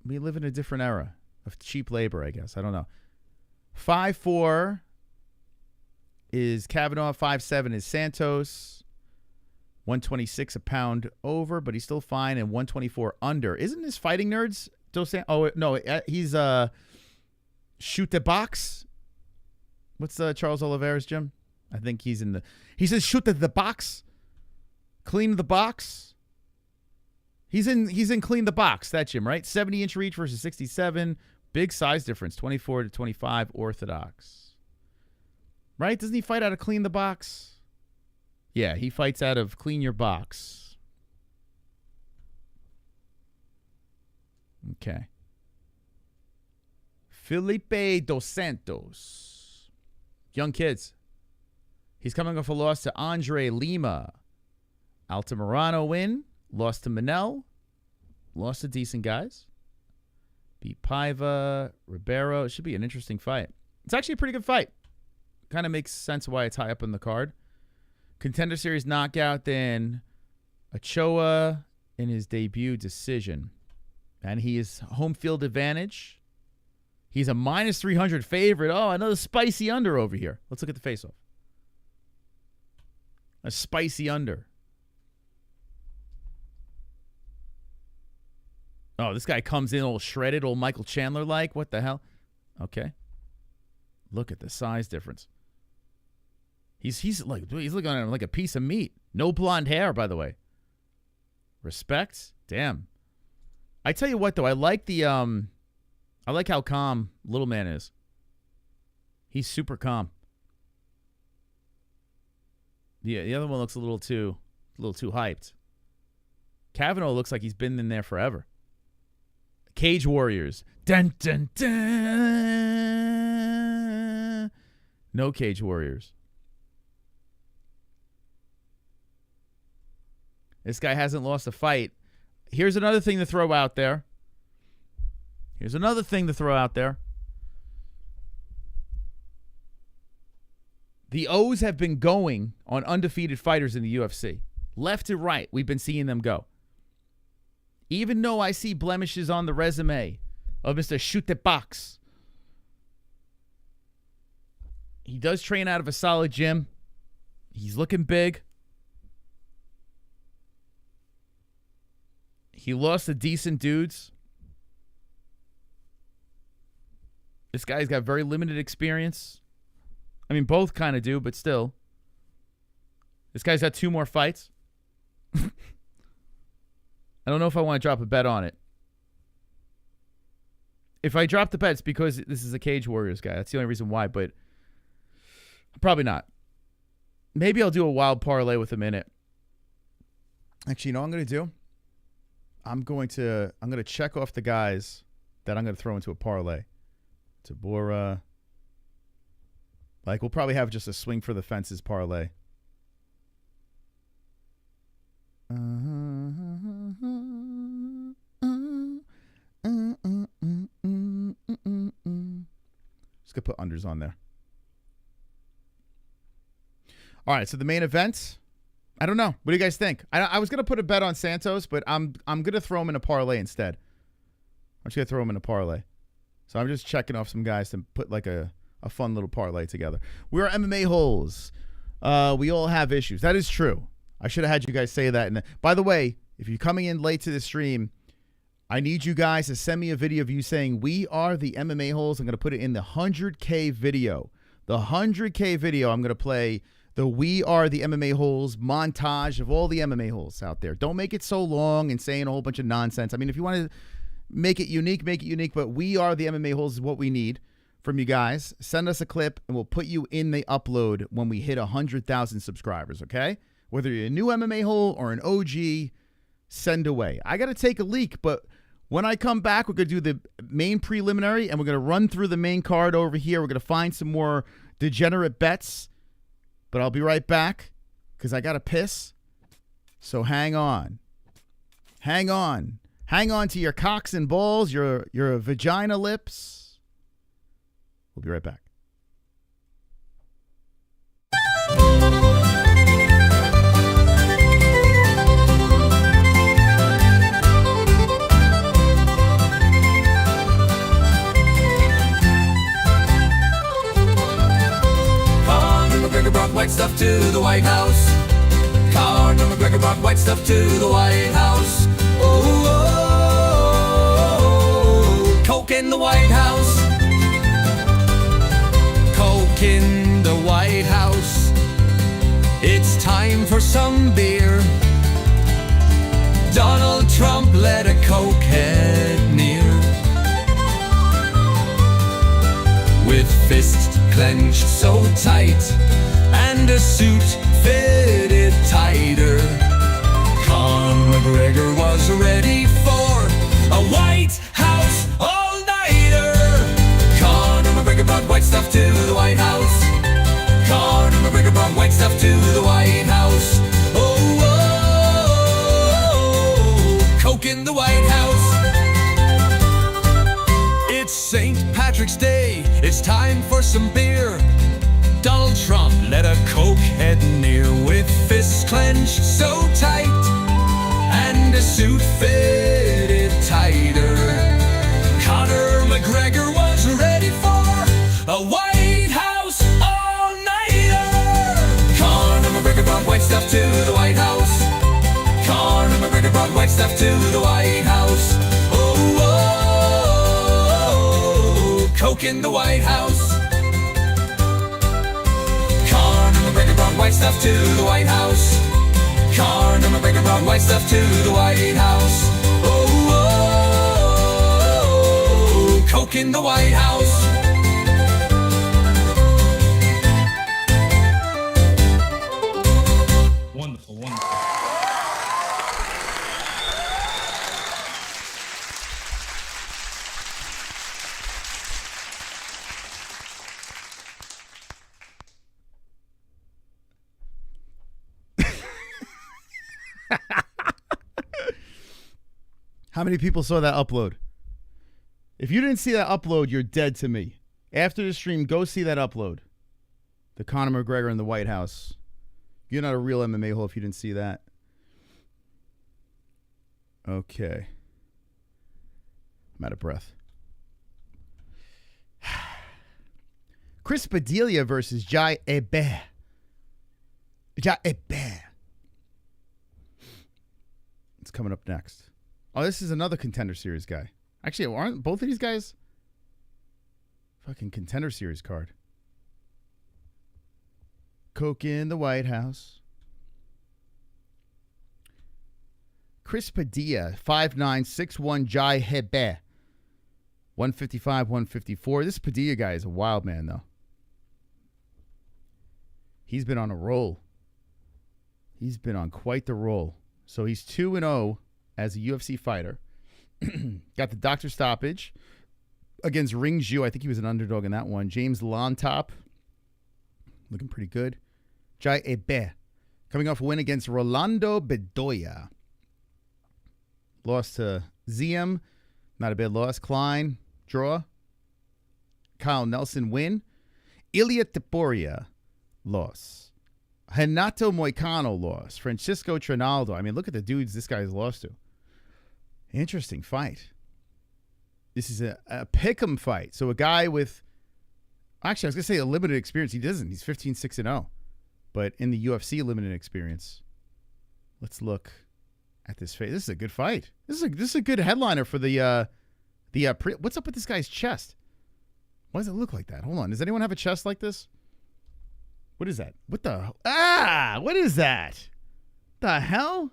We live in a different era of cheap labor, I guess. I don't know. 5'4" is Kainotto. 5'7" is Santos. 126 a pound over, but he's still fine. And 124 under. Isn't this Fighting Nerds? Oh, no. He's Shoot the Box. What's Charles Oliveira's gym? I think he's in the... He says Shoot the Box. Clean the Box. He's in Clean the Box, that gym, right? 70-inch reach versus 67. Big size difference, 24 to 25 orthodox. Right? Doesn't he fight out of Clean the Box? Yeah, he fights out of Clean Your Box. Okay. Felipe Dos Santos. Young kids. He's coming off a loss to Andre Lima. Altamirano win. Lost to Manel. Lost to decent guys. Beat Paiva. Roberto. It should be an interesting fight. It's actually a pretty good fight. Kind of makes sense why it's high up in the card. Contender Series knockout, then Ochoa in his debut decision. And he is home field advantage. He's a minus 300 favorite. Oh, another spicy under over here. Let's look at the face-off. A spicy under. Oh, this guy comes in all shredded, old Michael Chandler-like. What the hell? Okay. Look at the size difference. He's looking at him like a piece of meat. No blonde hair, by the way. Respect? Damn. I tell you what, though, I like how calm little man is. He's super calm. The other one looks a little too hyped. Kainotto looks like he's been in there forever. Cage Warriors. Dun, dun, dun. No Cage Warriors. This guy hasn't lost a fight. Here's another thing to throw out there. The O's have been going on undefeated fighters in the UFC. Left to right, we've been seeing them go. Even though I see blemishes on the resume of Mr. Shoot the Box, he does train out of a solid gym. He's looking big. He lost to decent dudes. This guy's got very limited experience. I mean, both kind of do, but still. This guy's got 2 more fights. I don't know if I want to drop a bet on it. If I drop the bet, it's because this is a Cage Warriors guy. That's the only reason why, but probably not. Maybe I'll do a wild parlay with him in it. Actually, you know what I'm going to do? I'm going to check off the guys that I'm going to throw into a parlay. Tabora. Like, we'll probably have just a swing for the fences parlay. Just gonna put unders on there. All right, so the main event. I don't know. What do you guys think? I was gonna put a bet on Santos, but I'm gonna throw him in a parlay instead. I'm just gonna throw him in a parlay. So I'm just checking off some guys to put like a fun little parlay together. We're MMA-Holes. We all have issues. That is true. I should have had you guys say that. And by the way, if you're coming in late to the stream, I need you guys to send me a video of you saying, "We are the MMA-Holes." I'm going to put it in the 100K video. The 100K video, I'm going to play the "We Are the MMA-Holes" montage of all the MMA-Holes out there. Don't make it so long and saying a whole bunch of nonsense. I mean, if you want to make it unique, make it unique. But "We Are the MMA-Holes" is what we need from you guys. Send us a clip, and we'll put you in the upload when we hit 100,000 subscribers, okay? Whether you're a new MMA hole or an OG, send away. I got to take a leak, but when I come back, we're going to do the main preliminary, and we're going to run through the main card over here. We're going to find some more degenerate bets, but I'll be right back because I got to piss. So hang on. Hang on. Hang on to your cocks and balls, your vagina lips. We'll be right back. McGregor brought white stuff to the White House. Conor McGregor brought white stuff to the White House. Oh, oh, oh, Coke in the White House. Coke in the White House. It's time for some beer. Donald Trump let a cokehead near. With fists clenched so tight and a suit fitted tighter, Conor McGregor was ready for a White House all-nighter. Conor McGregor brought white stuff to the White House. Conor McGregor brought white stuff to the White House. Oh, oh, oh, Coke in the White House. It's St. Patrick's Day, it's time for some beer. Donald Trump let a cokehead near with fists clenched so tight and a suit fitted tighter. Conor McGregor was ready for a White House all-nighter. Conor McGregor brought white stuff to the White House. Conor McGregor brought white stuff to the White House. Oh, oh, oh, Coke in the White House. Conor McGregor brought white stuff to the White House. Conor McGregor brought white stuff to the White House. Oh, oh, oh, Coke in the White House. Wonderful, wonderful. How many people saw that upload? If you didn't see that upload, you're dead to me. After the stream, go see that upload. The Conor McGregor in the White House. You're not a real MMA hole if you didn't see that. Okay. I'm out of breath. Chris Padilla versus Jai Ebe. Jai Ebe. It's coming up next. Oh, this is another Contender Series guy. Actually, aren't both of these guys fucking Contender Series card? Coke in the White House. Chris Padilla, 5'9", 6'1", Jai Hebe. 155, 154. This Padilla guy is a wild man, though. He's been on a roll. He's been on quite the roll. So he's 2-0 as a UFC fighter. Got the doctor stoppage against Ring Zhu. I think he was an underdog in that one. James Lontop, looking pretty good. Jai Ebe, coming off a win against Rolando Bedoya. Lost to Ziem, not a bad loss. Klein, draw. Kyle Nelson, win. Ilya Taporia, loss. Renato Moicano, loss. Francisco Trinaldo. I mean, look at the dudes this guy's lost to. Interesting fight. This is a pick'em fight. So a guy with, actually, I was going to say a limited experience. He doesn't. He's 15-6-0. But in the UFC limited experience. Let's look at this fight. This is a good fight. This is a good headliner for the what's up with this guy's chest? Why does it look like that? Hold on. Does anyone have a chest like this? What is that? What is that? The hell?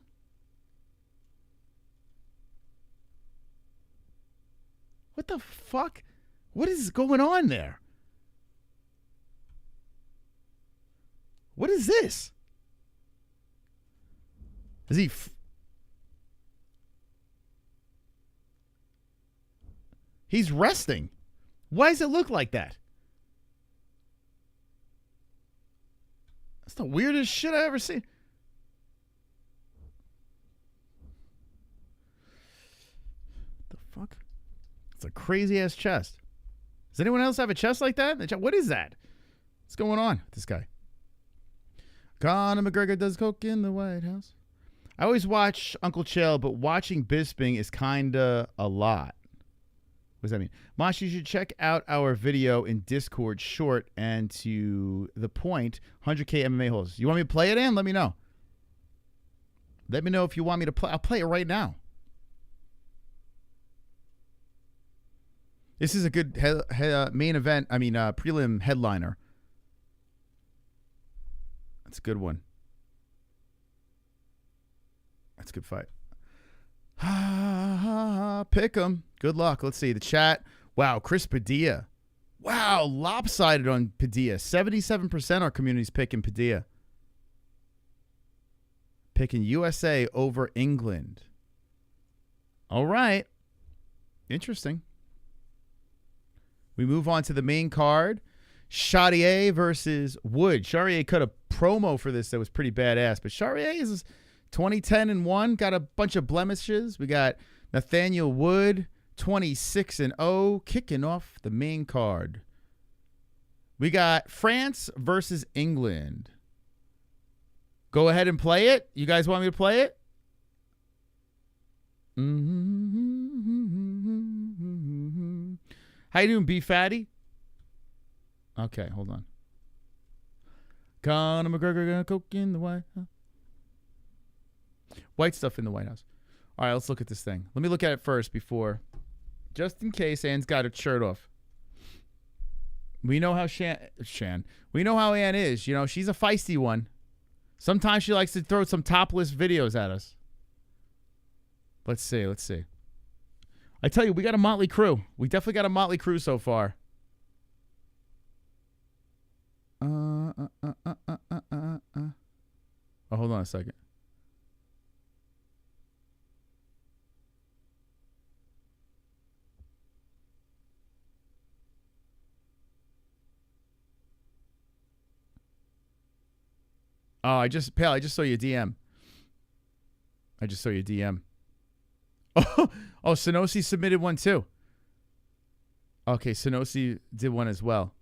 What the fuck? What is going on there? What is this? Is he... He's resting. Why does it look like that? That's the weirdest shit I ever seen. What the fuck? It's a crazy ass chest. Does anyone else have a chest like that? What is that? What's going on with this guy? Conor McGregor does coke in the White House. I always watch Uncle Chael, but watching Bisping is kinda a lot. What does that mean? Mosh, you should check out our video in Discord, short and to the point, 100K MMA-Holes. You want me to play it, Ann? Let me know. Let me know if you want me to play. I'll play it right now. This is a good main event. I mean, prelim headliner. That's a good one. That's a good fight. Pick 'em. Good luck. Let's see the chat. Wow, Chris Padilla. Wow, lopsided on Padilla. 77% our community's picking Padilla. Picking USA over England. All right. Interesting. We move on to the main card. Charrier versus Wood. Charrier cut a promo for this that was pretty badass, but Charrier is 20-10-1, got a bunch of blemishes. We got Nathaniel Wood, 26-0, kicking off the main card. We got France versus England. Go ahead and play it. You guys want me to play it? How you doing, B Fatty? Okay, hold on. Conor McGregor gonna coke in the White House. White stuff in the White House. All right, let's look at this thing. Let me look at it first before, just in case Ann's got her shirt off. We know how we know how Ann is. You know, she's a feisty one. Sometimes she likes to throw some topless videos at us. Let's see. I tell you, we got a motley crew. We definitely got a motley crew so far. Oh, hold on a second. Oh, I just saw your DM. Oh, Sonosi submitted one too. Okay, Sonosi did one as well.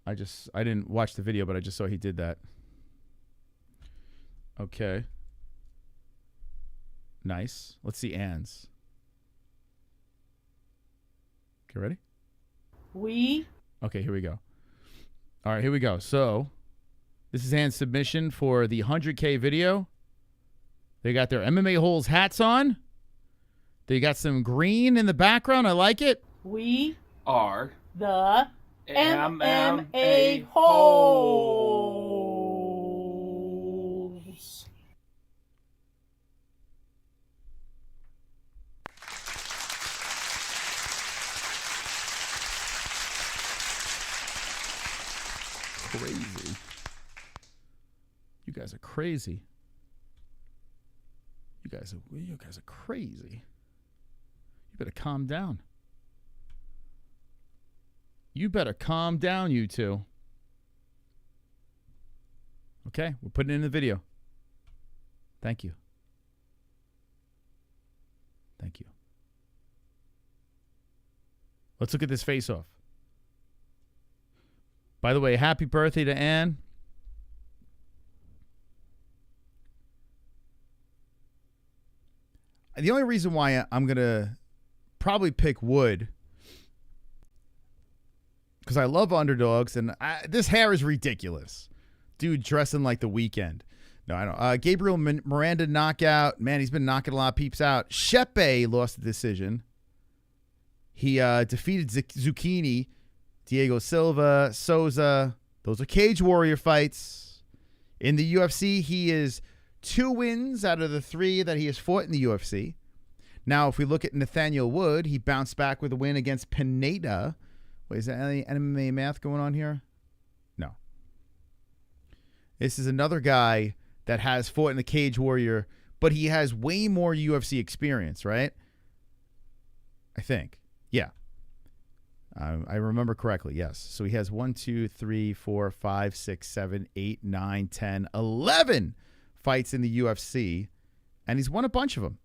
I didn't watch the video, but I just saw he did that. Okay. Nice. Let's see Ann's. Okay, ready? Okay, here we go. All right, here we go. So, this is Ann's submission for the 100K video. They got their MMA-Holes hats on. They got some green in the background. I like it. We are the MMA-Holes. You guys are crazy. You guys are crazy. You better calm down. You better calm down, you two. Okay, we're putting it in the video. Thank you. Thank you. Let's look at this face-off. By the way, happy birthday to Ann. The only reason why I'm going to probably pick Wood, because I love underdogs, and this hair is ridiculous. Dude dressing like The Weeknd. No, I don't. Gabriel Miranda knockout. Man, he's been knocking a lot of peeps out. Shepe lost the decision. He defeated Zucchini, Diego Silva, Souza. Those are Cage Warrior fights. In the UFC, he is 2 wins out of the 3 that he has fought in the UFC. Now, if we look at Nathaniel Wood, he bounced back with a win against Pineda. Wait, is there any MMA math going on here? No. This is another guy that has fought in the Cage Warrior, but he has way more UFC experience, right? I think. Yeah. I remember correctly, yes. So he has 1, 2, 3, 4, 5, 6, 7, 8, 9, 10, 11 fights in the UFC, and he's won a bunch of them.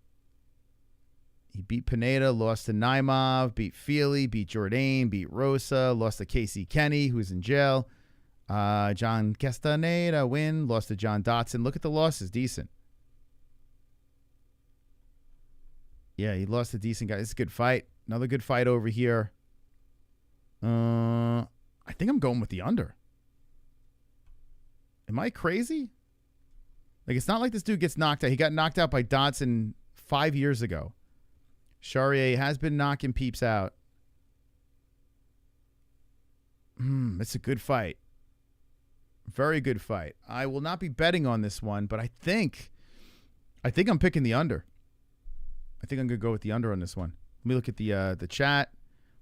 He beat Pineda, lost to Naimov, beat Feely, beat Jourdain, beat Rosa, lost to Casey Kenny, who's in jail. John Castaneda win, lost to John Dotson. Look at the losses, decent. Yeah, he lost to decent guy. It's a good fight. Another good fight over here. I think I'm going with the under. Am I crazy? Like, it's not like this dude gets knocked out. He got knocked out by Dotson 5 years ago. Charrier has been knocking peeps out. It's a good fight. Very good fight. I will not be betting on this one, but I think I'm picking the under. I think I'm going to go with the under on this one. Let me look at the chat.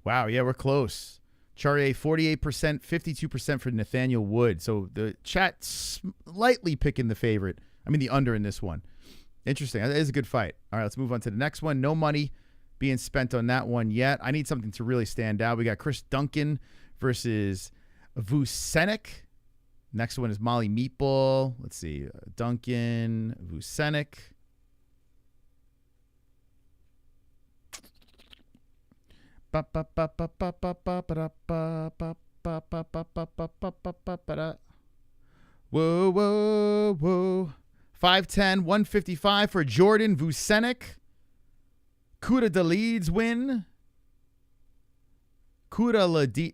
Wow, yeah, we're close. Charrier 48%, 52% for Nathaniel Wood. So the chat slightly picking the favorite. I mean the under in this one. Interesting. That is a good fight. All right, let's move on to the next one. No money being spent on that one yet. I need something to really stand out. We got Chris Duncan versus Vucenic. Next one is Molly Meatball. Let's see. Duncan, Vucenic. Whoa, whoa, whoa. 5'10", 155 for Jordan Vucenic. Kuda Daleeds win. Kudaladze.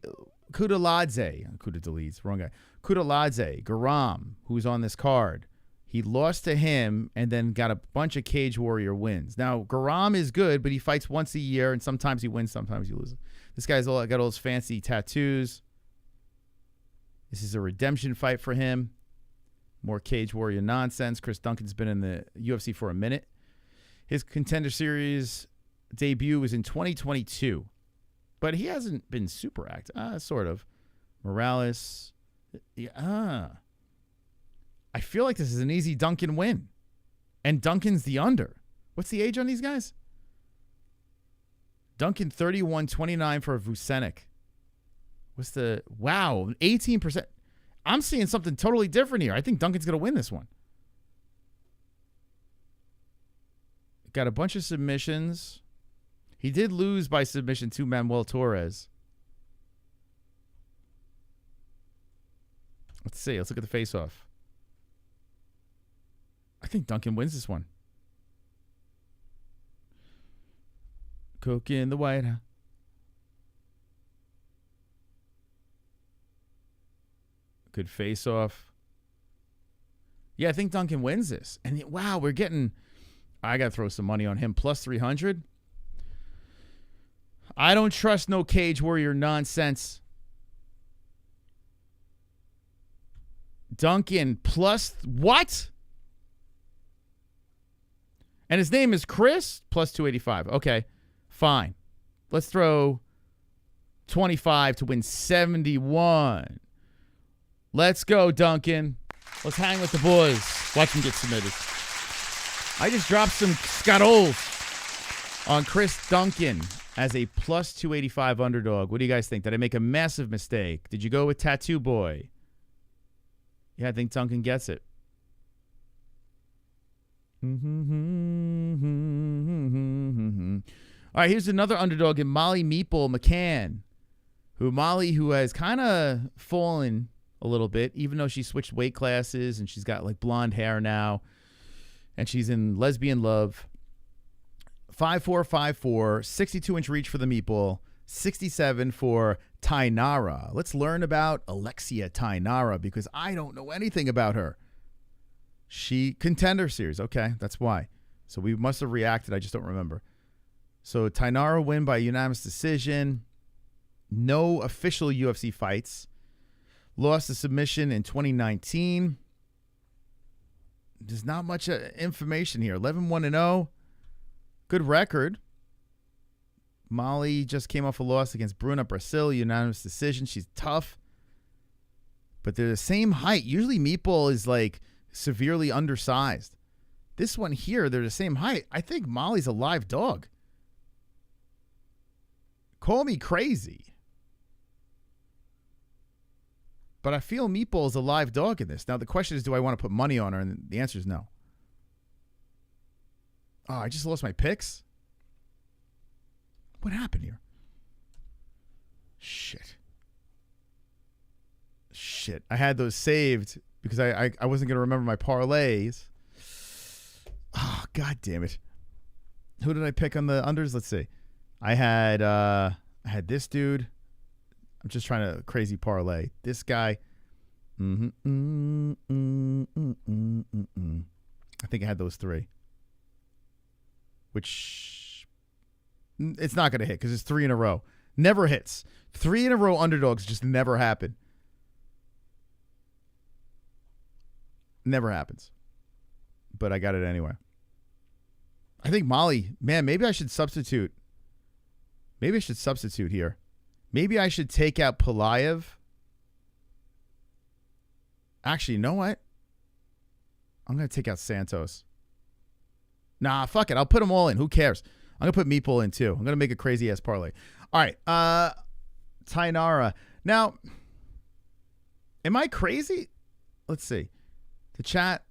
Kuda Daleeds, wrong guy. Kudaladze, Garam, who's on this card. He lost to him and then got a bunch of Cage Warrior wins. Now, Garam is good, but he fights once a year, and sometimes he wins, sometimes he loses. This guy's got all his fancy tattoos. This is a redemption fight for him. More Cage Warrior nonsense. Chris Duncan's been in the UFC for a minute. His Contender Series debut was in 2022, but he hasn't been super active. Sort of. Morales. I feel like this is an easy Duncan win. And Duncan's the under. What's the age on these guys? Duncan 31-29 for Vucenic. What's the... Wow, 18%. I'm seeing something totally different here. I think Duncan's going to win this one. Got a bunch of submissions. He did lose by submission to Manuel Torres. Let's see. Let's look at the face-off. I think Duncan wins this one. Coke in the White House. Good face-off. Yeah, I think Duncan wins this. And wow, we're getting... I got to throw some money on him. Plus 300. I don't trust no Cage Warrior nonsense. Duncan plus... What? And his name is Chris? Plus 285. Okay, fine. Let's throw 25 to win 71. Let's go, Duncan. Let's hang with the boys. Watch them get submitted. I just dropped some Scottles on Chris Duncan as a plus 285 underdog. What do you guys think? Did I make a massive mistake? Did you go with Tattoo Boy? Yeah, I think Duncan gets it. All right, here's another underdog in Molly Meeple McCann, who has kind of fallen a little bit, even though she switched weight classes and she's got like blonde hair now, and she's in Lesbian Love. 5'4", 5'4", 62-inch reach for the Meatball, 67 for Tainara. Let's learn about Alexia Tainara because I don't know anything about her. She Contender Series. Okay, that's why. So we must have reacted. I just don't remember. So Tainara win by unanimous decision. No official UFC fights. Lost a submission in 2019. There's not much information here. 11-1-0. Good record. Molly just came off a loss against Bruna Brasil. Unanimous decision. She's tough. But they're the same height. Usually Meatball is like severely undersized. This one here, they're the same height. I think Molly's a live dog. Call me crazy. But I feel Meatball is a live dog in this. Now, the question is, do I want to put money on her? And the answer is no. Oh, I just lost my picks? What happened here? Shit. I had those saved because I wasn't going to remember my parlays. Oh, God damn it. Who did I pick on the unders? Let's see. I had this dude. I'm just trying to crazy parlay. This guy. I think I had those three. Which it's not going to hit because it's 3 in a row. Never hits. 3 in a row underdogs just never happen. Never happens. But I got it anyway. I think Molly, man, maybe I should substitute. Maybe I should substitute here. Maybe I should take out Pulayev. Actually, you know what? I'm going to take out Santos. Nah, fuck it. I'll put them all in. Who cares? I'm going to put Meeple in too. I'm going to make a crazy-ass parlay. All right. Tainara. Now, am I crazy? Let's see. The chat,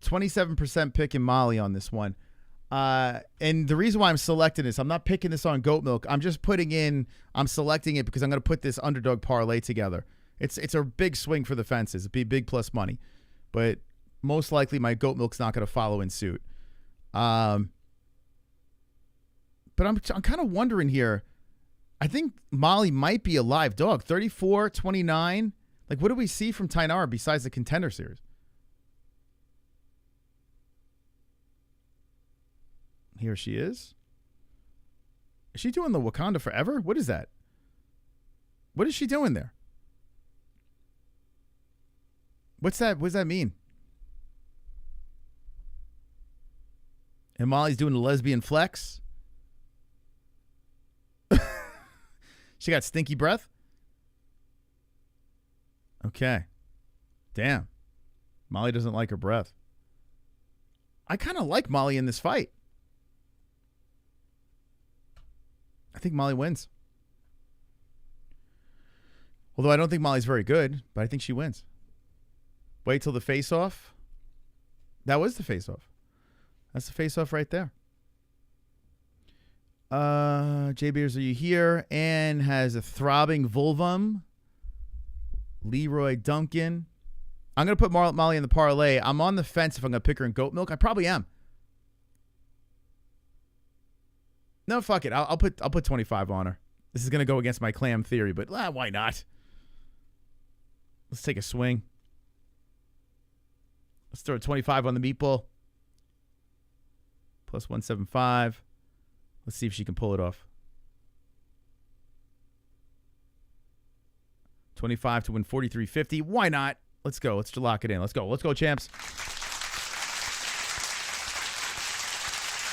27% picking Molly on this one. And the reason why I'm selecting this, I'm not picking this on goat milk. I'm just I'm selecting it because I'm going to put this underdog parlay together. It's a big swing for the fences. It'd be big plus money. But most likely my goat milk's not going to follow in suit. But I'm kind of wondering here. I think Molly might be a live dog. 34, 29. Like, what do we see from Tainara besides the Contender Series? Here she is. Is she doing the Wakanda Forever? What is that? What is she doing there? What's that? What does that mean? And Molly's doing the lesbian flex. She got stinky breath. Okay. Damn. Molly doesn't like her breath. I kind of like Molly in this fight. I think Molly wins. Although I don't think Molly's very good, but I think she wins. Wait till the face-off. That was the face-off. That's the face-off right there. J Beers, are you here? Ann has a throbbing vulvum. Leroy Duncan. I'm going to put Molly in the parlay. I'm on the fence if I'm going to pick her in goat milk. I probably am. No, fuck it. I'll put 25 on her. This is going to go against my clam theory, but why not? Let's take a swing. Let's throw a 25 on the meatball. Plus 175. Let's see if she can pull it off. 25 to win 43.50. Why not? Let's go. Let's lock it in. Let's go. Let's go, champs.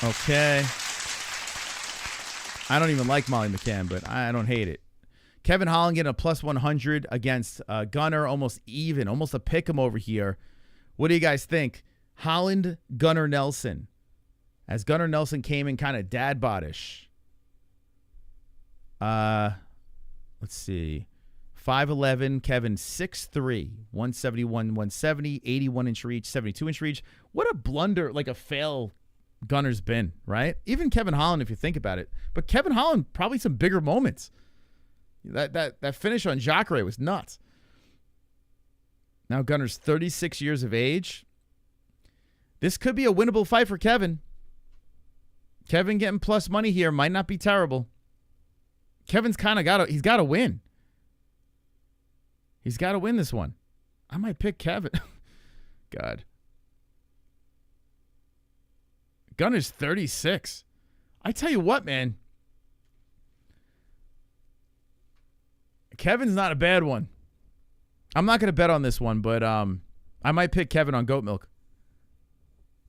Okay. I don't even like Molly McCann, but I don't hate it. Kevin Holland getting a plus 100 against Gunnar, almost even, almost a pick 'em over here. What do you guys think? Holland, Gunnar Nelson. As Gunnar Nelson came in kind of dad bodish. Let's see. 5'11", Kevin 6'3", 171, 170, 81-inch reach, 72-inch reach. What a blunder, like a fail Gunnar's been, right? Even Kevin Holland, if you think about it. But Kevin Holland, probably some bigger moments. That finish on Jacare was nuts. Now Gunnar's 36 years of age. This could be a winnable fight for Kevin. Kevin getting plus money here might not be terrible. Kevin's kind of he's got to win. He's got to win this one. I might pick Kevin. God. Gunnar's 36. I tell you what, man. Kevin's not a bad one. I'm not going to bet on this one, but I might pick Kevin on goat milk.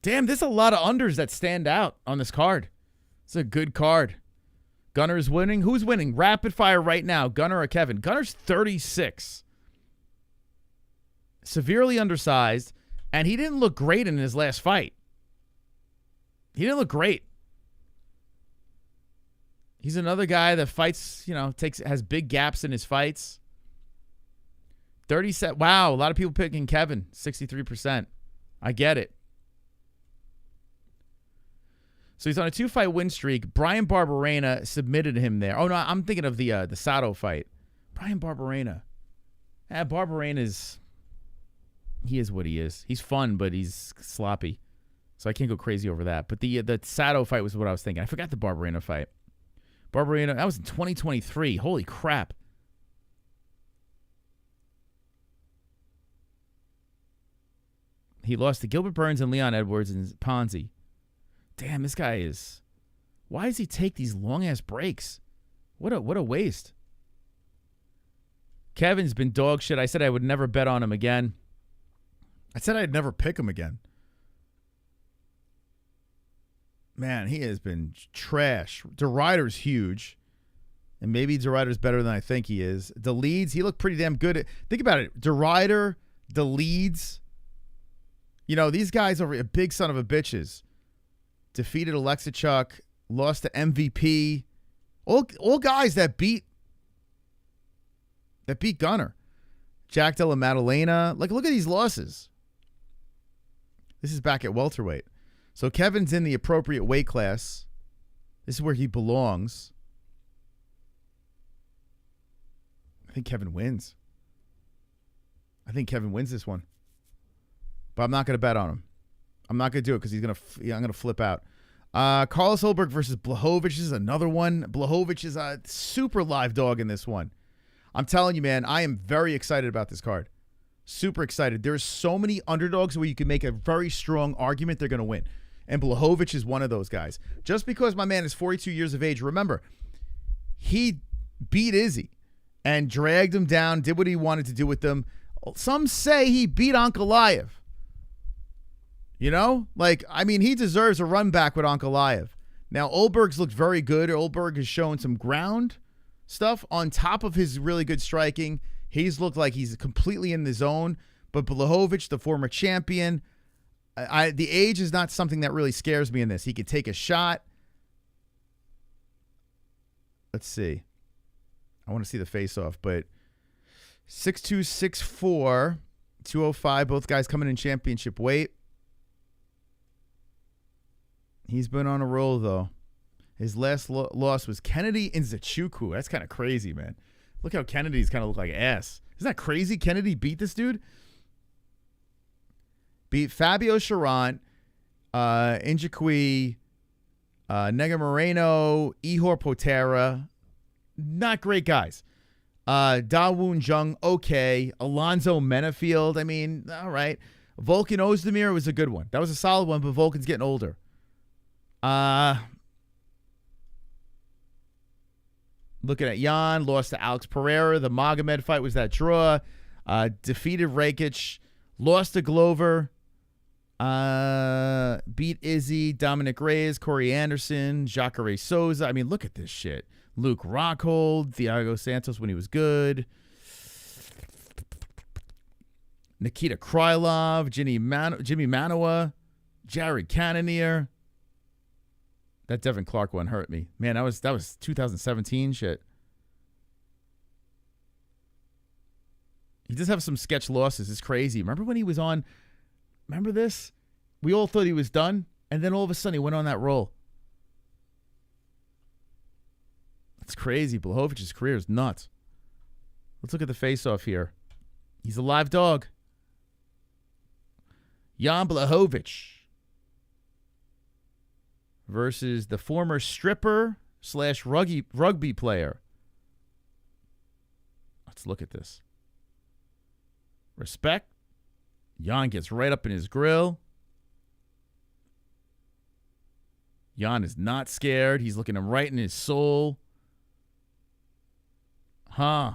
Damn, there's a lot of unders that stand out on this card. It's a good card. Gunner's winning. Who's winning? Rapid fire right now. Gunnar or Kevin? Gunner's 36. Severely undersized, and he didn't look great in his last fight. He didn't look great. He's another guy that fights, has big gaps in his fights. 37. Wow, a lot of people picking Kevin, 63%. I get it. So he's on a 2-fight win streak. Brian Barberena submitted him there. Oh no, I'm thinking of the Sato fight. Brian Barberena. Barberena he is what he is. He's fun, but he's sloppy. So I can't go crazy over that. But the Sato fight was what I was thinking. I forgot the Barberena fight. Barberena, that was in 2023. Holy crap. He lost to Gilbert Burns and Leon Edwards and Ponzi. Damn, this guy is... Why does he take these long-ass breaks? What a waste. Kevin's been dog shit. I said I would never bet on him again. I said I'd never pick him again. Man, he has been trash. DeRuyter's huge. And maybe DeRuyter's better than I think he is. The leads, he looked pretty damn good. Think about it. DeRuyter, the leads. These guys are a big son of a bitches. Defeated Alexachuk, lost to MVP. All guys that beat Gunnar. Jack Della Maddalena. Look at these losses. This is back at welterweight. So Kevin's in the appropriate weight class. This is where he belongs. I think Kevin wins. I think Kevin wins this one. But I'm not going to bet on him. I'm not going to do it because I'm going to flip out. Carlos Ulberg versus Blachowicz is another one. Blachowicz is a super live dog in this one. I'm telling you, man, I am very excited about this card. Super excited. There's so many underdogs where you can make a very strong argument they're going to win. And Blachowicz is one of those guys. Just because my man is 42 years of age, remember, he beat Izzy and dragged him down, did what he wanted to do with them. Some say he beat Ankalaev. He deserves a run back with Ankalaev. Now, Ulberg's looked very good. Ulberg has shown some ground stuff on top of his really good striking. He's looked like he's completely in the zone. But Blachowicz, the former champion, the age is not something that really scares me in this. He could take a shot. Let's see. I want to see the face-off, but 6'2", 6'4", 205, both guys coming in championship weight. He's been on a roll, though. His last loss was Kennedy Nzechukwu. That's kind of crazy, man. Look how Kennedy's kind of look like ass. Isn't that crazy? Kennedy beat this dude? Beat Fabio Charant, Nzechukwu, Nega Moreno, Ihor Potera. Not great guys. Da Woon Jung, okay. Alonzo Menafield, all right. Volkan Ozdemir was a good one. That was a solid one, but Volkan's getting older. Looking at Jan, lost to Alex Pereira. The Magomed fight was that draw. Defeated Rakic, lost to Glover. Beat Izzy, Dominic Reyes, Corey Anderson, Jacare Souza. Look at this shit. Luke Rockhold, Thiago Santos when he was good. Nikita Krylov, Jimmy Manoa, Jared Cannonier. That Devin Clark one hurt me. Man, that was 2017 shit. He does have some sketch losses. It's crazy. Remember when he was on? Remember this? We all thought he was done, and then all of a sudden he went on that roll. It's crazy. Blachowicz' career is nuts. Let's look at the face-off here. He's a live dog. Jan Blachowicz versus the former stripper / rugby player. Let's look at this. Respect. Jan gets right up in his grill. Jan is not scared. He's looking him right in his soul. Huh.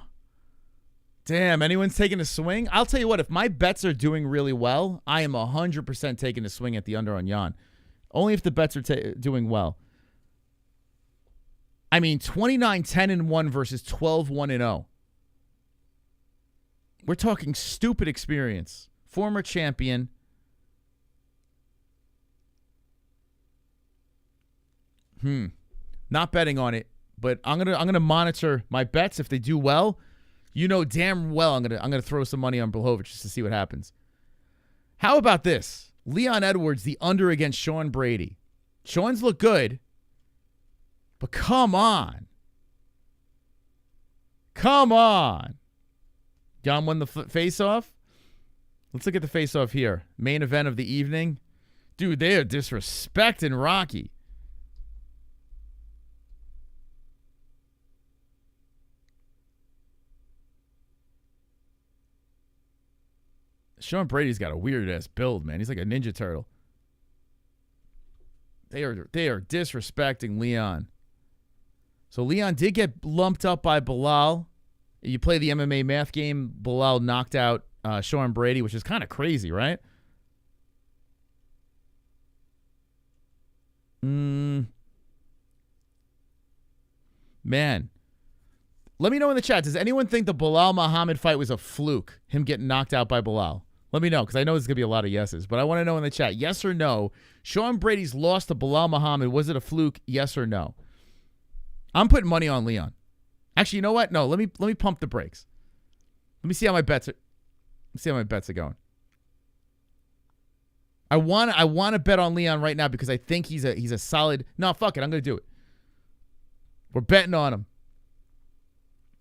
Damn, anyone's taking a swing? I'll tell you what, if my bets are doing really well, I am 100% taking a swing at the under on Jan. Only if the bets are doing well. I mean, 29-10-1 versus 12-1-0. We're talking stupid experience. Former champion. Not betting on it, but I'm gonna monitor my bets. If they do well, you know damn well I'm gonna throw some money on Blachowicz just to see what happens. How about this? Leon Edwards, the under against Sean Brady. Sean's look good, but come on. Come on. Jan won the face-off. Let's look at the face-off here. Main event of the evening. Dude, they are disrespecting Rocky. Sean Brady's got a weird-ass build, man. He's like a Ninja Turtle. They are disrespecting Leon. So Leon did get lumped up by Bilal. You play the MMA math game, Bilal knocked out Sean Brady, which is kind of crazy, right? Man. Let me know in the chat. Does anyone think the Bilal Muhammad fight was a fluke? Him getting knocked out by Bilal? Let me know, because I know there's going to be a lot of yeses. But I want to know in the chat, yes or no, Sean Brady's loss to Bilal Muhammad, was it a fluke? Yes or no? I'm putting money on Leon. Actually, you know what? No, let me pump the brakes. Let me see how my bets are. Let's see how my bets are going. I want to bet on Leon right now because I think he's a solid. No, fuck it. I'm going to do it. We're betting on him.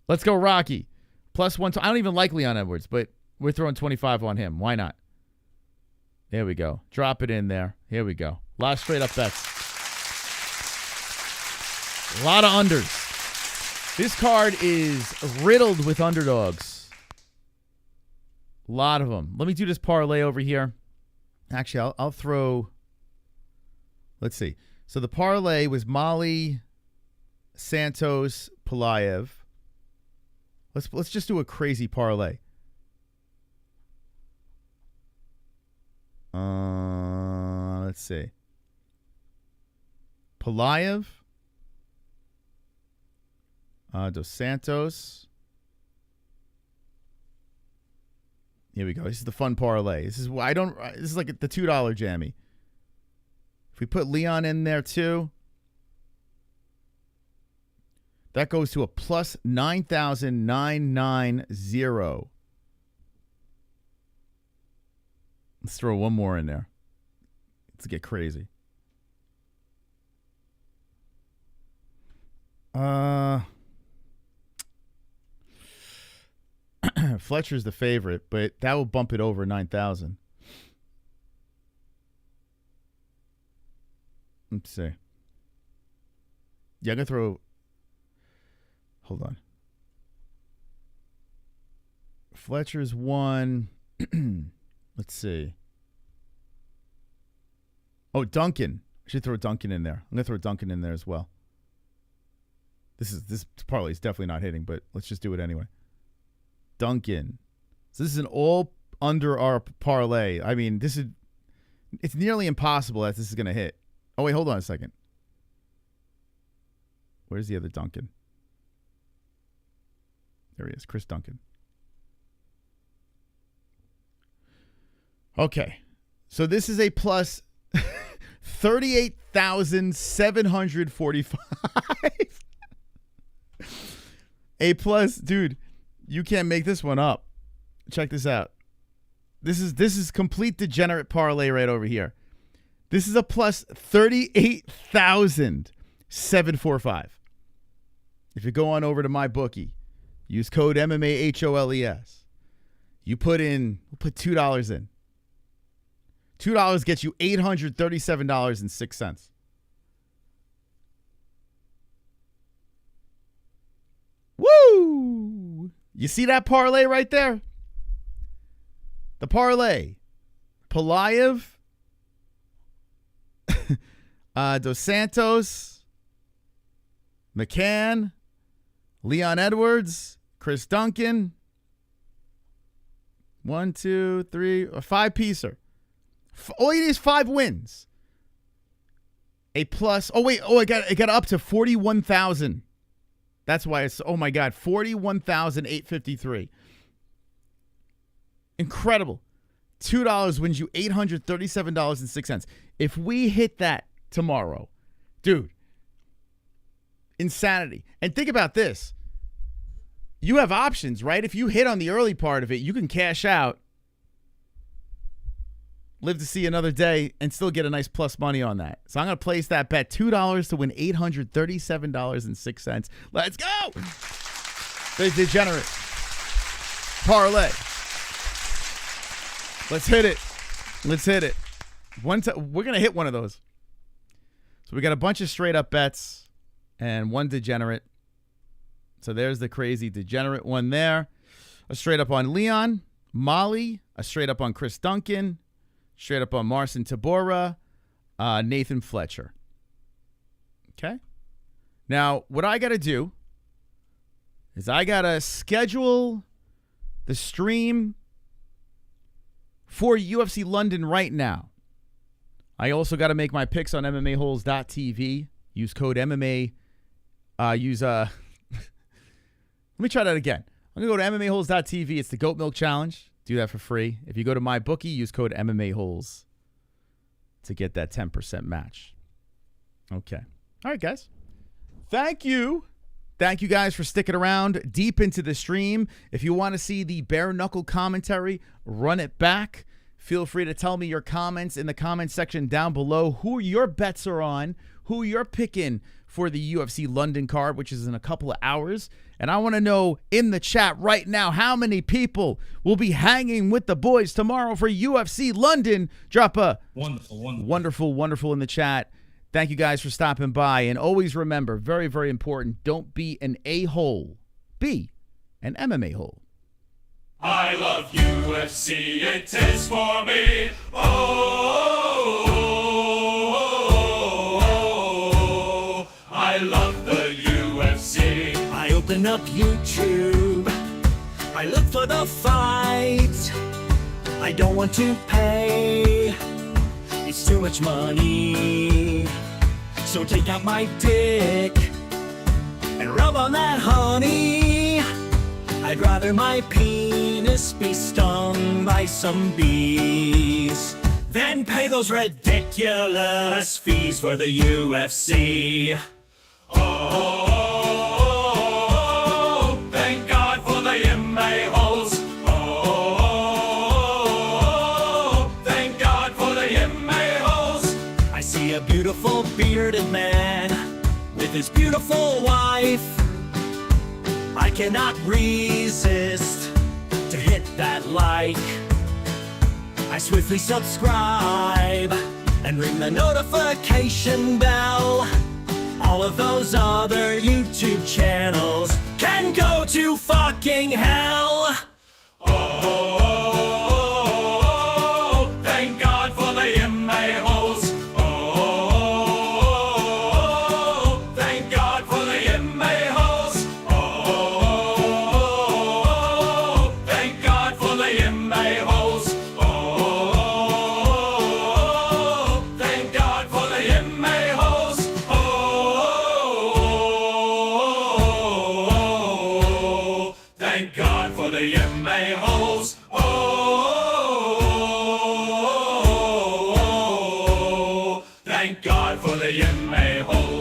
Let's go Rocky. +1. I don't even like Leon Edwards, but we're throwing 25 on him. Why not? There we go. Drop it in there. Here we go. A lot of straight up bets. A lot of unders. This card is riddled with underdogs. A lot of them. Let me do this parlay over here. Actually, I'll throw. Let's see. So the parlay was Molly, Santos, Pulayev. Let's just do a crazy parlay. Let's see. Pulayev, Dos Santos. Here we go. This is the fun parlay. This is like the $2 jammy. If we put Leon in there too, that goes to a plus 9,990. Let's throw one more in there. Let's get crazy. Fletcher's the favorite, but that will bump it over 9,000. Let's see. Yeah, I'm going to throw... Hold on. Fletcher's one. Let's see. Oh, Duncan. I should throw Duncan in there. I'm going to throw Duncan in there as well. This parlay is definitely not hitting, but let's just do it anyway. Duncan. So this is an all under our parlay. I mean, it's nearly impossible that this is going to hit. Oh, wait, hold on a second. Where's the other Duncan? There he is, Chris Duncan. Okay. So this is a plus 38,745. A plus, dude, you can't make this one up. Check this out. This is complete degenerate parlay right over here. This is a plus 38,745. If you go on over to my bookie, use code MMA-HOLES. You put $2 in. $2 gets you $837.06. Woo! You see that parlay right there? The parlay. Pelayev, Dos Santos, McCann, Leon Edwards, Chris Duncan. 1, 2, 3, a 5-piecer. All you need is 5 wins. A plus. Oh wait. Oh, it got up to 41,000. That's why it's. Oh my God, 41,853. Incredible. $2 wins you $837.06. If we hit that tomorrow, dude, insanity. And think about this. You have options, right? If you hit on the early part of it, you can cash out, live to see another day, and still get a nice plus money on that. So I'm going to place that bet, $2 to win $837.06. Let's go! The degenerate parlay. Let's hit it. Let's hit it. We're going to hit one of those. So we got a bunch of straight up bets and one degenerate. So there's the crazy degenerate one there. A straight up on Leon, Molly, a straight up on Chris Duncan, straight up on Marcin Tabora, Nathan Fletcher. Okay? Now, what I got to do is I got to schedule the stream for UFC London right now. I also got to make my picks on MMA-Holes.tv. Use code MMA. Let me try that again. I'm going to go to MMA-Holes.tv. It's the Goat Milk Challenge. Do that for free. If you go to my bookie, use code MMA-Holes to get that 10% match. Okay. All right, guys. Thank you. Thank you guys for sticking around deep into the stream. If you want to see the bare-knuckle commentary, run it back. Feel free to tell me your comments in the comment section down below, who your bets are on, who you're picking for the UFC London card, which is in a couple of hours. And I want to know in the chat right now how many people will be hanging with the boys tomorrow for UFC London. Drop a wonderful in the chat. Thank you guys for stopping by. And always remember, very, very important, don't be an a-hole. Be an MMA hole. I love UFC, it is for me. Oh, I love the UFC. I open up YouTube, I look for the fight. I don't want to pay, it's too much money. So take out my dick and rub on that honey. I'd rather my penis be stung by some bees than pay those ridiculous fees for the UFC. Oh, thank God for the MMA-Holes. Oh, thank God for the MMA-Holes. I see a beautiful bearded man with his beautiful wife. I cannot resist to hit that like. I swiftly subscribe and ring the notification bell. All of those other YouTube channels can go to fucking hell. Oh, thank God for the MMA-Holes. Oh, thank God for the MMA-Holes. Oh, thank God for the MMA-Holes. Oh, thank God for the MMA-Holes. Oh, the MMA-Holes.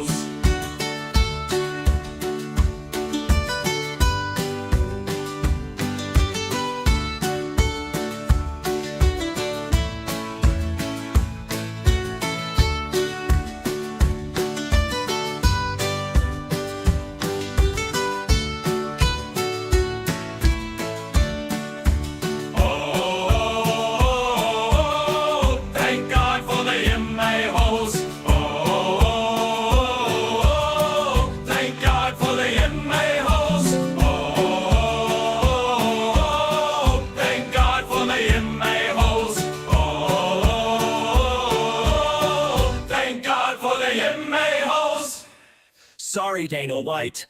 Sorry, Dana White.